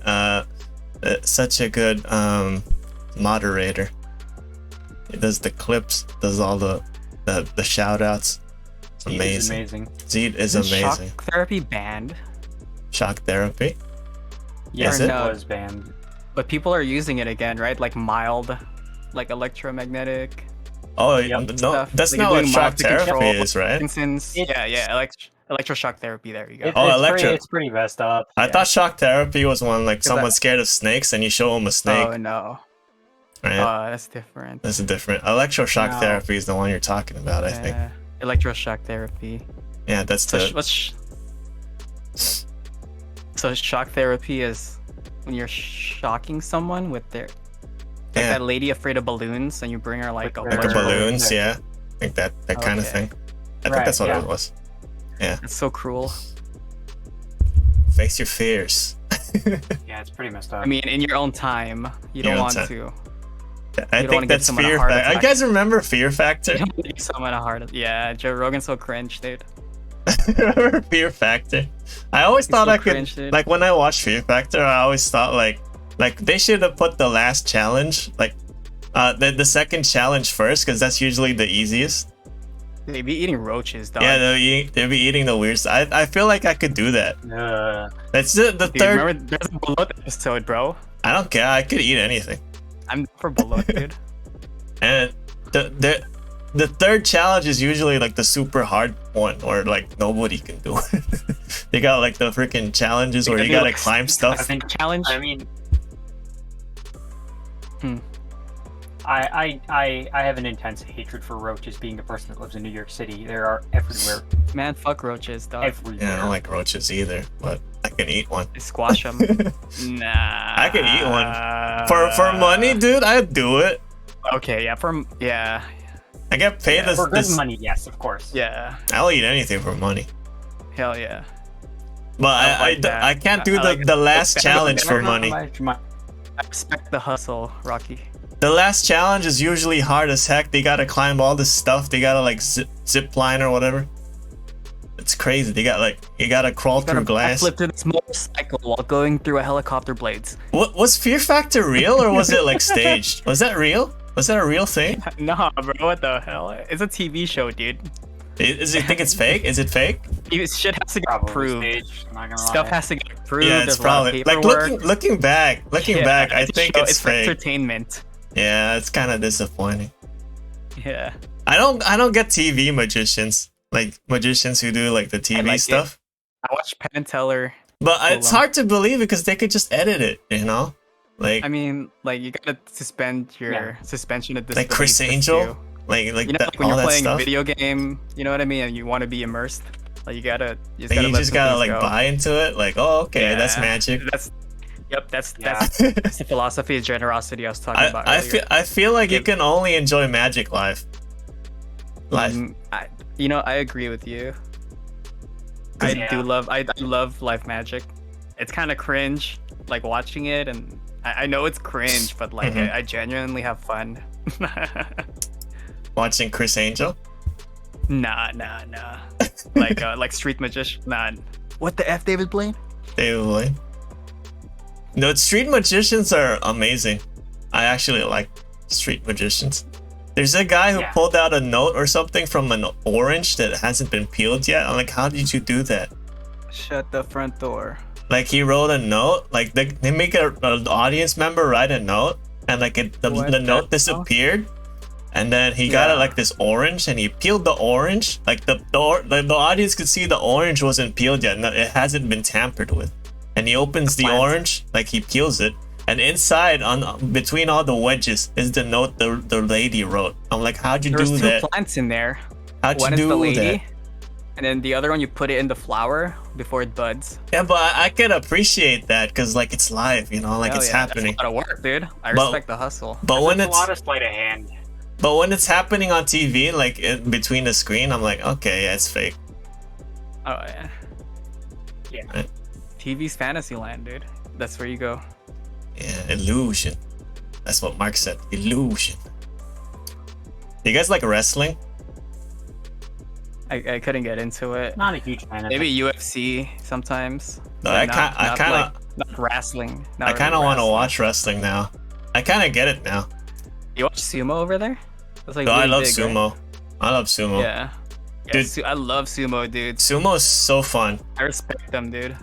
moderator. He does the clips, does all the shout outs. It's It is amazing. amazing. Zed is Isn't amazing. shock therapy banned? Shock therapy. Yes, Is it it? was banned. But people are using it again, right? Like mild, like electromagnetic. Oh Yep. no, Stuff. that's Like not you're what doing shock mild to therapy control is, right? Parkinson's. It's- Yeah, electroshock therapy. There you go. Oh, electro. It's pretty messed up. I Yeah. thought shock therapy was when like that- someone's scared of snakes and you show them a snake. Oh no. Right? That's different. That's a different. Electroshock No. therapy is the one you're talking about, I think. Yeah. Electroshock therapy. Yeah, that's So, the. so shock therapy is when you're shocking someone with their like Yeah, that lady afraid of balloons, and you bring her like a With like a Sure. balloons. Yeah. Yeah, like that kind of Okay. thing. I think Right, that's what yeah. it was. It's so cruel. Face your fears. Yeah, it's pretty messed up. I mean, in your own time, you don't Your own want time. to. I You don't wanna think give that's someone a Fear heart Factor. You attack. guys remember Fear Factor? You don't wanna give someone a heart. Yeah, Joe Rogan's so cringe, dude. Remember Fear Factor? I always He's thought so I could cringe, dude. like when I watched Fear Factor, I always thought like they should have put the last challenge like the second challenge first because that's usually the easiest. They be eating roaches, dog. Yeah, they'll be eating the weird stuff. I feel like I could do that. That's the Dude, third. remember there's a bloat episode, bro. I don't care. I could eat anything. I'm for bloat, dude. And the third challenge is usually like the super hard one, or like nobody can do it. They got like the freaking challenges where you gotta climb I stuff. think Challenge. I mean, Hmm. I have an intense hatred for roaches. Being a person that lives in New York City, there are everywhere. Man, fuck roaches, dog. Everywhere. Yeah, I don't like roaches either, but I can eat one. They squash them. Nah. I could eat one for money, dude. I'd do it. Okay, yeah, I get paid Yeah, For good this. money, yes, of course. yeah. I'll eat anything for money. Hell yeah. But I like that. I can't do I like the last that. challenge for Never money. mind. I respect the hustle, Rocky. The last challenge is usually hard as heck. They gotta climb all this stuff. They gotta like zip line or whatever. It's crazy. They got like you gotta crawl through glass. Flip through this motorcycle while going through a helicopter blades. What was Fear Factor real or was it like staged? Was that real? Was that a real thing? Nah, bro, what the hell? It's a TV show, dude. Is you think it's fake? Is it fake? Shit has to get Probably approved. staged, I'm not gonna Stuff lie. has to get approved. Yeah, it's There's a lot of probably like paperwork. looking back. I it's a think show, it's for fake. entertainment. Yeah, it's kind of disappointing. Yeah. I don't get TV magicians, like magicians who do like the TV like it. stuff. I watched Penn and Teller. But it's hard to believe because they could just edit it, you know? Like I mean, like you gotta suspend your suspension of disbelief. like Chris just Angel, to- like You know, that, like when all you're that playing stuff. a video game, you know what I mean, and you want to be immersed. Like you Like, just you let just some gotta things like go. buy into it. Like, oh, okay, that's Yeah. magic. That's Yeah. that's the philosophy of generosity I was talking about earlier. I feel like you Give- can only enjoy magic live. I agree with you. Yeah. I love live magic. It's kind of cringe, like watching it, and I know it's cringe, but like Mhm. I genuinely have fun. Watching Chris Angel. Nah. like street magician. Nah. What the f, David Blaine? David Blaine. No, street magicians are amazing. I actually like street magicians. There's a guy who Yeah. pulled out a note or something from an orange that hasn't been peeled yet. I'm like, how did you do that? Shut the front door. Like he wrote a note, like they make an audience member write a note, and like the What note the hell? disappeared, and then he got it Yeah. like this orange, and he peeled the orange. Like the audience could see the orange wasn't peeled yet, no, it hasn't been tampered with, and he opens the plant. orange, like he peels it, and inside on between all the wedges is the note the lady wrote. I'm like, how'd you There's do two that? plants in there. How'd One you is the do lady, that? and then the other one you put it in the flower before it buds. Yeah, but I can appreciate that because like it's live, you know, like Hell it's yeah, happening. That's a lot of work, dude. I But- respect the hustle. But when There's it's a lot of sleight of hand. But when it's happening on TV, like in between the screen, I'm like, okay, yeah, it's fake. Oh yeah. Yeah. Right. TV's Fantasyland, dude. That's where you go. Yeah, illusion. That's what Mark said. Illusion. You guys like wrestling? I couldn't get into it. Not a huge fan of Maybe it. UFC sometimes. No, but I not kind like- of, not wrestling. I kind of want to watch wrestling now. I kind of get it now. You watch sumo over there? That's like No, I really love big, right? sumo. I love sumo. Yeah. Yeah, Dude. I love sumo, dude. Sumo is so fun I respect them, dude.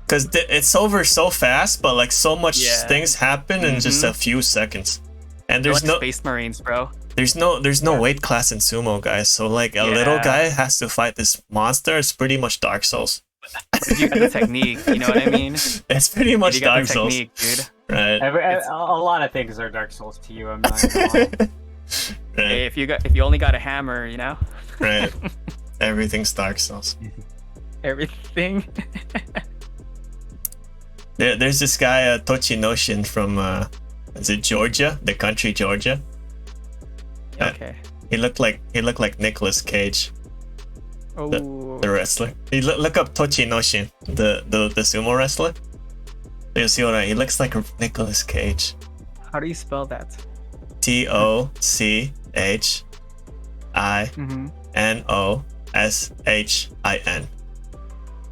because it's over so fast, but like so much Yeah. things happen in just Mhm. a few seconds. And They're there's like no Space Marines, bro. there's no weight class in sumo, guys. So like a little Yeah. guy has to fight this monster. It's pretty much Dark Souls. If you got the technique, you know what I mean? If It's pretty much you got Dark the Souls, technique, dude. right? A lot of things are Dark Souls to you. I'm not gonna lie. Right, Hey, if you only got a hammer, you know, right. Everything's Dark Souls. everything. There's this guy Tochinoshin from is it Georgia, the country Georgia? Okay. He looked like Nicolas Cage, Oh. the wrestler. You look up Tochinoshin, the sumo wrestler. You'll see what he looks like Nicolas Cage. How do you spell that? Mm-hmm.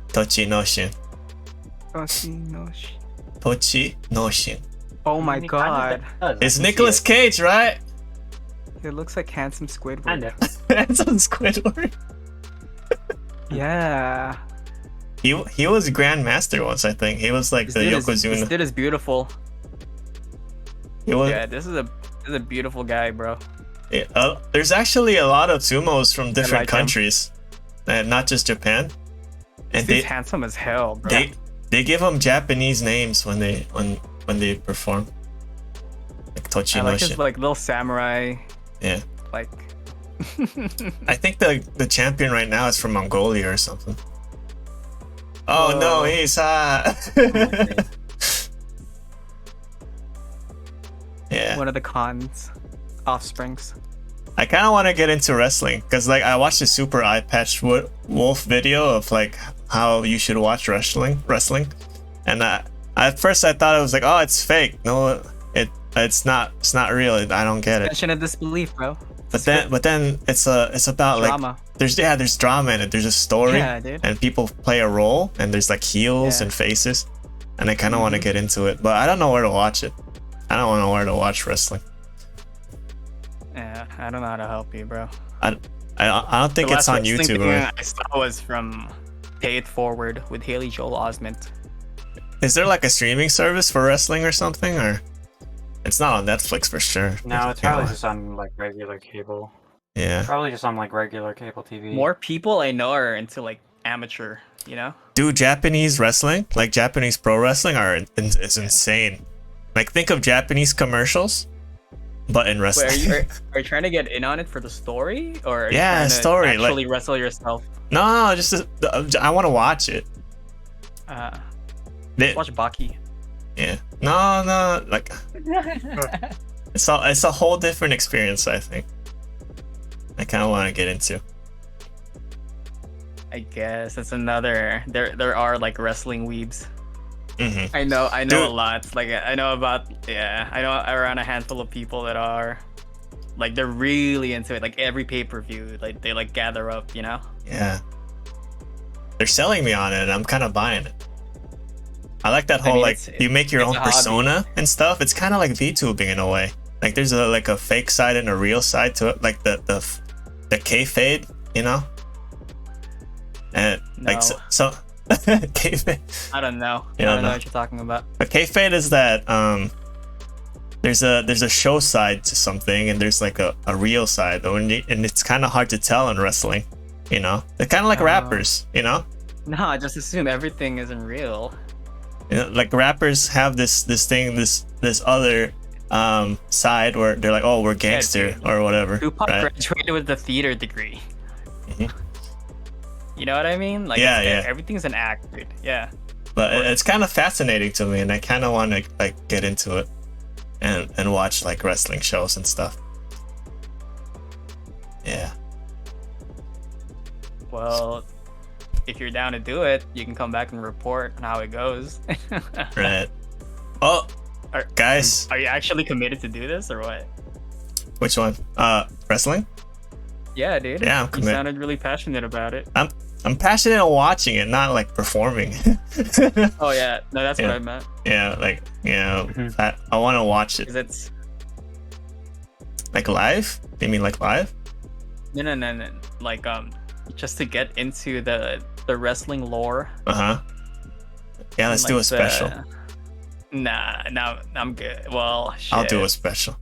Tochinoshin. Tochinoshin. Oh my I mean, god. kinda does, I It's can see Nicolas it. Cage, right? It looks like handsome Squidward. Kinda. That's on Squidward. Yeah. He was Grandmaster once, I think. He was like the This Yokozuna. dude is beautiful. He was, Yeah, this is a beautiful guy, bro. yeah, there's actually a lot of sumos from different like him. countries, and not just Japan. And He's handsome as hell, bro. they give them Japanese names when they perform. Like I like his Tochinoshin. like little samurai, Yeah. like. I think the champion right now is from Mongolia or something. Oh no, Whoa. he's hot. Yeah. One of the Khan's offsprings. I kind of want to get into wrestling because like I watched a super eye patch wolf video of like how you should watch wrestling, and at first I thought it was like, oh, it's fake. No, it's not real. I don't get it. Suspension of disbelief, bro. But then it's about Drama. like there's drama in it. There's a story, Yeah, dude. and people play a role, and there's like heels Yeah. and faces, and I kind of want to get into it, but I don't know where to watch it. I don't know where to watch wrestling. Yeah, I don't know how to help you, bro. I don't think The it's last on wrestling YouTube. thing Right? I saw was from Pay It Forward with Haley Joel Osment. Is there like a streaming service for wrestling or something, or it's not on Netflix for sure? No, it's Yeah. probably just on like regular cable. Yeah, Probably just on like regular cable TV. More people I know are into like amateur, you know? dude, Japanese wrestling, like Japanese pro wrestling, is insane. Like think of Japanese commercials, but in Wait, wrestling. are you trying to get in on it for the story, or are you Yeah, trying to story, like- actually wrestle yourself? No, just I want to watch it. They- Watch Baki. Yeah. No, like it's a whole different experience. I think. I kind of want to get into. I guess it's another. There are like wrestling weebs. Hmm I know Dude. a lot. Like I know about I know around a handful of people that are like they're really into it. Like every pay-per-view, like they like gather up, you know? Yeah. They're selling me on it, and I'm kind of buying it. I like that I whole mean, like it's- you make your it's own a hobby. persona and stuff. It's kind of like VTubing in a way. Like there's a fake side and a real side to it, like the kayfabe, you know. And like No. so kayfabe. I don't know. You I don't don't know know. what you're talking about. But kayfabe is that there's a show side to something, and there's like a real side, and it's kind of hard to tell in wrestling. You know, they're kind of like Oh. rappers. You know. No, I just assume everything isn't real. You know, like rappers have this thing, this other side where they're like, oh, we're gangster dude. or whatever, Tupac right? graduated with a theater degree. Mhm. You know what I mean? Like Yeah, it's- yeah. everything's an act, dude. Yeah. But it's kind of fascinating to me, and I kind of want to like get into it and watch like wrestling shows and stuff. Yeah. Well, if you're down to do it, you can come back and report on how it goes. Right. Oh, Are- guys, Are you actually committed to do this or what? which one? Wrestling? Yeah, dude. Yeah, I'm You committed. sounded really passionate about it. I'm passionate on watching it, not like performing. Oh yeah, no, that's Yeah. what I meant. Yeah, like Mhm. I want to watch it 'Cause it's like live. You mean like live? no, like just to get into the wrestling lore. Uh huh. Yeah, let's and, do a like, special. Nah, no, I'm good. Well, shit. I'll do a special.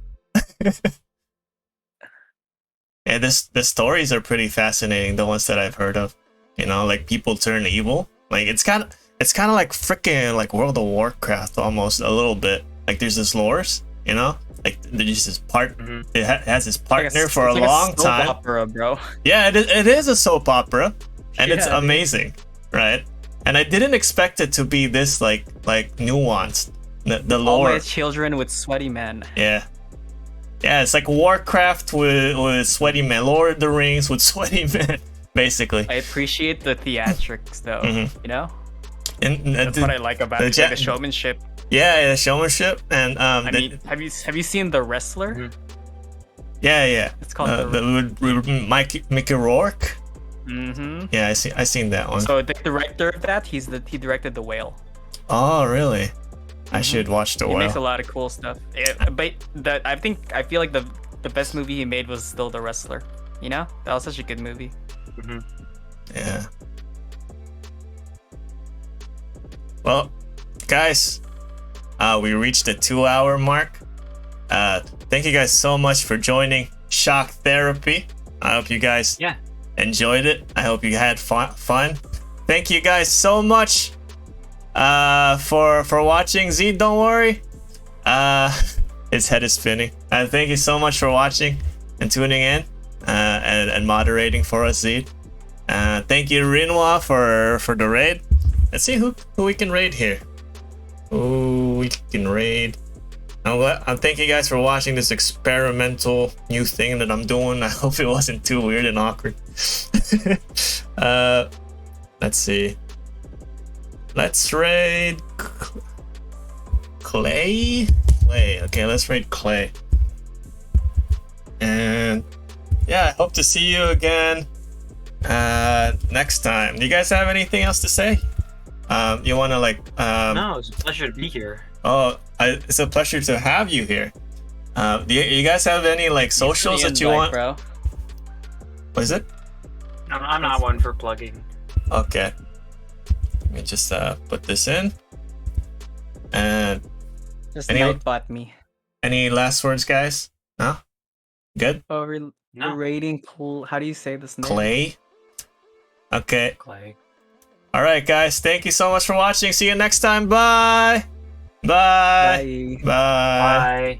Yeah, the stories are pretty fascinating. The ones that I've heard of, you know, like people turn evil. Like it's kind of like freaking like World of Warcraft almost a little bit. Like there's this lores, you know, like there's this part. Mhm. It has this It's like partner for a it's like long soap time. opera, bro. Yeah, it is a soap opera, and it's Yeah, dude. amazing, right? And I didn't expect it to be this like nuanced. The All lore. my children with sweaty men. Yeah. Yeah, it's like Warcraft with sweaty men, Lord of the Rings with sweaty men, basically. I appreciate the theatrics, though. Mhm. You know, And that's what I like about the it. Like ja- the showmanship. yeah, the showmanship and I mean, have you seen The Wrestler? Mhm. Yeah. It's called Mickey Rourke. Mm-hmm. Yeah, I seen that one. So the director of that, he directed The Whale. Oh, really? I Mhm. should watch The He makes a Whale. lot of cool stuff. Yeah, but I feel like the best movie he made was still The Wrestler. You know, that was such a good movie. Hmm. Yeah. Well, guys, we reached the 2-hour mark. Thank you guys so much for joining Shock Therapy. I hope you guys enjoyed it. I hope you had fun. Thank you guys so much for watching. Z, don't worry. His head is spinning. Thank you so much for watching and tuning in and moderating for us, Z. Thank you, Rinwa, for the raid. Let's see who we can raid here. Who we can raid. I thank you guys for watching this experimental new thing that I'm doing. I hope it wasn't too weird and awkward. Let's see. Let's raid Clay. Okay, let's raid Clay. And yeah, I hope to see you again next time. Do you guys have anything else to say? You want to No, it's a pleasure to be here. Oh, it's a pleasure to have you here. Do you guys have any socials that you want? Bro. What is it? I'm not one for plugging. Okay. Let me just put this in. And Just Any- nightbot me. any last words, guys? No? Good? Oh, we're rating cool. How do you say this name? Clay? Okay. Clay. All right, guys. Thank you so much for watching. See you next time. Bye. Bye. Bye. Bye. Bye.